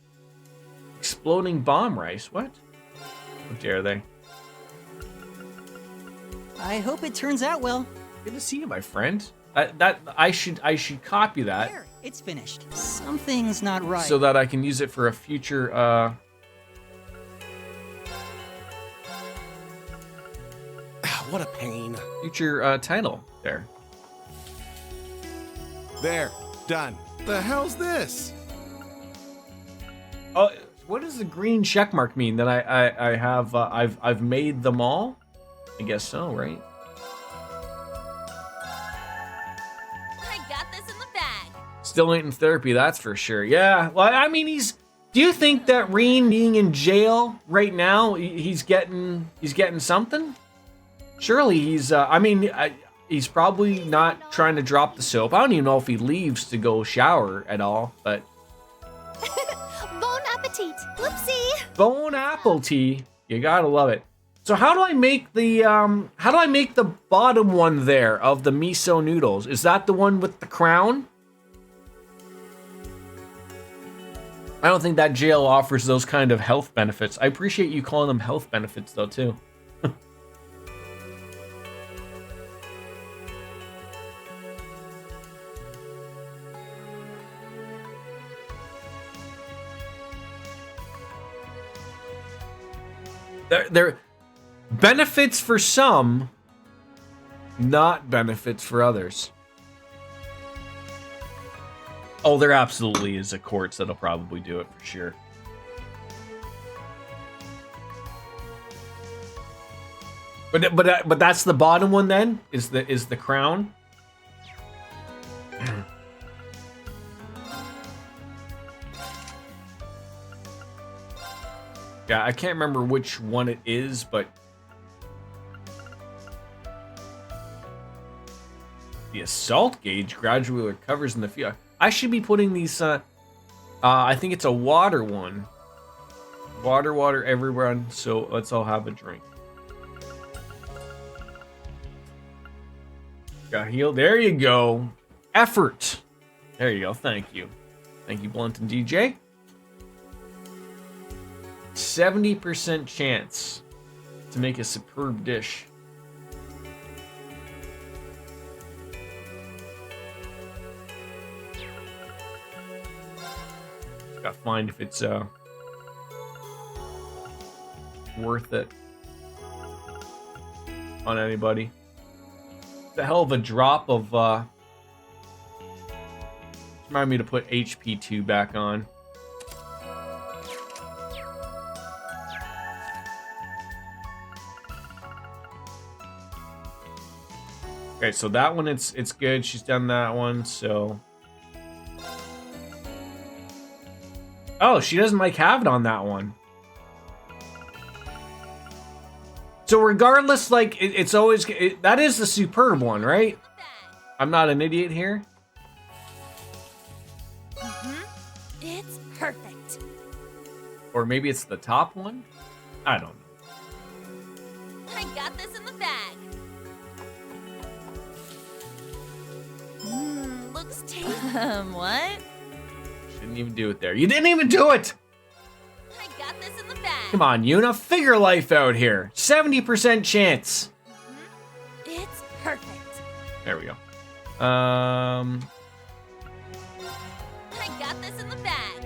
Exploding bomb rice. What? How dare they? I hope it turns out well. Good to see you, my friend. I should copy that. There, it's finished. Something's not right. So that I can use it for a future What a pain. future title there. There, done. The hell's this? Oh, what does the green check mark mean? That I have I've made them all? I guess so, right? I got this in the bag. Still ain't in therapy, that's for sure. Yeah, well, I mean, do you think that Reen being in jail right now, he's getting something? Surely he's. He's probably not trying to drop the soap. I don't even know if he leaves to go shower at all. But Bon appetit. Whoopsie. bone apple tea, you gotta love it. So how do I make the bottom one there of the miso noodles? Is that the one with the crown? I don't think that jail offers those kind of health benefits. I appreciate you calling them health benefits though too. They're benefits for some, not benefits for others. Oh, there absolutely is a quartz that'll probably do it for sure. But that's the bottom one then? Is the crown? Yeah, I can't remember which one it is, but the assault gauge gradually recovers in the field. I should be putting these. I think it's a water one. Water, everyone. So let's all have a drink. Got healed. There you go. Effort. There you go. Thank you. Thank you, Blunt and DJ. 70% chance. to make a superb dish. Gotta find if it's worth it on anybody. It's a hell of a drop of remind me to put HP2 back on. Okay, so that one it's good. She's done that one, so. Oh, she doesn't like have it on that one. So regardless, like it's always that is the superb one, right? I'm not an idiot here. It's perfect. Or maybe it's the top one. I don't know. I got this in the bag. Looks tasty. What? Shouldn't even do it there. You didn't even do it. I got this in the bag. Come on, Yuna, figure life out here. 70% chance. It's perfect. There we go. I got this in the bag.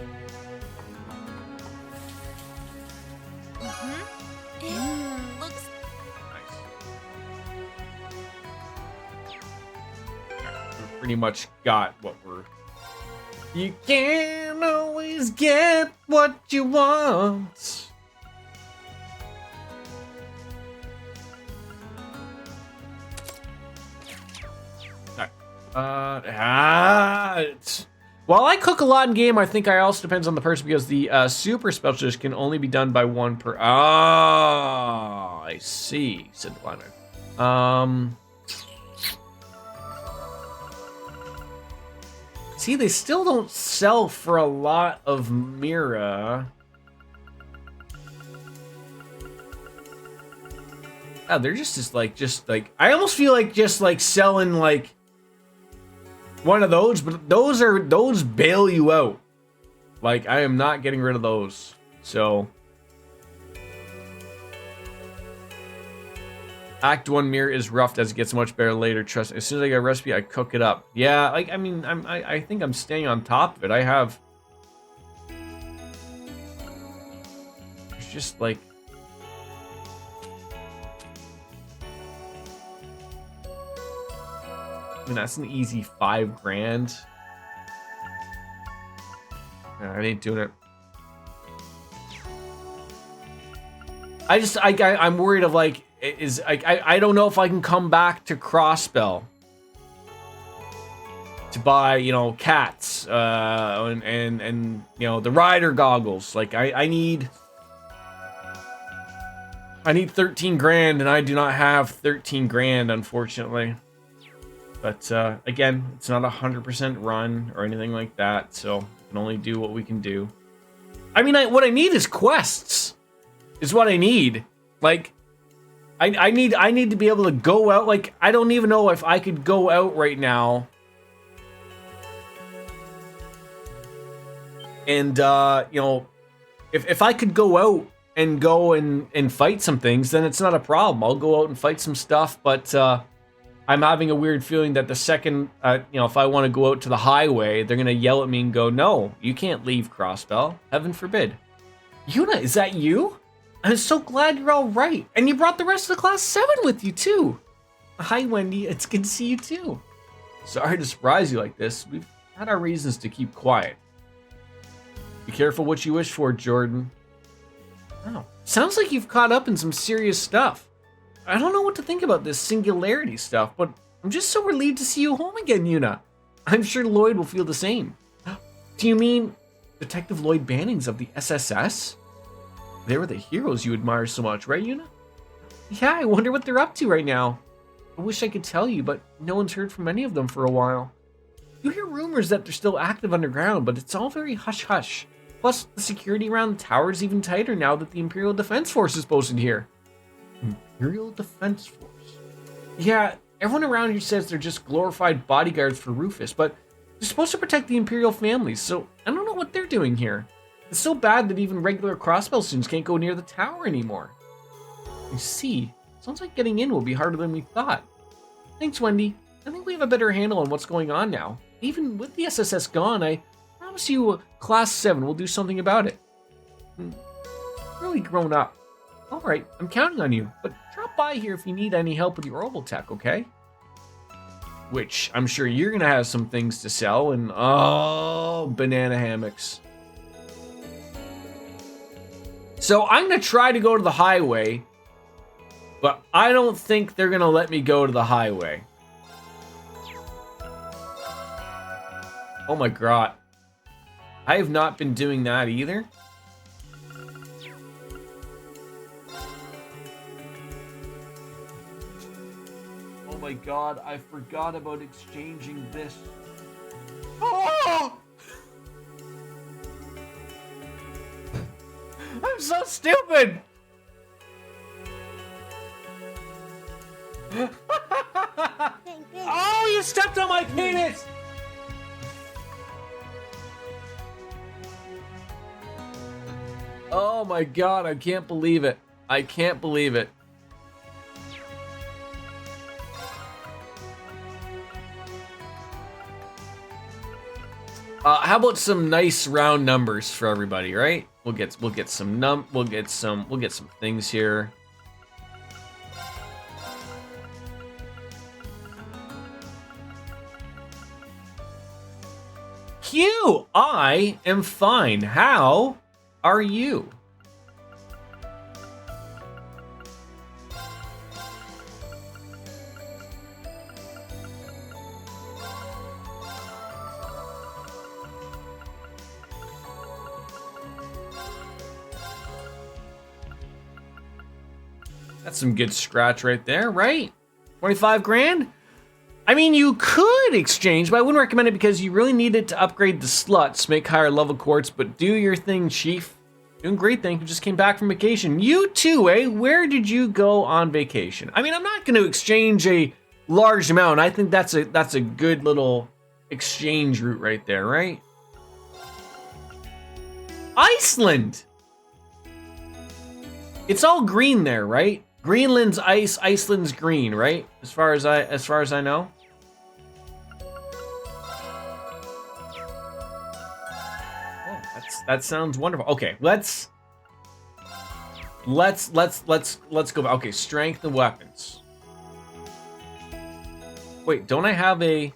It looks Nice. We've pretty much got what we're. You can't always get what you want. While I cook a lot in game, I think I also depends on the person because the super special dish can only be done by one per. Ah, I see. Said the blind man. See, they still don't sell for a lot of Mira. Oh, they're just like I almost feel like just like selling like one of those, but those bail you out. Like I am not getting rid of those. So Act 1 mirror is rough as it gets much better later. Trust me. As soon as I get a recipe, I cook it up. Yeah, like I mean, I think I'm staying on top of it. I have. It's just like. I mean, that's an easy $5,000. Nah, I ain't doing it. I'm worried of like. I don't know if I can come back to Crossbell to buy, you know, cats and you know the rider goggles. Like I need 13 grand and I do not have 13 grand, unfortunately. But again, it's not 100% run or anything like that, so we can only do what we can do. I mean, what I need is quests. Is what I need. Like. I need to be able to go out. Like, I don't even know if I could go out right now. And, you know, if I could go out and go and fight some things, then it's not a problem. I'll go out and fight some stuff. But I'm having a weird feeling that the second, you know, if I want to go out to the highway, they're going to yell at me and go, no, you can't leave Crossbell. Heaven forbid. Yuna, is that you? I'm so glad you're all right. And you brought the rest of the class 7 with you, too. Hi, Wendy. It's good to see you, too. Sorry to surprise you like this. We've had our reasons to keep quiet. Be careful what you wish for, Jordan. Oh, sounds like you've caught up in some serious stuff. I don't know what to think about this singularity stuff, but I'm just so relieved to see you home again, Yuna. I'm sure Lloyd will feel the same. Do you mean Detective Lloyd Bannings of the SSS? They were the heroes you admire so much, right, Yuna? Yeah, I wonder what they're up to right now. I wish I could tell you, but no one's heard from any of them for a while. You hear rumors that they're still active underground, but it's all very hush-hush. Plus, the security around the tower is even tighter now that the Imperial Defense Force is posted here. Imperial Defense Force? Yeah, everyone around here says they're just glorified bodyguards for Rufus, but they're supposed to protect the Imperial families, so I don't know what they're doing here. It's so bad that even regular Crossbell students can't go near the tower anymore. I see. Sounds like getting in will be harder than we thought. Thanks, Wendy. I think we have a better handle on what's going on now. Even with the SSS gone, I promise you Class 7 will do something about it. Really grown up. Alright, I'm counting on you, but drop by here if you need any help with your orbital tech, okay? Which, I'm sure you're gonna have some things to sell, and oh, banana hammocks. So I'm gonna try to go to the highway, but I don't think they're gonna let me go to the highway. Oh my god. I have not been doing that either. Oh my god, I forgot about exchanging this. Oh! I'm so stupid! Oh, you stepped on my penis! Oh my god, I can't believe it. I can't believe it. How about some nice round numbers for everybody, right? We'll get some things here. Q, I am fine. How are you? That's some good scratch right there, right? 25 grand? I mean, you could exchange, but I wouldn't recommend it because you really need it to upgrade the sluts, make higher level quartz, but do your thing, Chief. Doing great, thank you. Just came back from vacation. You too, eh? Where did you go on vacation? I mean, I'm not going to exchange a large amount. I think that's a good little exchange route right there, right? Iceland! It's all green there, right? Greenland's ice, Iceland's green, right? As far as I know. Oh, that sounds wonderful. Okay, let's go back. Okay, strength and weapons. Wait, don't I have a?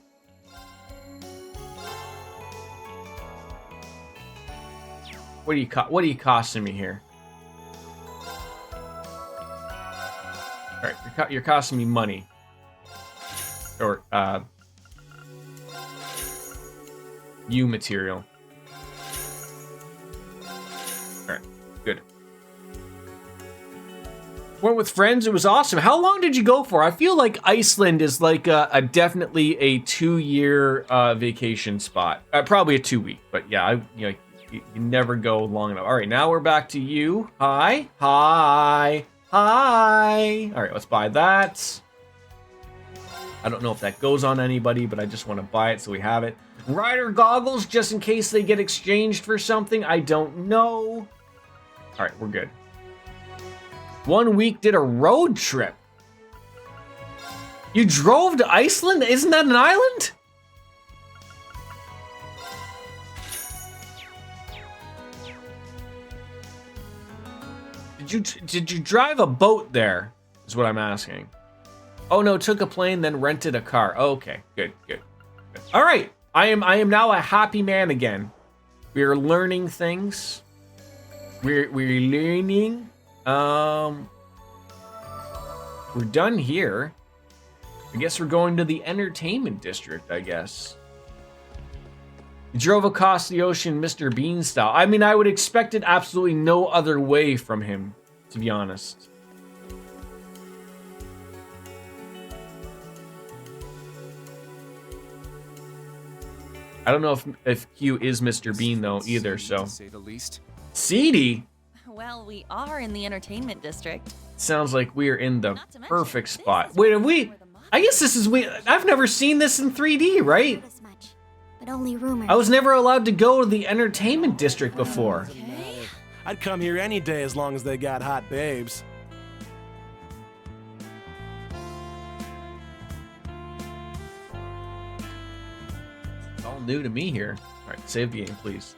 What are you costing me here? All right, you're costing me money. Or U material. All right, good. Went with friends. It was awesome. How long did you go for? I feel like Iceland is like a definitely a 2-year vacation spot. Probably a 2-week, but yeah, you never go long enough. All right, now we're back to you. Hi. All right, let's buy that. I don't know if that goes on anybody, but I just want to buy it so we have it. Rider goggles, just in case they get exchanged for something. I don't know. All right, we're good. 1 week did a road trip. You drove to Iceland? Isn't that an island? Did you drive a boat there? Is what I'm asking. Oh no, took a plane then rented a car. Okay, good. All right, I am now a happy man again. We are learning things. We're learning. We're done here. I guess we're going to the entertainment district. I guess. You drove across the ocean, Mr. Bean style. I mean, I would expect it absolutely no other way from him, to be honest. I don't know if Q is Mr. Bean though either. So, to say the least. Seedy. Well, we are in the entertainment district. Sounds like we're in the perfect spot. Wait, have we? I guess this is I've never seen this in 3D, right? But only rumors. I was never allowed to go to the entertainment district before. I'd come here any day as long as they got hot babes. new to me here. All right, save the game, please.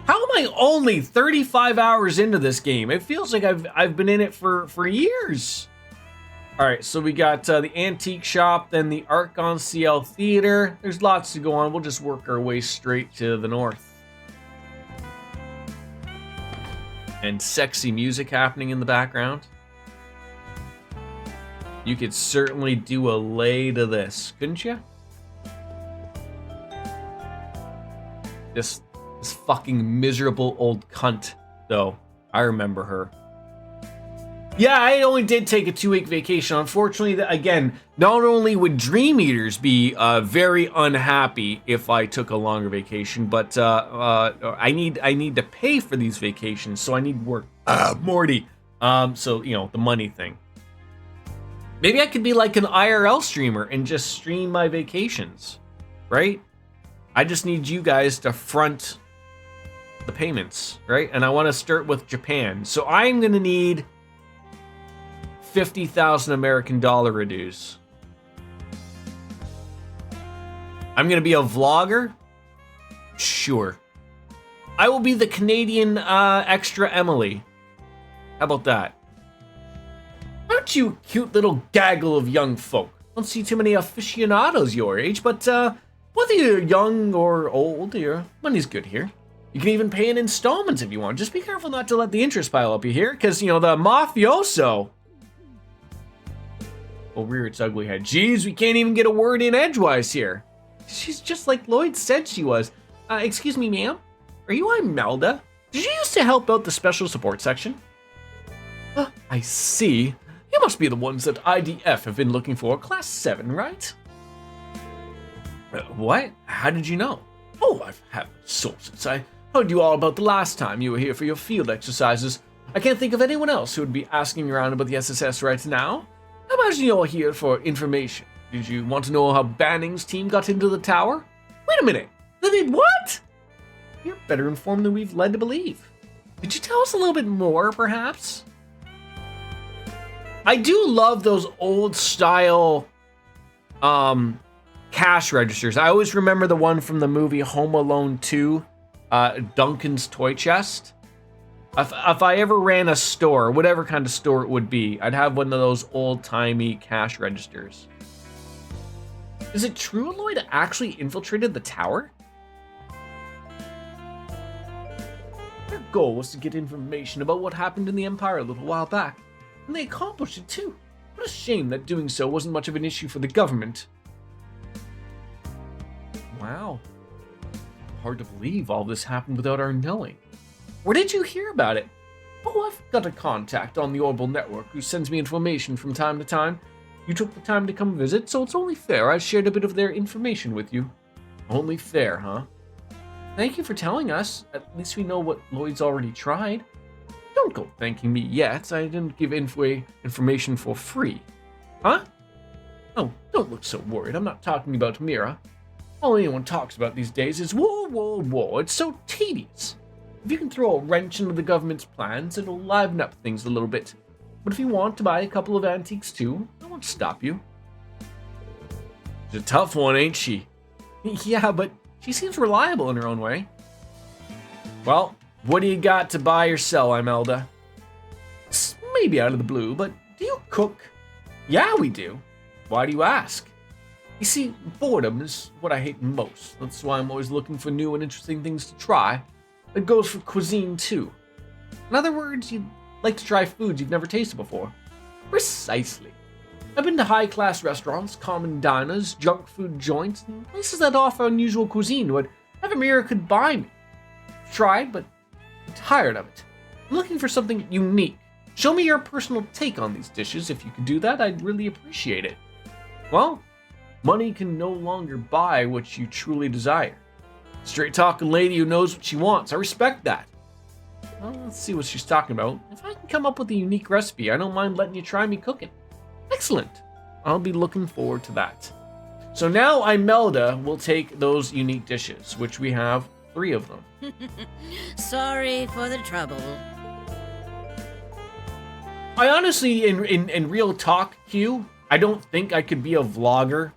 How am I only 35 hours into this game? It feels like I've been in it for years. All right, so we got the antique shop, then the Archon CL Theater. There's lots to go on. We'll just work our way straight to the north. And sexy music happening in the background. You could certainly do a lay to this, couldn't you? This fucking miserable old cunt, though. I remember her. Yeah, I only did take a 2-week vacation. Unfortunately, again, not only would Dream Eaters be very unhappy if I took a longer vacation, but I need to pay for these vacations, so I need work. Morty. So, you know, the money thing. Maybe I could be like an IRL streamer and just stream my vacations, right? I just need you guys to front the payments, right? And I want to start with Japan. So I'm going to need 50,000 American dollar dues. I'm going to be a vlogger? Sure. I will be the Canadian extra Emily. How about that? Aren't you a cute little gaggle of young folk? Don't see too many aficionados your age, but whether you're young or old, your money's good here. You can even pay in installments if you want. Just be careful not to let the interest pile up you here, because, you know, the mafioso will rear its ugly head. Jeez, we can't even get a word in edgewise here. She's just like Lloyd said she was. Excuse me, ma'am? Are you Imelda? Did you used to help out the special support section? I see. You must be the ones that IDF have been looking for. Class 7, right? What? How did you know? Oh, I've had sources. I heard you all about the last time you were here for your field exercises. I can't think of anyone else who would be asking around about the SSS right now. I imagine you're here for information. Did you want to know how Banning's team got into the tower? Wait a minute. They did what? You're better informed than we've led to believe. Could you tell us a little bit more, perhaps? I do love those old style cash registers. I always remember the one from the movie Home Alone 2, Duncan's Toy Chest. If I ever ran a store, whatever kind of store it would be, I'd have one of those old-timey cash registers. Is it true Lloyd actually infiltrated the tower? Their goal was to get information about what happened in the Empire a little while back, and they accomplished it too. What a shame that doing so wasn't much of an issue for the government. Wow. Hard to believe all this happened without our knowing. Where did you hear about it? Oh, I've got a contact on the Orbital Network who sends me information from time to time. You took the time to come visit, so it's only fair I shared a bit of their information with you. Only fair, huh? Thank you for telling us. At least we know what Lloyd's already tried. Don't go thanking me yet. I didn't give information for free. Huh? Oh, don't look so worried. I'm not talking about Mira. All anyone talks about these days is war, war, war. It's so tedious. If you can throw a wrench into the government's plans, it'll liven up things a little bit. But if you want to buy a couple of antiques too, I won't stop you. She's a tough one, ain't she? Yeah, but she seems reliable in her own way. Well, what do you got to buy or sell, Imelda? It's maybe out of the blue, but do you cook? Yeah, we do. Why do you ask? You see, boredom is what I hate most. That's why I'm always looking for new and interesting things to try. It goes for cuisine, too. In other words, you'd like to try foods you've never tasted before. Precisely. I've been to high-class restaurants, common diners, junk food joints, and places that offer unusual cuisine but never Mira could buy me. I've tried, but I'm tired of it. I'm looking for something unique. Show me your personal take on these dishes. If you could do that, I'd really appreciate it. Well, money can no longer buy what you truly desire. Straight-talking lady who knows what she wants. I respect that. Well, let's see what she's talking about. If I can come up with a unique recipe, I don't mind letting you try me cooking. Excellent. I'll be looking forward to that. So now Imelda will take those unique dishes, which we have 3 of them. Sorry for the trouble. I honestly, in real talk, Q, I don't think I could be a vlogger.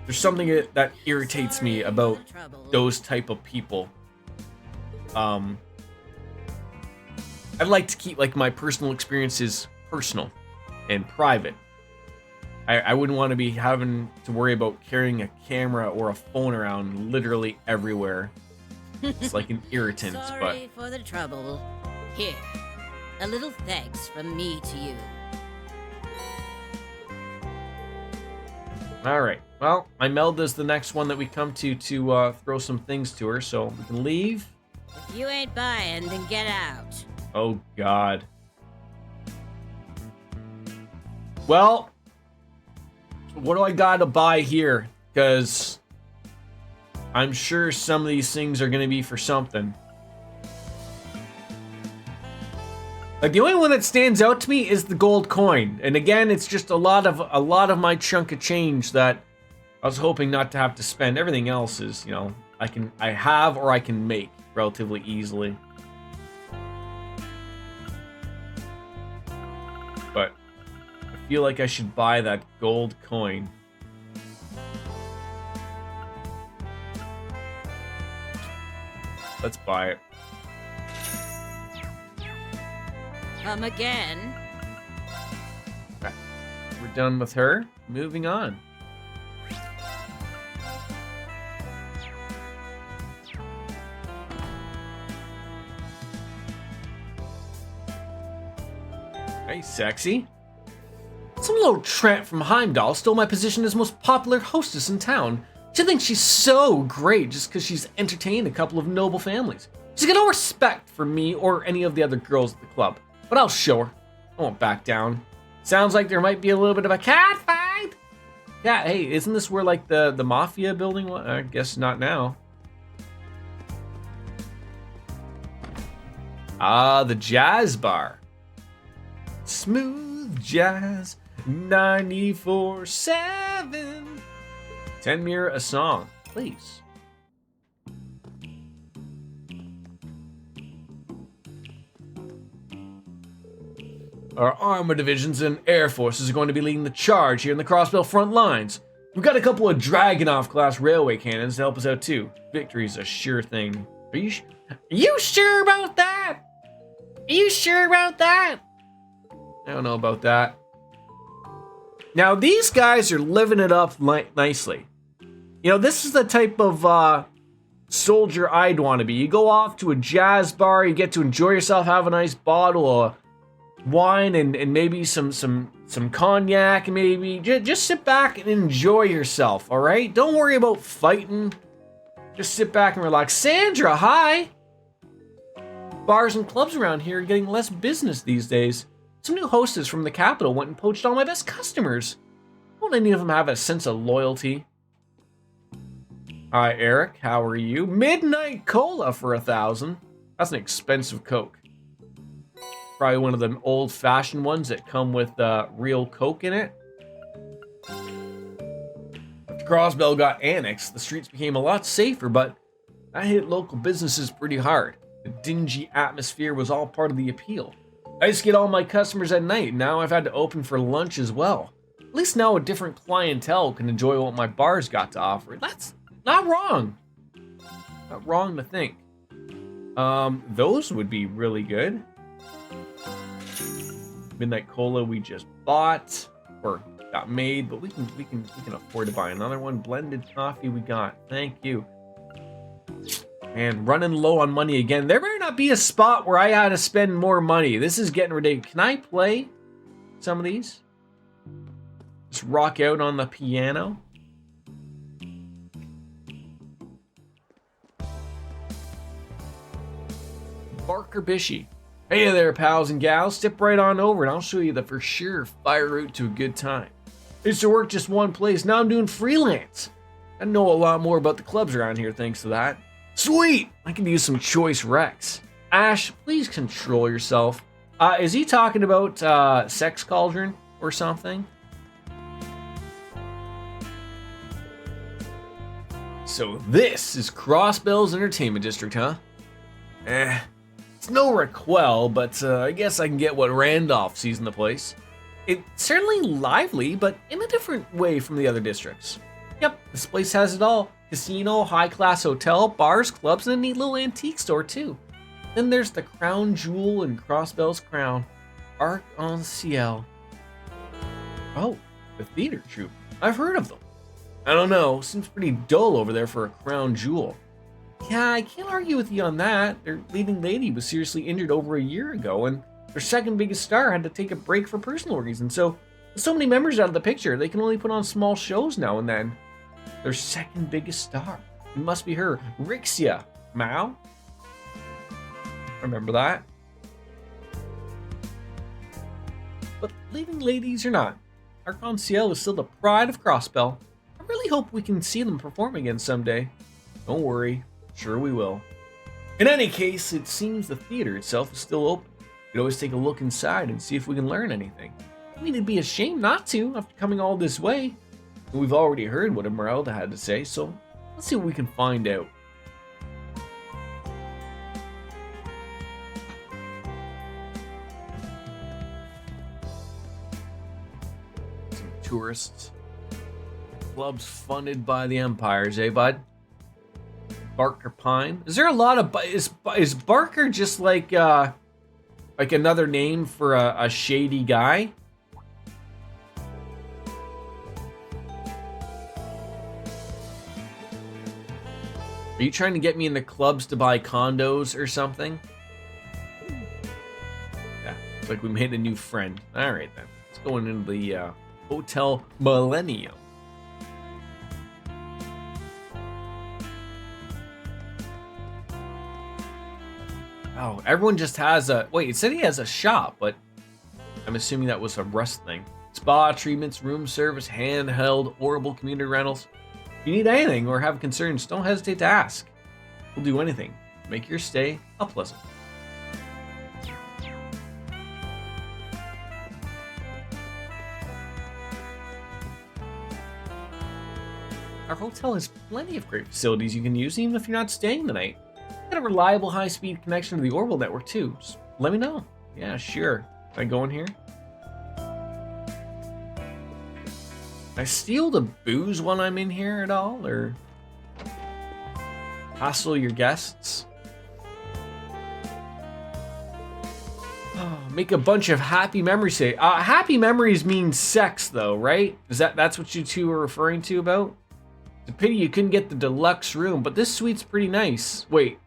there's something that irritates me about those type of people. I'd like to keep like my personal experiences personal and private. I wouldn't want to be having to worry about carrying a camera or a phone around literally everywhere. It's like an irritant. Sorry for the trouble. Here, a little thanks from me to you. All right. Well, Imelda's the next one that we come to throw some things to her, so we can leave. If you ain't buying, then get out. Oh, God. Well, what do I got to buy here? Because I'm sure some of these things are going to be for something. Like, the only one that stands out to me is the gold coin. And again, it's just a lot of my chunk of change that I was hoping not to have to spend. Everything else is, you know, I have or I can make relatively easily. But I feel like I should buy that gold coin. Let's buy it. Come again. Okay. We're done with her. Moving on. Hey, sexy. Some little tramp from Heimdall stole my position as most popular hostess in town. She thinks she's so great just because she's entertained a couple of noble families. She's got no respect for me or any of the other girls at the club. But I'll show her. I won't back down. Sounds like there might be a little bit of a cat fight. Yeah, hey, isn't this where like the mafia building was? I guess not now. Ah, the jazz bar. Smooth jazz 94.7. 10 mirror a song, please. Our armor divisions and air forces are going to be leading the charge here in the Crossbell front lines. We've got a couple of Dragonov-class railway cannons to help us out too. Victory's a sure thing. Are you sure about that? Are you sure about that? I don't know about that. Now, these guys are living it up nicely. You know, this is the type of soldier I'd want to be. You go off to a jazz bar, you get to enjoy yourself, have a nice bottle of wine and maybe some cognac, and maybe just sit back and enjoy yourself, all right? Don't worry about fighting. Just sit back and relax. Sandra, hi! Bars and clubs around here are getting less business these days. Some new hostess from the capital went and poached all my best customers. Don't any of them have a sense of loyalty? Hi, Eric. How are you? Midnight Cola for 1,000. That's an expensive Coke. Probably one of them old-fashioned ones that come with real Coke in it. After Crossbell got annexed, the streets became a lot safer, but that hit local businesses pretty hard. The dingy atmosphere was all part of the appeal. I used to get all my customers at night, and now I've had to open for lunch as well. At least now a different clientele can enjoy what my bar's got to offer. That's not wrong. Not wrong to think. Those would be really good. Midnight Cola we just bought or got made, but we can afford to buy another one. Blended coffee we got. Thank you. And running low on money again. There better not be a spot where I had to spend more money. This is getting ridiculous. Can I play some of these? Just rock out on the piano. Barker Bishy. Hey there, pals and gals. Step right on over and I'll show you the for sure fire route to a good time. I used to work just one place. Now I'm doing freelance. I know a lot more about the clubs around here thanks to that. Sweet! I can use some choice Rex. Ash, please control yourself. Is he talking about Sex Cauldron or something? So this is Crossbell's Entertainment District, huh? It's no Raquel, but I guess I can get what Randolph sees in the place. It's certainly lively, but in a different way from the other districts. Yep, this place has it all. Casino, high-class hotel, bars, clubs, and a neat little antique store, too. Then there's the crown jewel in Crossbell's crown. Arc-en-Ciel. Oh, the theater troupe. I've heard of them. I don't know, seems pretty dull over there for a crown jewel. Yeah, I can't argue with you on that. Their leading lady was seriously injured over a year ago, and their second biggest star had to take a break for personal reasons. So, with so many members out of the picture, they can only put on small shows now and then. Their second biggest star. It must be her, Rixia Mao. Remember that? But leading ladies or not, Arc-en-Ciel is still the pride of Crossbell. I really hope we can see them perform again someday. Don't worry, sure we will. In any case, it seems the theater itself is still open. We could always take a look inside and see if we can learn anything. I mean, it'd be a shame not to after coming all this way. We've already heard what Esmeralda had to say, so let's see what we can find out. Some tourists. Clubs funded by the empires, eh, bud? Barker Pine. Is there a lot of... Is Barker just like another name for a shady guy? Are you trying to get me into clubs to buy condos or something? Yeah, it's like we made a new friend. All right, then. Let's go into the Hotel Millennium. Oh, everyone just has a... Wait, it said he has a shop, but I'm assuming that was a Rust thing. Spa, treatments, room service, handheld, orbital community rentals. If you need anything or have concerns, don't hesitate to ask. We'll do anything to make your stay a pleasant. Our hotel has plenty of great facilities you can use even if you're not staying the night. Got a reliable high-speed connection to the orbital network too. Just let me know. Yeah, sure. Can I go in here? Can I steal the booze when I'm in here at all, or hassle your guests? Oh, make a bunch of happy memories. Say, happy memories means sex, though, right? That's what you two are referring to about? It's a pity you couldn't get the deluxe room, but this suite's pretty nice. Wait,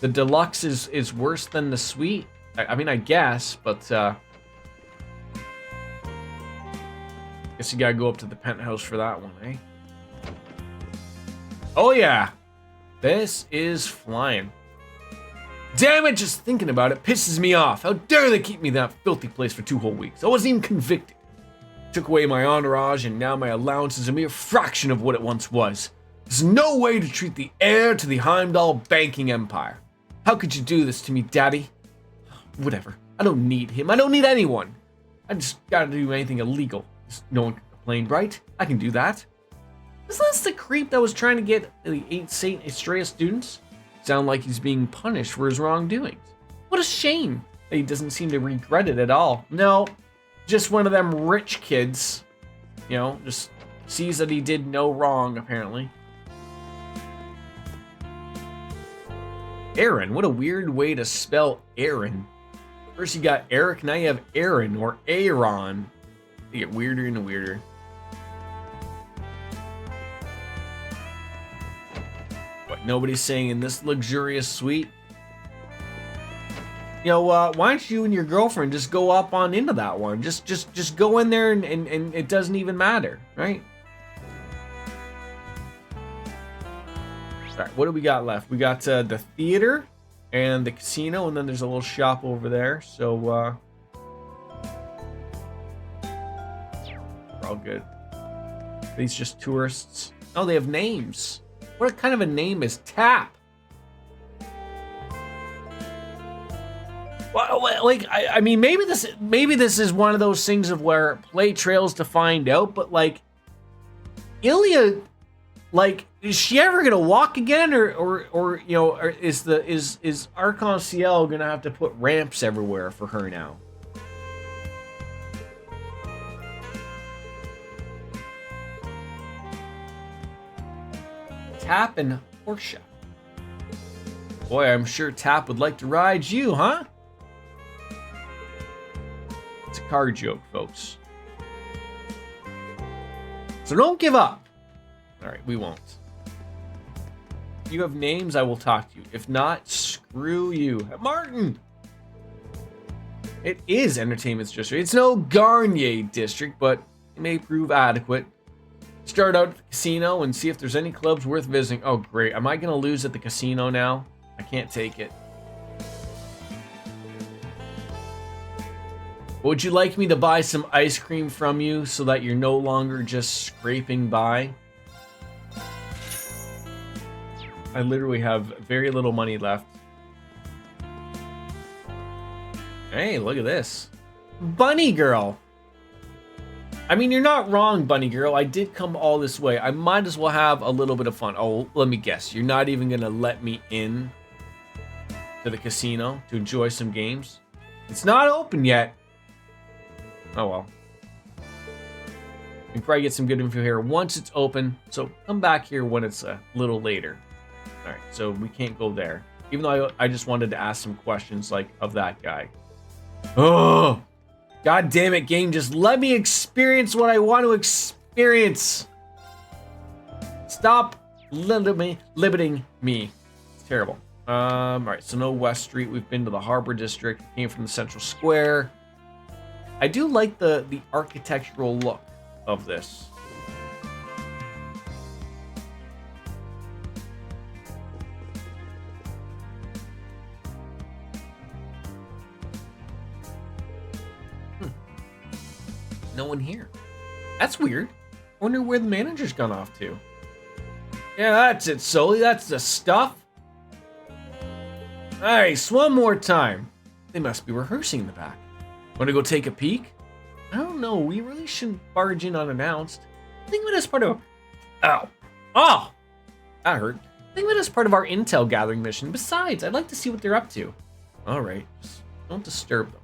the deluxe is worse than the suite? I mean, I guess, but guess you gotta go up to the penthouse for that one, eh? Oh yeah, this is flying. Damn it, just thinking about it pisses me off. How dare they keep me in that filthy place for 2 whole weeks? I wasn't even convicted. Took away my entourage and now my allowance is a mere fraction of what it once was. There's no way to treat the heir to the Heimdall banking empire. How could you do this to me, Daddy? Whatever. I don't need him. I don't need anyone. I just gotta do anything illegal. No one can complain, right? I can do that. Isn't this the creep that was trying to get the 8 St. Estrella students? Sound like he's being punished for his wrongdoings. What a shame that he doesn't seem to regret it at all. No, just one of them rich kids. You know, just sees that he did no wrong, apparently. Aaron, what a weird way to spell Aaron. First you got Eric, now you have Aaron or Aaron. They get weirder and weirder. What, nobody's saying in this luxurious suite? You know, why don't you and your girlfriend just go up on into that one? Just go in there and it doesn't even matter, right? All right, what do we got left? We got the theater and the casino, and then there's a little shop over there. So, we're all good. These just tourists. Oh, they have names. What kind of a name is Tap? Well, like, I mean, maybe this is one of those things of where play trails to find out, but like, Ilya, like, is she ever gonna walk again, or you know, or is Arc-en-Ciel gonna have to put ramps everywhere for her now? Tap and Portia. Boy, I'm sure Tap would like to ride you, huh? It's a car joke, folks. So don't give up. All right, we won't. If you have names, I will talk to you. If not, screw you. Martin! It is Entertainment's district. It's no Garnier district, but it may prove adequate. Start out at the casino and see if there's any clubs worth visiting. Oh, great. Am I going to lose at the casino now? I can't take it. Would you like me to buy some ice cream from you so that you're no longer just scraping by? I literally have very little money left. Hey, look at this. Bunny Girl. I mean, you're not wrong, Bunny Girl. I did come all this way. I might as well have a little bit of fun. Oh, let me guess. You're not even going to let me in to the casino to enjoy some games? It's not open yet. Oh, well. We can probably get some good info here once it's open. So come back here when it's a little later. All right, so we can't go there. Even though I just wanted to ask some questions like of that guy. Oh, God damn it, game. Just let me experience what I want to experience. Stop limiting me. It's terrible. All right, so no West Street. We've been to the Harbor District. Came from the Central Square. I do like the architectural look of this. No one here. That's weird. Wonder where the manager's gone off to. Yeah, that's it, Sully. That's the stuff. Nice. One more time. They must be rehearsing in the back. Want to go take a peek? I don't know. We really shouldn't barge in unannounced. Think of it as part of... Ow. Oh! That hurt. Think of it as part of our intel gathering mission. Besides, I'd like to see what they're up to. All right. Just don't disturb them.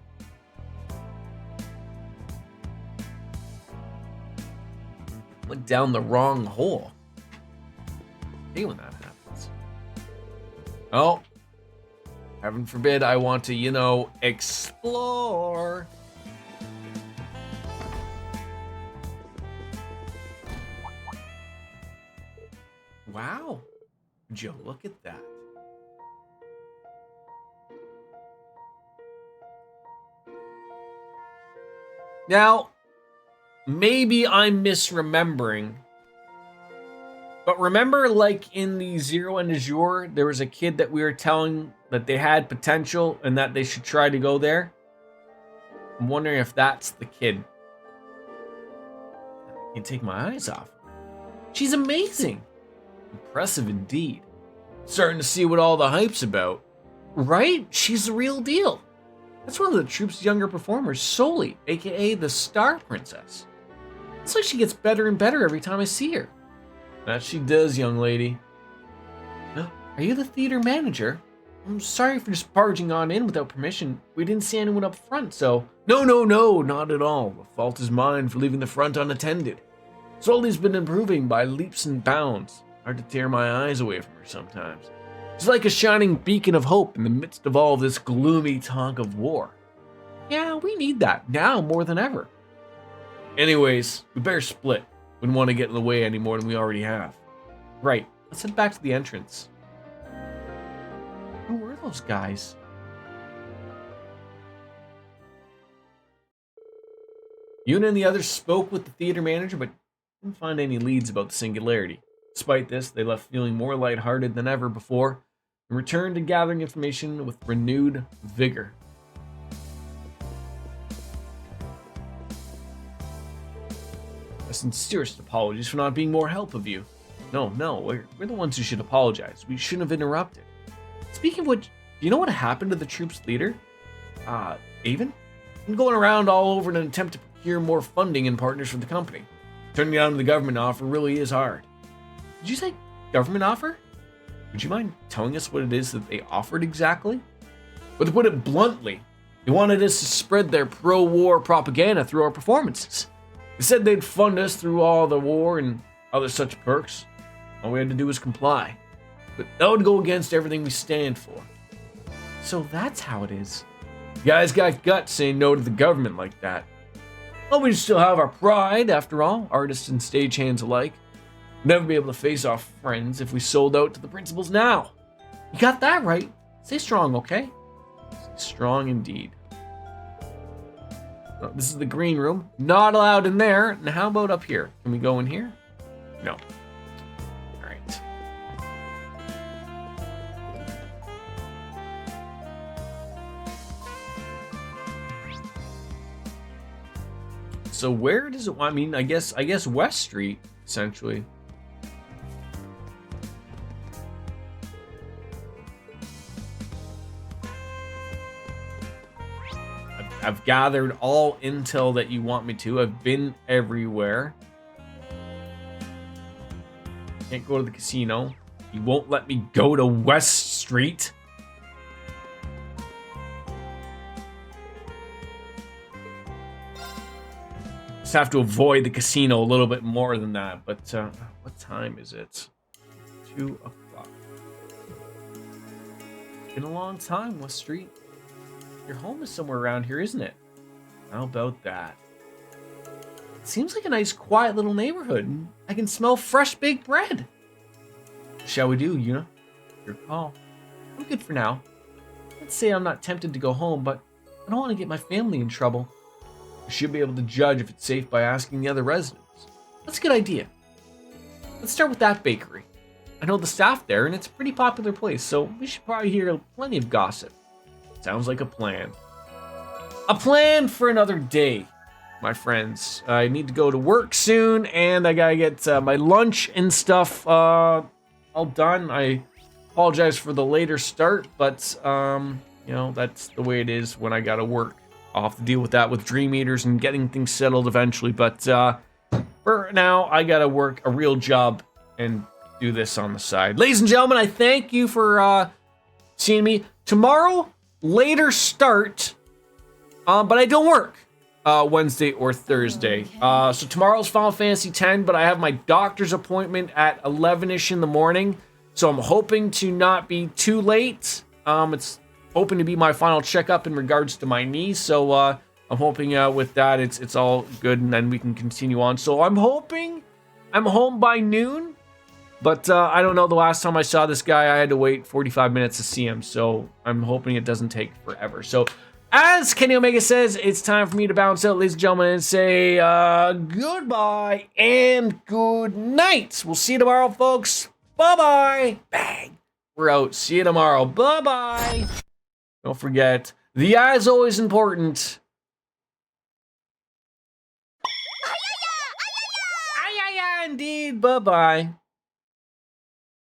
Went down the wrong hole. I hate when that happens. Oh. Heaven forbid I want to, you know, explore. Wow. Joe, look at that. Now, maybe I'm misremembering, but remember, like in the Zero and Azure, there was a kid that we were telling that they had potential and that they should try to go there? I'm wondering if that's the kid. I can't take my eyes off. She's amazing. Impressive indeed. Starting to see what all the hype's about. Right? She's the real deal. That's one of the troupe's younger performers, Soli, aka the Star Princess. It's like she gets better and better every time I see her. That she does, young lady. Are you the theater manager? I'm sorry for just barging on in without permission. We didn't see anyone up front, so... No, not at all. The fault is mine for leaving the front unattended. Soli's been improving by leaps and bounds. Hard to tear my eyes away from her sometimes. She's like a shining beacon of hope in the midst of all this gloomy talk of war. Yeah, we need that, now more than ever. Anyways, we better split. Wouldn't want to get in the way any more than we already have. Right, let's head back to the entrance. Who were those guys? Yuna and the others spoke with the theater manager, but didn't find any leads about the singularity. Despite this, they left feeling more lighthearted than ever before and returned to gathering information with renewed vigor. My sincerest apologies for not being more help of you. No, we're the ones who should apologize. We shouldn't have interrupted. Speaking of which, do you know what happened to the troupe's leader? Avon? Been going around all over in an attempt to procure more funding and partners for the company. Turning down the government offer really is hard. Did you say government offer? Would you mind telling us what it is that they offered exactly? But to put it bluntly, they wanted us to spread their pro-war propaganda through our performances. They said they'd fund us through all the war and other such perks. All we had to do was comply. But that would go against everything we stand for. So that's how it is. You guys got guts saying no to the government like that. Well, we still have our pride, after all, artists and stagehands alike. Never be able to face our friends if we sold out to the principals now. You got that right. Stay strong, okay? Stay strong indeed. Oh, this is the green room. Not allowed in there. And how about up here? Can we go in here? No. All right. So where does it? I mean, I guess West Street essentially. I've gathered all intel that you want me to. I've been everywhere. Can't go to the casino. You won't let me go to West Street. Just have to avoid the casino a little bit more than that. But what time is it? 2 o'clock. Been a long time, West Street. Your home is somewhere around here, isn't it? How about that? It seems like a nice, quiet little neighborhood. And I can smell fresh baked bread. Shall we do, Yuna? Your call. I'm good for now. Let's say I'm not tempted to go home, but I don't want to get my family in trouble. I should be able to judge if it's safe by asking the other residents. That's a good idea. Let's start with that bakery. I know the staff there, and it's a pretty popular place, so we should probably hear plenty of gossip. Sounds like a plan. A plan for another day, my friends. I need to go to work soon, and I gotta get my lunch and stuff all done. I apologize for the later start, but you know, that's the way it is when I gotta work. I'll have to deal with that with Dream Eaters and getting things settled eventually, but for now, I gotta work a real job and do this on the side. Ladies and gentlemen, I thank you for seeing me. Tomorrow, later start, but I don't work Wednesday or Thursday. So tomorrow's Final Fantasy X, but I have my doctor's appointment at 11ish in the morning, so I'm hoping to not be too late. It's hoping to be my final checkup in regards to my knee, so I'm hoping with that it's all good, and then we can continue on. So I'm hoping I'm home by noon. But I don't know, the last time I saw this guy, I had to wait 45 minutes to see him, so I'm hoping it doesn't take forever. So, as Kenny Omega says, it's time for me to bounce out, ladies and gentlemen, and say goodbye and good night. We'll see you tomorrow, folks. Bye-bye. Bang. We're out. See you tomorrow. Bye-bye. Don't forget, the eye is always important. Indeed. Bye-bye.